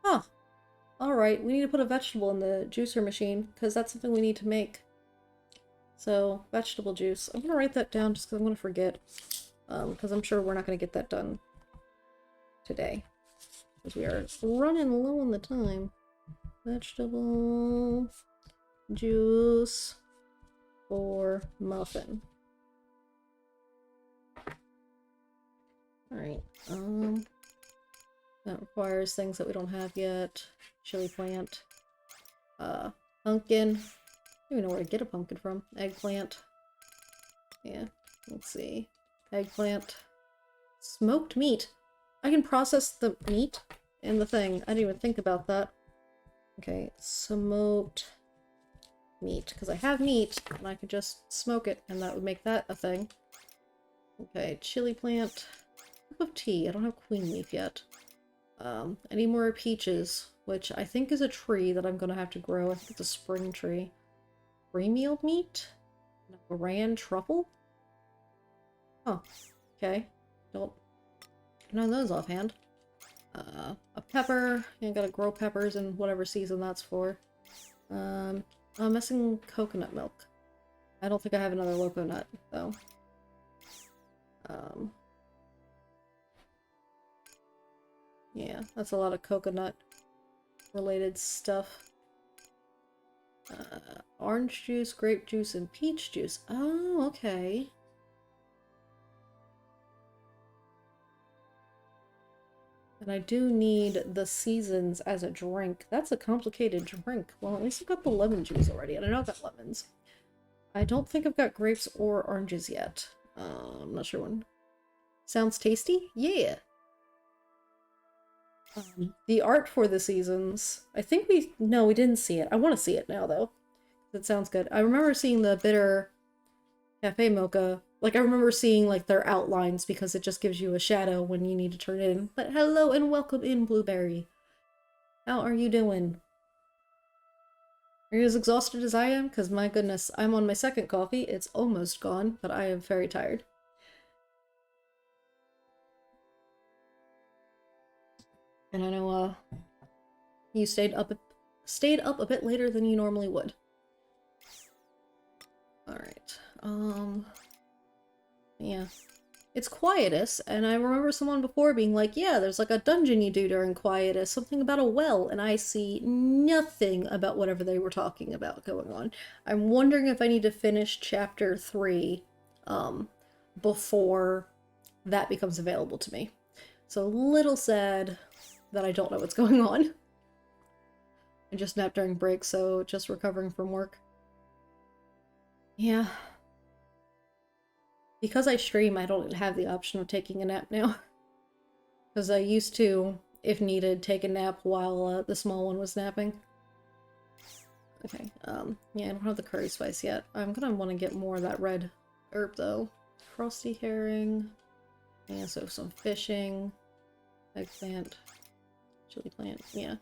Huh. Alright, we need to put a vegetable in the juicer machine, because that's something we need to make. So, vegetable juice. I'm gonna write that down just because I'm gonna forget. Because I'm sure we're not gonna get that done today. Because we are running low on the time. Vegetable juice for muffin. Alright, that requires things that we don't have yet. Chili plant. Pumpkin. I don't even know where to get a pumpkin from. Eggplant. Yeah, let's see. Eggplant. Smoked meat. I can process the meat in the thing. I didn't even think about that. Okay, smoked meat. Because I have meat, and I could just smoke it, and that would make that a thing. Okay, chili plant. Cup of tea. I don't have queen leaf yet. I need more peaches, which I think is a tree that I'm gonna have to grow. I think it's a spring tree. Pre-mealed meat? Grand truffle? Oh, okay. Don't know those offhand. A pepper. You gotta grow peppers in whatever season that's for. I'm missing coconut milk. I don't think I have another loco nut, though. Yeah, that's a lot of coconut related stuff. Orange juice, grape juice, and peach juice. Oh, okay. And I do need the seasons as a drink. That's a complicated drink. Well, at least I've got the lemon juice already, and I know I've got lemons. I don't think I've got grapes or oranges yet. I'm not sure when. Sounds tasty? Yeah! The art for the seasons. I think no, we didn't see it. I want to see it now, though. That sounds good. I remember seeing the bitter cafe mocha. Like, I remember seeing, like, their outlines because it just gives you a shadow when you need to turn it in. But hello and welcome in, Blueberry. How are you doing? Are you as exhausted as I am? Because my goodness, I'm on my second coffee. It's almost gone, but I am very tired. And I know, you stayed up a bit later than you normally would. Alright, yeah. It's Quietus, and I remember someone before being like, yeah, there's like a dungeon you do during Quietus, something about a well, and I see nothing about whatever they were talking about going on. I'm wondering if I need to finish chapter 3, before that becomes available to me. So a little sad that I don't know what's going on. I just napped during break, so just recovering from work. Yeah. Because I stream, I don't have the option of taking a nap now. Because I used to, if needed, take a nap while the small one was napping. Okay, yeah, I don't have the curry spice yet. I'm gonna want to get more of that red herb, though. Frosty herring. Yeah, so some fishing. Eggplant. Chili plant, yeah.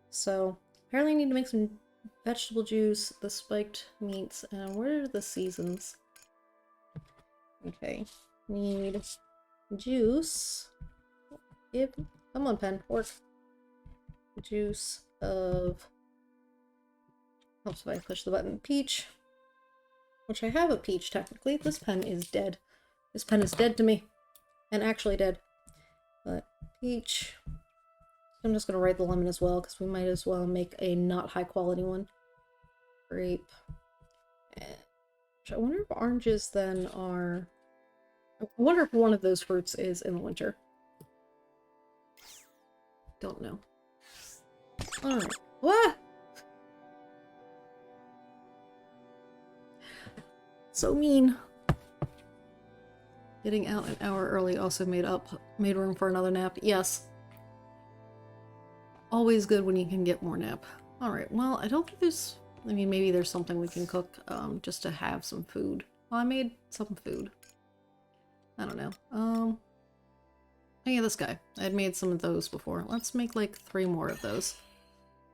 So, apparently I need to make some vegetable juice, the spiked meats, and where are the seasons? Okay, need juice. Come on, pen, work. Juice of... Helps if I push the button. Peach. Which I have a peach, technically. This pen is dead. This pen is dead to me. And actually dead. But, peach. I'm just gonna write the lemon as well, because we might as well make a not high quality one. Grape. I wonder if oranges then are... I wonder if one of those fruits is in the winter. Don't know. Alright. What? So mean. Getting out an hour early also made room for another nap. Yes. Always good when you can get more nap. Alright, well, I don't think there's... I mean, maybe there's something we can cook, just to have some food. Well, I made some food. I don't know. Oh yeah, this guy. I'd made some of those before. Let's make like 3 more of those.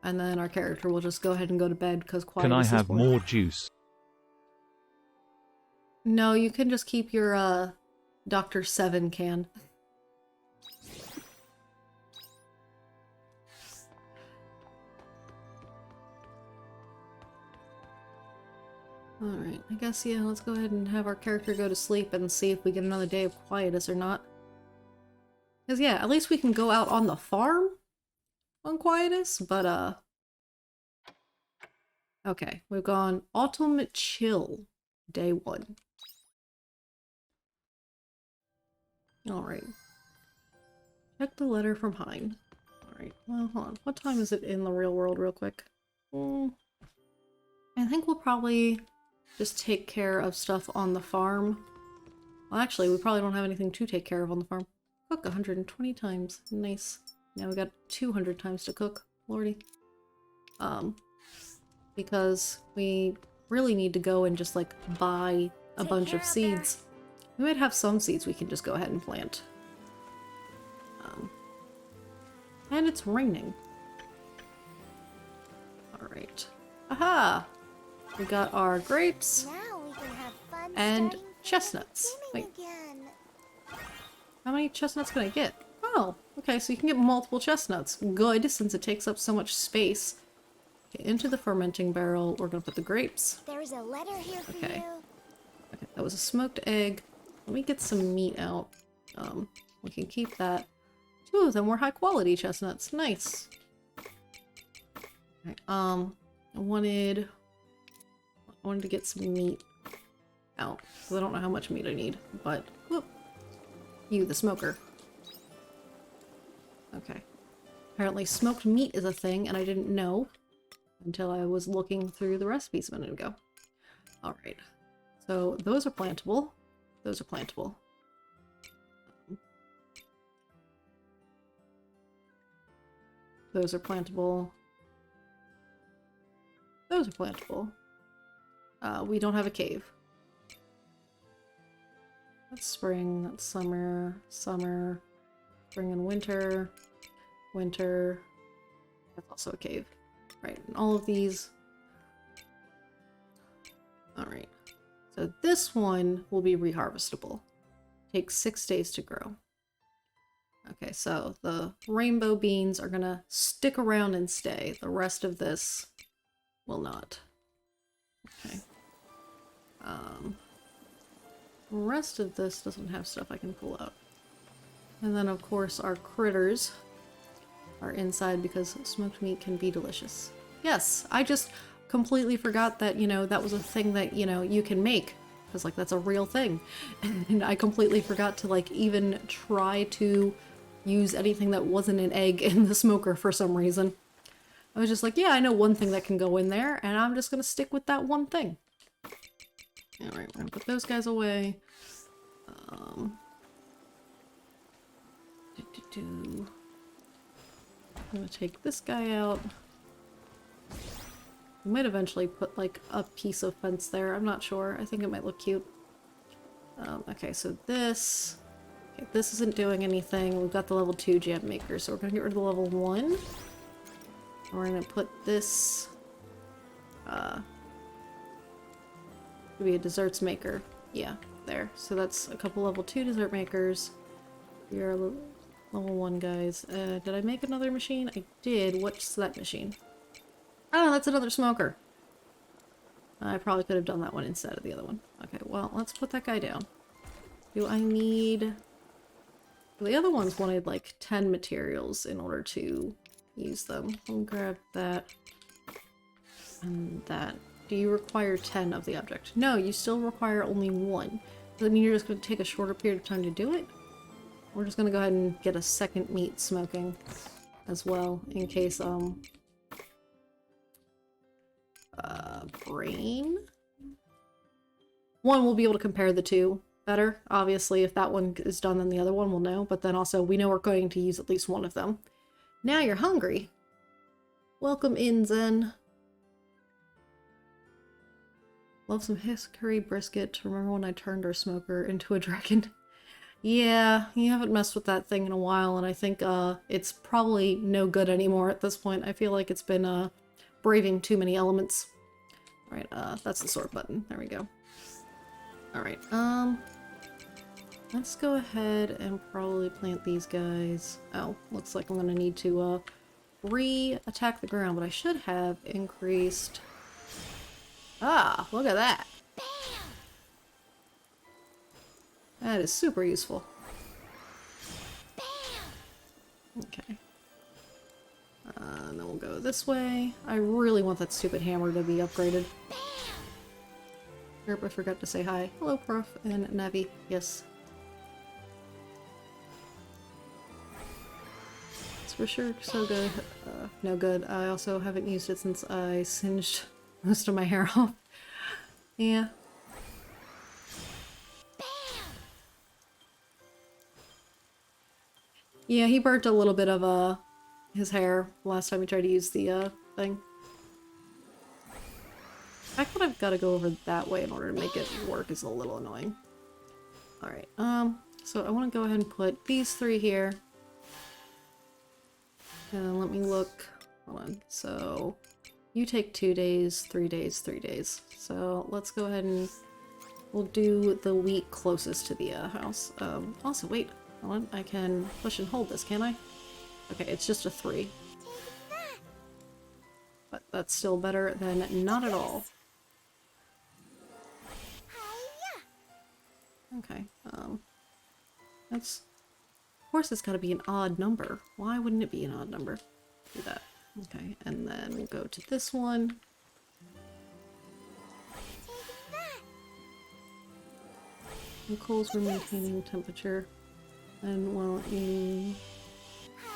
And then our character will just go ahead and go to bed, because Quietus is bored. Can I have more juice? No, you can just keep your, Dr. 7 can. Alright, I guess, yeah, let's go ahead and have our character go to sleep and see if we get another day of Quietus or not. Because, yeah, at least we can go out on the farm on Quietus, but, okay, we've gone Ultimate Chill, day 1. Alright. Check the letter from Hein. Alright, well, hold on. What time is it in the real world, real quick? I think we'll probably just take care of stuff on the farm. Well, actually, we probably don't have anything to take care of on the farm. Cook 120 times. Nice. Now we got 200 times to cook. Lordy. Because we really need to go and just, like, buy a bunch of seeds. We might have some seeds we can just go ahead and plant. And it's raining. Alright. Aha! We got our grapes. Now we can have fun and starting chestnuts. Wait, again. how many chestnuts can I get? Oh, okay, so you can get multiple chestnuts. Good, since it takes up so much space. Okay, into the fermenting barrel, we're gonna put the grapes. There's a letter here for Okay. you. Okay, that was a smoked egg. Let me get some meat out. We can keep that. 2 of them were high quality chestnuts. Nice. Okay, I wanted to get some meat out, because I don't know how much meat I need, but whoop. You, the smoker. Okay. Apparently smoked meat is a thing, and I didn't know until I was looking through the recipes a minute ago. Alright. So those are plantable. Those are plantable. Those are plantable. Those are plantable. We don't have a cave. That's spring, that's summer, summer, spring and winter, winter. That's also a cave. Right, and all of these Alright. So this one will be reharvestable. Takes 6 days to grow. Okay, so the rainbow beans are gonna stick around and stay. The rest of this will not. Okay. The rest of this doesn't have stuff I can pull out. And then, of course, our critters are inside because smoked meat can be delicious. Yes, I just completely forgot that, you know, that was a thing that, you know, you can make. Because, like, that's a real thing. And I completely forgot to, like, even try to use anything that wasn't an egg in the smoker for some reason. I was just like, yeah, I know one thing that can go in there, and I'm just gonna stick with that one thing. Alright, we're gonna put those guys away. I'm gonna take this guy out. We might eventually put, like, a piece of fence there. I'm not sure. I think it might look cute. Okay, so this... Okay, this isn't doing anything. We've got the level 2 jam maker, so we're gonna get rid of the level 1. We're gonna put this... to be a desserts maker. Yeah, there. So that's a couple level 2 dessert makers. You're level 1 guys. Did I make another machine? I did. What's that machine? Oh, that's another smoker. I probably could have done that one instead of the other one. Okay, well, let's put that guy down. Do I need... The other ones wanted like 10 materials in order to use them. I'll grab that and that. Do you require 10 of the object? No, you still require only 1. Does that mean you're just going to take a shorter period of time to do it? We're just going to go ahead and get a second meat smoking as well, in case, brain? One, we'll be able to compare the two better. Obviously, if that one is done, then the other one will know, but then also we know we're going to use at least one of them. Now you're hungry. Welcome in, Zen. Love some hickory brisket. Remember when I turned our smoker into a dragon? Yeah, you haven't messed with that thing in a while, and I think it's probably no good anymore at this point. I feel like it's been braving too many elements. Alright, that's the sort button. There we go. Alright, let's go ahead and probably plant these guys. Oh, looks like I'm gonna need to re-attack the ground, but I should have increased... Ah, look at that! That is super useful. Okay. And then we'll go this way. I really want that stupid hammer to be upgraded. Herb, I forgot to say hi. Hello, Prof. And Navi. Yes. It's for sure so good. No good. I also haven't used it since I singed most of my hair off. Yeah. Yeah, he burnt a little bit of his hair last time we tried to use the thing. The fact that I've got to go over that way in order to make it work is a little annoying. Alright, so I want to go ahead and put these 3 here. And let me look. Hold on. So, you take 2 days, 3 days, 3 days. So, let's go ahead and we'll do the wheat closest to the house. Also, wait. Hold on. I can push and hold this, can I? Okay, it's just a 3. But that's still better than not at all. Okay, that's... Of course it's gotta be an odd number. Why wouldn't it be an odd number? Do that. Okay, and then we'll go to this one. And coals were maintaining temperature. And, well,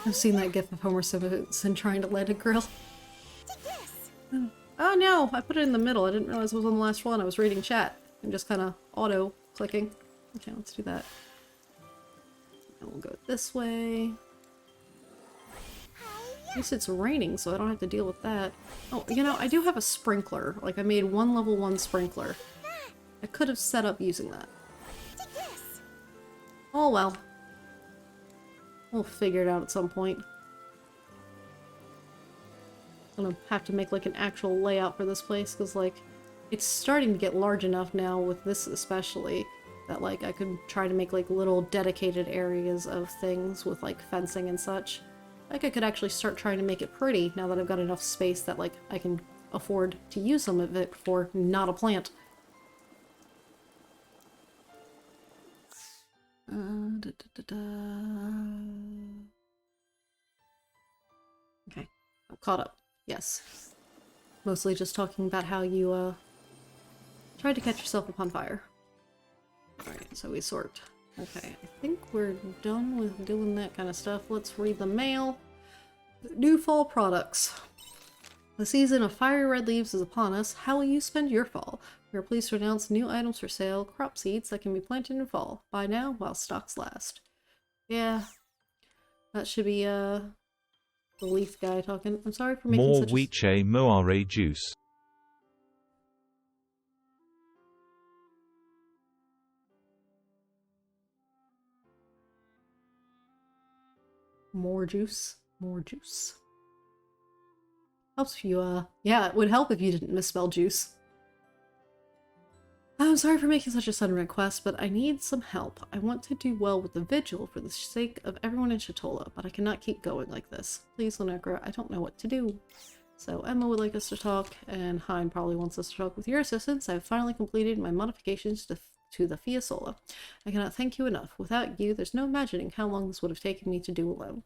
I've seen that gif of Homer Simpson trying to light a grill. Oh no! I put it in the middle. I didn't realize it was on the last one. I was reading chat and just kind of auto-clicking. Okay, let's do that. And we'll go this way. At least it's raining, so I don't have to deal with that. Oh, you know, I do have a sprinkler. Like, I made one level 1 sprinkler. I could have set up using that. Oh well. We'll figure it out at some point. I'm gonna have to make like an actual layout for this place, because like, It's starting to get large enough now with this especially that like I could try to make like little dedicated areas of things with like fencing and such. Like I could actually start trying to make it pretty now that I've got enough space that like I can afford to use some of it for not a plant. Okay, I'm caught up. Yes. Mostly just talking about how you tried to catch yourself upon fire. Alright, so we sort. Okay, I think we're done with doing that kind of stuff. Let's read the mail. New fall products. The season of fiery red leaves is upon us. How will you spend your fall? We are pleased to announce new items for sale, crop seeds that can be planted in fall. Buy now while stocks last. Yeah. That should be the leaf guy talking. I'm sorry for making More such Wiche Moare juice. More juice. More juice. Helps if you, yeah, it would help if you didn't misspell juice. I'm sorry for making such a sudden request, but I need some help. I want to do well with the vigil for the sake of everyone in Shatola, but I cannot keep going like this. Please, Lenekra, I don't know what to do. So Emma would like us to talk, and Hein probably wants us to talk. With your assistance, I have finally completed my modifications to the Fiasola. I cannot thank you enough. Without you, there's no imagining how long this would have taken me to do alone.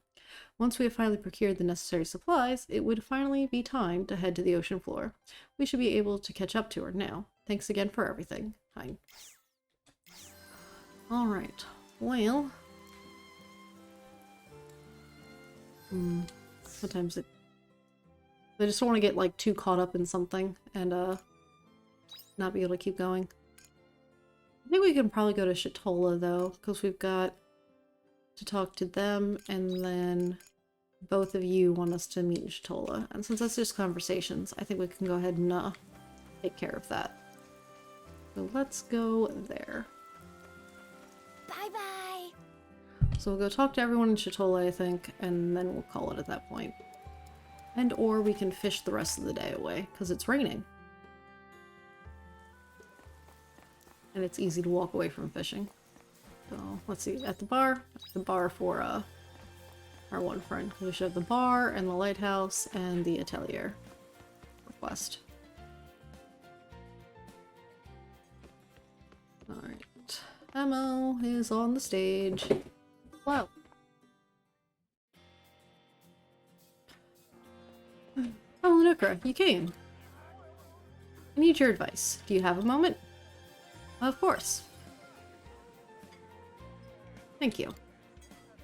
Once we have finally procured the necessary supplies, it would finally be time to head to the ocean floor. We should be able to catch up to her now. Thanks again for everything. Hein. Alright. Well. Sometimes it... I just don't want to get, like, too caught up in something and, not be able to keep going. I think we can probably go to Shatola, though, because we've got to talk to them, and then both of you want us to meet in Shatola. And since that's just conversations, I think we can go ahead and take care of that. So let's go there. Bye-bye! So we'll go talk to everyone in Shatola, I think, and then we'll call it at that point. And or we can fish the rest of the day away, because it's raining. And it's easy to walk away from fishing. So, let's see, at the bar for our one friend. We should have the bar, and the lighthouse, and the atelier request. Alright. Emo is on the stage. Wow. Oh, Lenukra, you came. I need your advice. Do you have a moment? Of course. Thank you.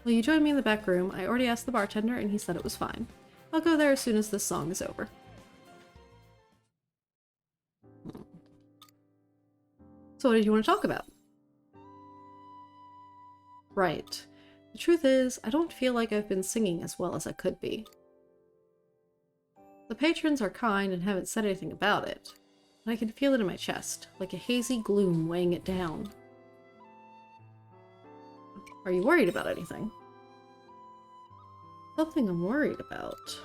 Will you join me in the back room? I already asked the bartender and he said it was fine. I'll go there as soon as this song is over. So what did you want to talk about? Right. The truth is, I don't feel like I've been singing as well as I could be. The patrons are kind and haven't said anything about it, but I can feel it in my chest, like a hazy gloom weighing it down. Are you worried about anything? Something I'm worried about.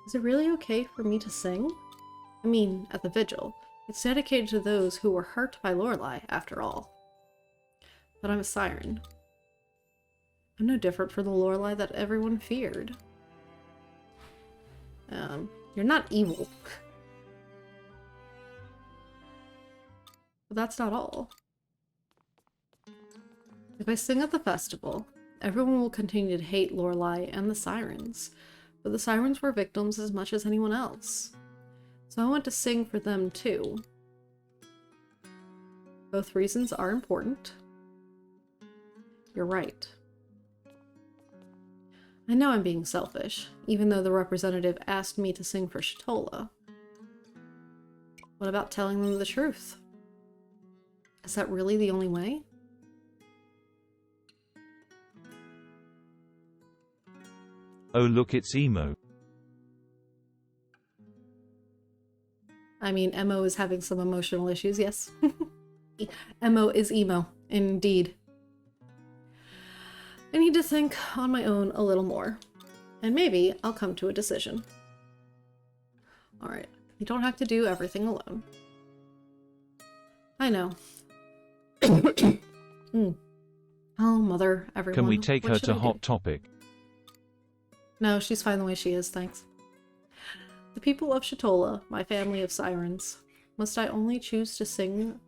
Is it really okay for me to sing? I mean, at the vigil. It's dedicated to those who were hurt by Lorelei, after all. But I'm a siren. I'm no different from the Lorelei that everyone feared. You're not evil. But that's not all. If I sing at the festival, everyone will continue to hate Lorelei and the sirens, but the sirens were victims as much as anyone else. So I want to sing for them too. Both reasons are important. You're right. I know I'm being selfish, even though the representative asked me to sing for Shatola. What about telling them the truth? Is that really the only way? Oh look, it's Emo. I mean, Emo is having some emotional issues, yes. Emo is emo, indeed. I need to think on my own a little more, and maybe I'll come to a decision. Alright, You don't have to do everything alone. I know. Oh, mother, everyone. Can we take What her should to I do? Hot Topic? No, she's fine the way she is, thanks. The people of Shatola, my family of sirens. Must I only choose to sing?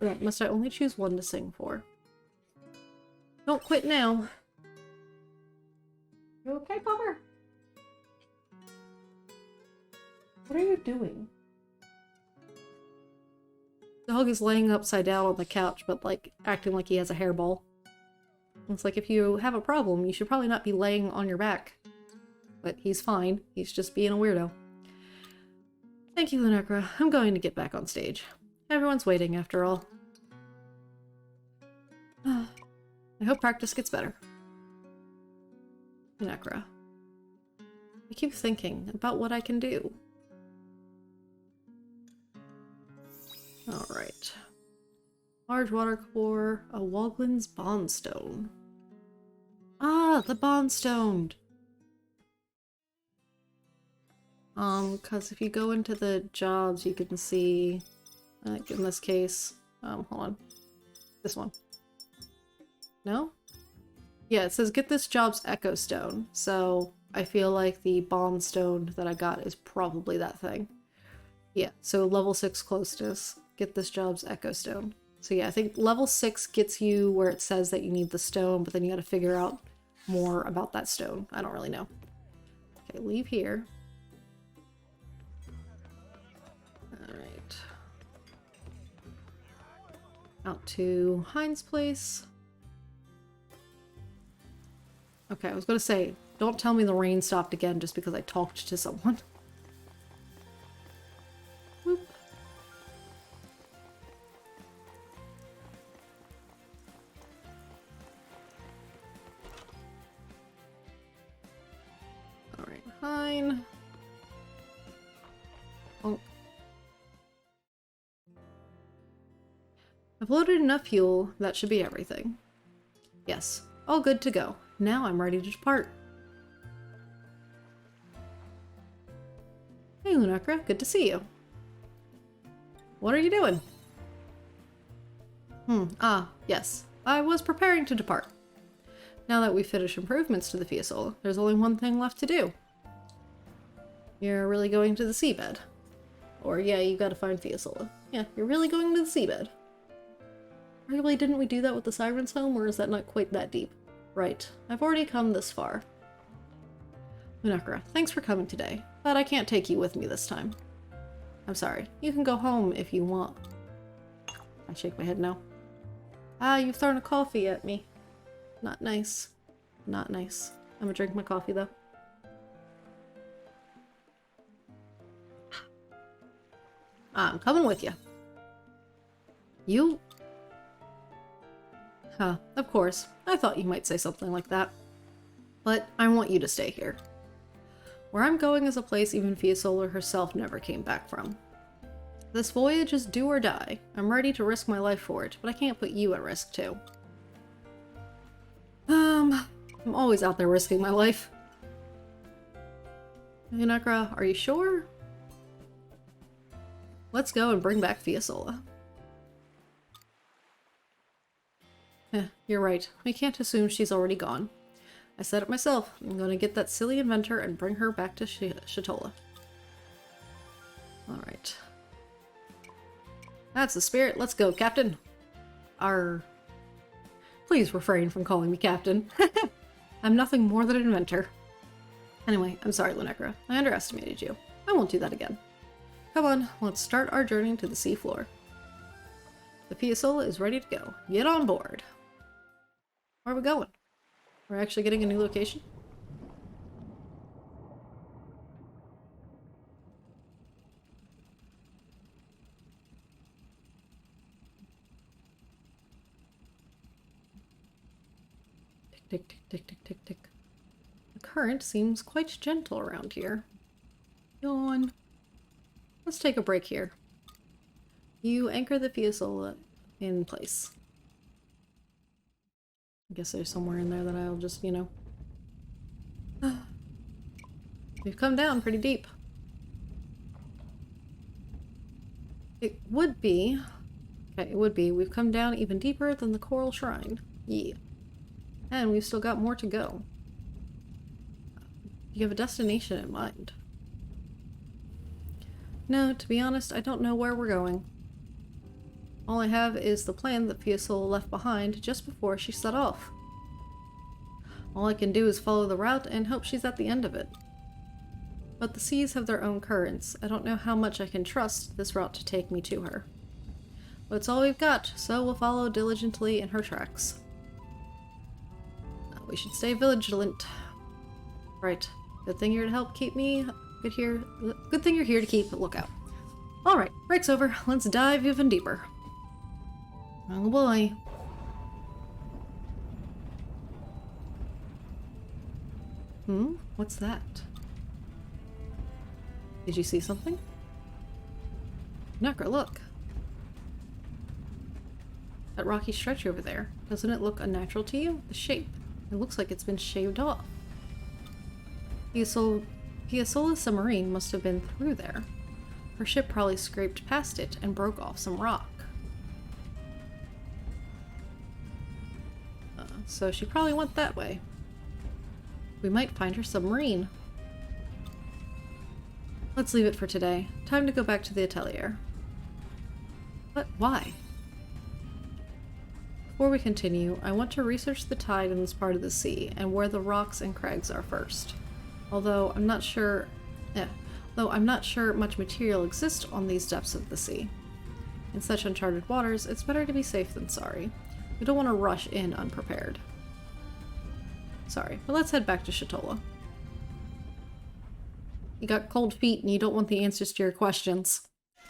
Must I only choose one to sing for? Don't quit now. You okay, Bummer? What are you doing? The dog is laying upside down on the couch, but like acting like he has a hairball. It's like if you have a problem, you should probably not be laying on your back. But he's fine. He's just being a weirdo. Thank you, Lunacra. I'm going to get back on stage. Everyone's waiting, after all. I hope practice gets better. Lunacra. I keep thinking about what I can do. Alright. Large water core, a Woglin's Bondstone. Ah, the Bondstone! Because if you go into the jobs, you can see, like in this case, hold on. This one. No? Yeah, it says get this job's Echo Stone, so I feel like the Bondstone that I got is probably that thing. Yeah, so level 6 closeness, get this job's Echo Stone. So yeah, I think level 6 gets you where it says that you need the stone, but then you gotta figure out more about that stone. I don't really know. Okay, leave here. Alright. Out to Heinz Place. Okay, I was gonna say, don't tell me the rain stopped again just because I talked to someone. Whoop. Alright, Hein. Oh. I've loaded enough fuel, that should be everything. Yes, all good to go. Now I'm ready to depart. Hey Lunacra, good to see you. What are you doing? Yes. I was preparing to depart. Now that we've finished improvements to the Fiasola, there's only one thing left to do. You're really going to the seabed. Or yeah, you gotta find Fiasola. Yeah, you're really going to the seabed. Arguably, didn't we do that with the Siren's Home, or is that not quite that deep? Right. I've already come this far. Lunacra, thanks for coming today, but I can't take you with me this time. I'm sorry. You can go home if you want. I shake my head no. Ah, you've thrown a coffee at me. Not nice. Not nice. I'm gonna drink my coffee, though. I'm coming with you. You? Huh, of course. I thought you might say something like that. But I want you to stay here. Where I'm going is a place even Fiasola herself never came back from. This voyage is do or die. I'm ready to risk my life for it, but I can't put you at risk too. I'm always out there risking my life. Lunacra, are you sure? Let's go and bring back Fiasola. You're right. We can't assume she's already gone. I said it myself. I'm gonna get that silly inventor and bring her back to Shatola. Alright. That's the spirit. Let's go, Captain. Please refrain from calling me Captain. I'm nothing more than an inventor. Anyway, I'm sorry, Lunacra. I underestimated you. I won't do that again. Come on, let's start our journey to the seafloor. The Fiasola is ready to go. Get on board. Where are we going? We're actually getting a new location? Tick, tick, tick, tick, tick, tick. The current seems quite gentle around here. Yawn. Let's take a break here. You anchor the Fiasola in place. I guess there's somewhere in there that I'll just, you know... We've come down pretty deep. It would be. Okay, it would be. We've come down even deeper than the Coral Shrine. Yeah. And we've still got more to go. You have a destination in mind? No, to be honest, I don't know where we're going. All I have is the plan that Fiasola left behind just before she set off. All I can do is follow the route and hope she's at the end of it. But the seas have their own currents. I don't know how much I can trust this route to take me to her. But it's all we've got, so we'll follow diligently in her tracks. We should stay vigilant. Right. Good thing you're to help keep me good here. Good thing you're here to keep a lookout. Alright, break's over. Let's dive even deeper. Oh boy. What's that? Did you see something? Necra, look. That rocky stretch over there. Doesn't it look unnatural to you? The shape. It looks like it's been shaved off. Fiasola's submarine must have been through there. Her ship probably scraped past it and broke off some rock. So she probably went that way. We might find her submarine. Let's leave it for today. Time to go back to the atelier. But why? Before we continue, I want to research the tide in this part of the sea and where the rocks and crags are first. Though I'm not sure much material exists on these depths of the sea. In such uncharted waters, it's better to be safe than sorry. We don't want to rush in unprepared. Sorry, but let's head back to Shatola. You got cold feet and you don't want the answers to your questions.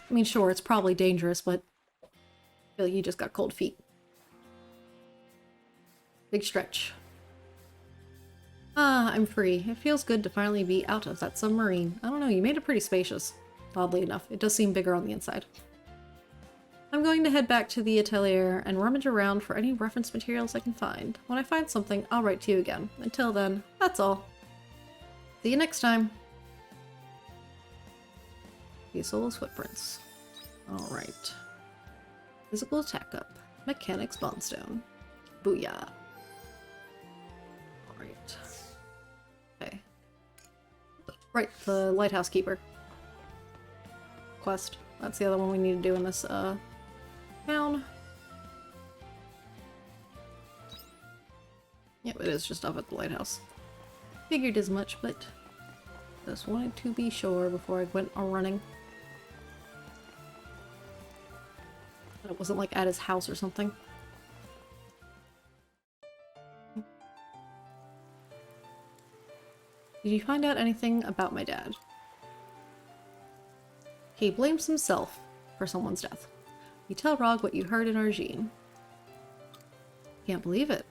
I mean, sure, it's probably dangerous, but I feel like you just got cold feet. Big stretch. Ah, I'm free. It feels good to finally be out of that submarine. I don't know, you made it pretty spacious. Oddly enough, it does seem bigger on the inside. I'm going to head back to the atelier and rummage around for any reference materials I can find. When I find something, I'll write to you again. Until then, that's all. See you next time. Fiasola's footprints. Alright. Physical attack up. Mechanics Bondstone. Booyah. Alright. Okay. Right, the Lighthouse Keeper. Quest. That's the other one we need to do in this, town. Yep, it is just up at the lighthouse. Figured as much, but just wanted to be sure before I went on running. That it wasn't like at his house or something. Did you find out anything about my dad? He blames himself for someone's death. You tell Rog what you heard in Argene. Can't believe it.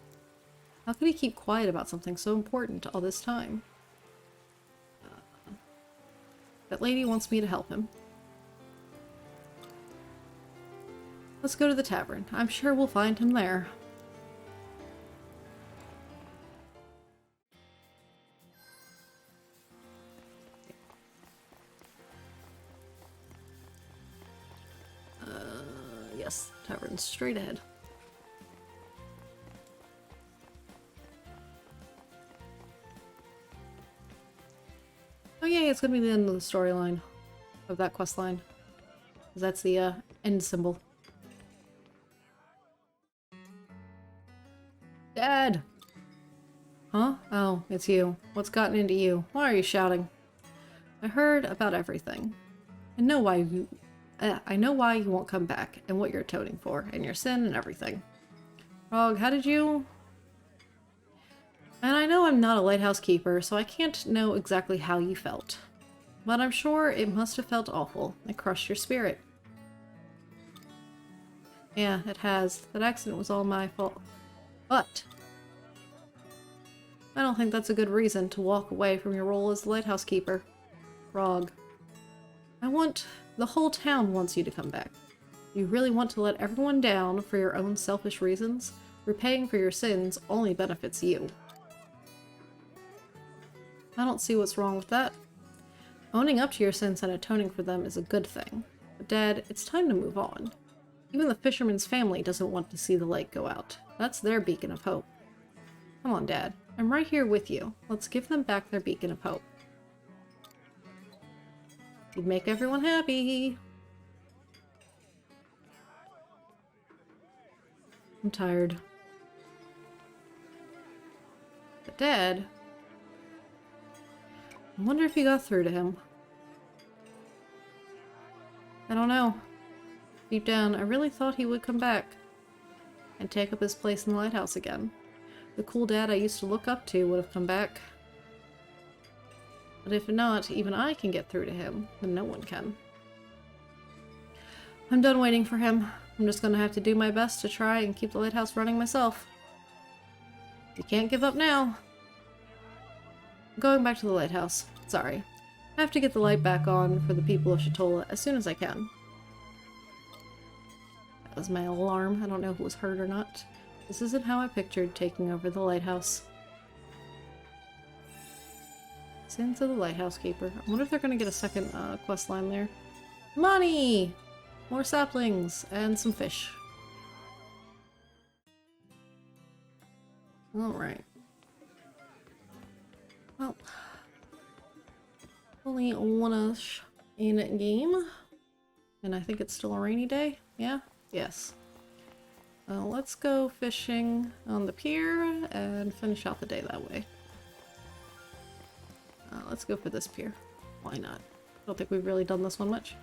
How could he keep quiet about something so important all this time? That lady wants me to help him. Let's go to the tavern. I'm sure we'll find him there. Yes, tavern straight ahead. Oh yeah, it's gonna be the end of the storyline of that quest line. That's the end symbol. Dad! Huh? Oh, it's you. What's gotten into you? Why are you shouting? I heard about everything. I know why you won't come back, and what you're atoning for, and your sin and everything. Rog, how did you... And I know I'm not a lighthouse keeper, so I can't know exactly how you felt. But I'm sure it must have felt awful. It crushed your spirit. Yeah, it has. That accident was all my fault. But I don't think that's a good reason to walk away from your role as the lighthouse keeper. Rog. The whole town wants you to come back. You really want to let everyone down for your own selfish reasons? Repaying for your sins only benefits you. I don't see what's wrong with that. Owning up to your sins and atoning for them is a good thing. But Dad, it's time to move on. Even the fisherman's family doesn't want to see the light go out. That's their beacon of hope. Come on, Dad. I'm right here with you. Let's give them back their beacon of hope. You'd make everyone happy. I'm tired. But Dad... I wonder if you got through to him. I don't know. Deep down, I really thought he would come back and take up his place in the lighthouse again. The cool dad I used to look up to would have come back. But if not, even I can get through to him, then no one can. I'm done waiting for him. I'm just gonna have to do my best to try and keep the lighthouse running myself. You can't give up now. I'm going back to the lighthouse. Sorry. I have to get the light back on for the people of Shatola as soon as I can. That was my alarm. I don't know if it was heard or not. This isn't how I pictured taking over the lighthouse. Sins of the Lighthouse Keeper. I wonder if they're gonna get a second quest line there. Money! More saplings and some fish. Alright. Well, only one-ish in game. And I think it's still a rainy day. Yeah? Yes. Let's go fishing on the pier and finish out the day that way. Let's go for this pier. Why not? I don't think we've really done this one much.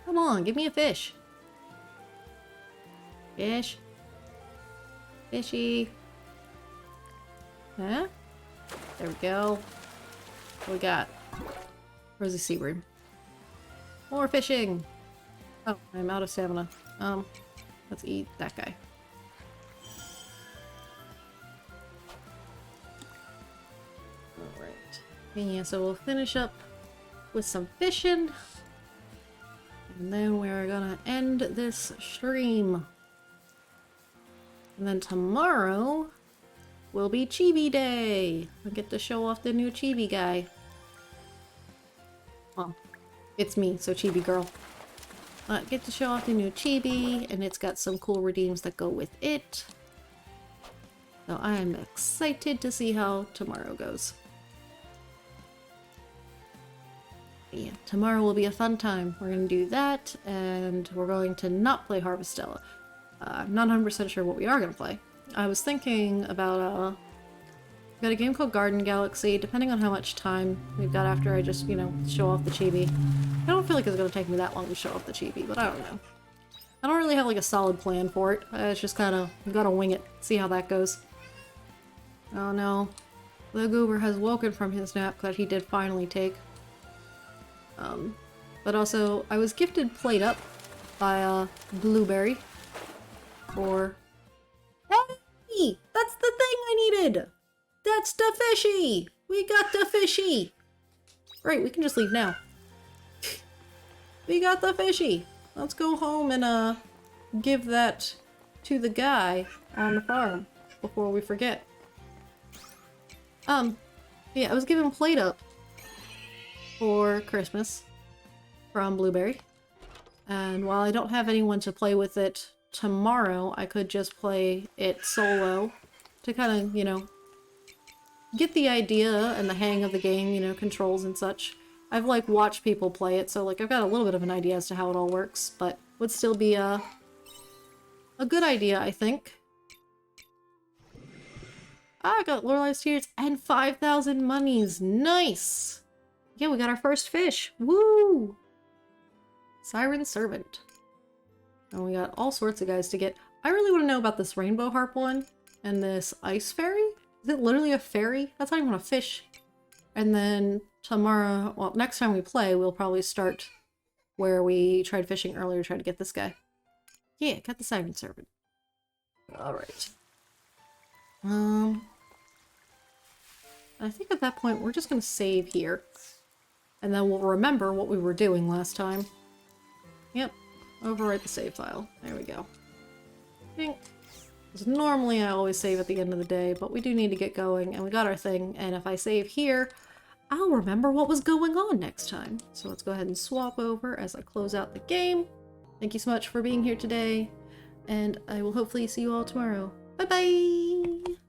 Come on, give me a fish. Fish. Fishy. Huh? There we go. What we got? Where's the sea room? More fishing! Oh, I'm out of stamina. Let's eat that guy. Alright. Yeah, so we'll finish up with some fishing. And then we're gonna end this stream. And then tomorrow will be Chibi Day. I get to show off the new Chibi guy. Well, it's me, so Chibi girl. Get to show off the new Chibi, and it's got some cool redeems that go with it. So I am excited to see how tomorrow goes. Yeah, tomorrow will be a fun time. We're going to do that, and we're going to not play Harvestella. I'm not 100% sure what we are going to play. I was thinking about, we've got a game called Garden Galaxy, depending on how much time we've got after I just, you know, show off the chibi. I don't feel like it's going to take me that long to show off the chibi, but I don't know. I don't really have, like, a solid plan for it. It's just kind of, you gotta wing it, see how that goes. Oh no. The goober has woken from his nap that he did finally take. But also, I was gifted Plate Up by, Blueberry. For... Hey! That's the thing I needed! That's the fishy! We got the fishy! Right, we can just leave now. We got the fishy! Let's go home and, give that to the guy on the farm before we forget. Yeah, I was given Plate Up for Christmas from Blueberry. And while I don't have anyone to play with it tomorrow, I could just play it solo to kind of, you know, get the idea and the hang of the game, you know, controls and such. I've, like, watched people play it, so, like, I've got a little bit of an idea as to how it all works, but would still be a good idea, I think. I got Lorelei's Tears and 5,000 monies. Nice! Yeah, we got our first fish. Woo! Siren Servant. And we got all sorts of guys to get. I really want to know about this Rainbow Harp one and this Ice Fairy. Is it literally a fairy? That's not even a fish. And then tomorrow, well, next time we play, we'll probably start where we tried fishing earlier, try to get this guy. Yeah, got the Siren Servant. Alright. I think at that point, we're just gonna save here. And then we'll remember what we were doing last time. Yep. Overwrite the save file. There we go. Ding. Because normally I always save at the end of the day, but we do need to get going, and we got our thing, and if I save here, I'll remember what was going on next time. So let's go ahead and swap over as I close out the game. Thank you so much for being here today, and I will hopefully see you all tomorrow. Bye-bye!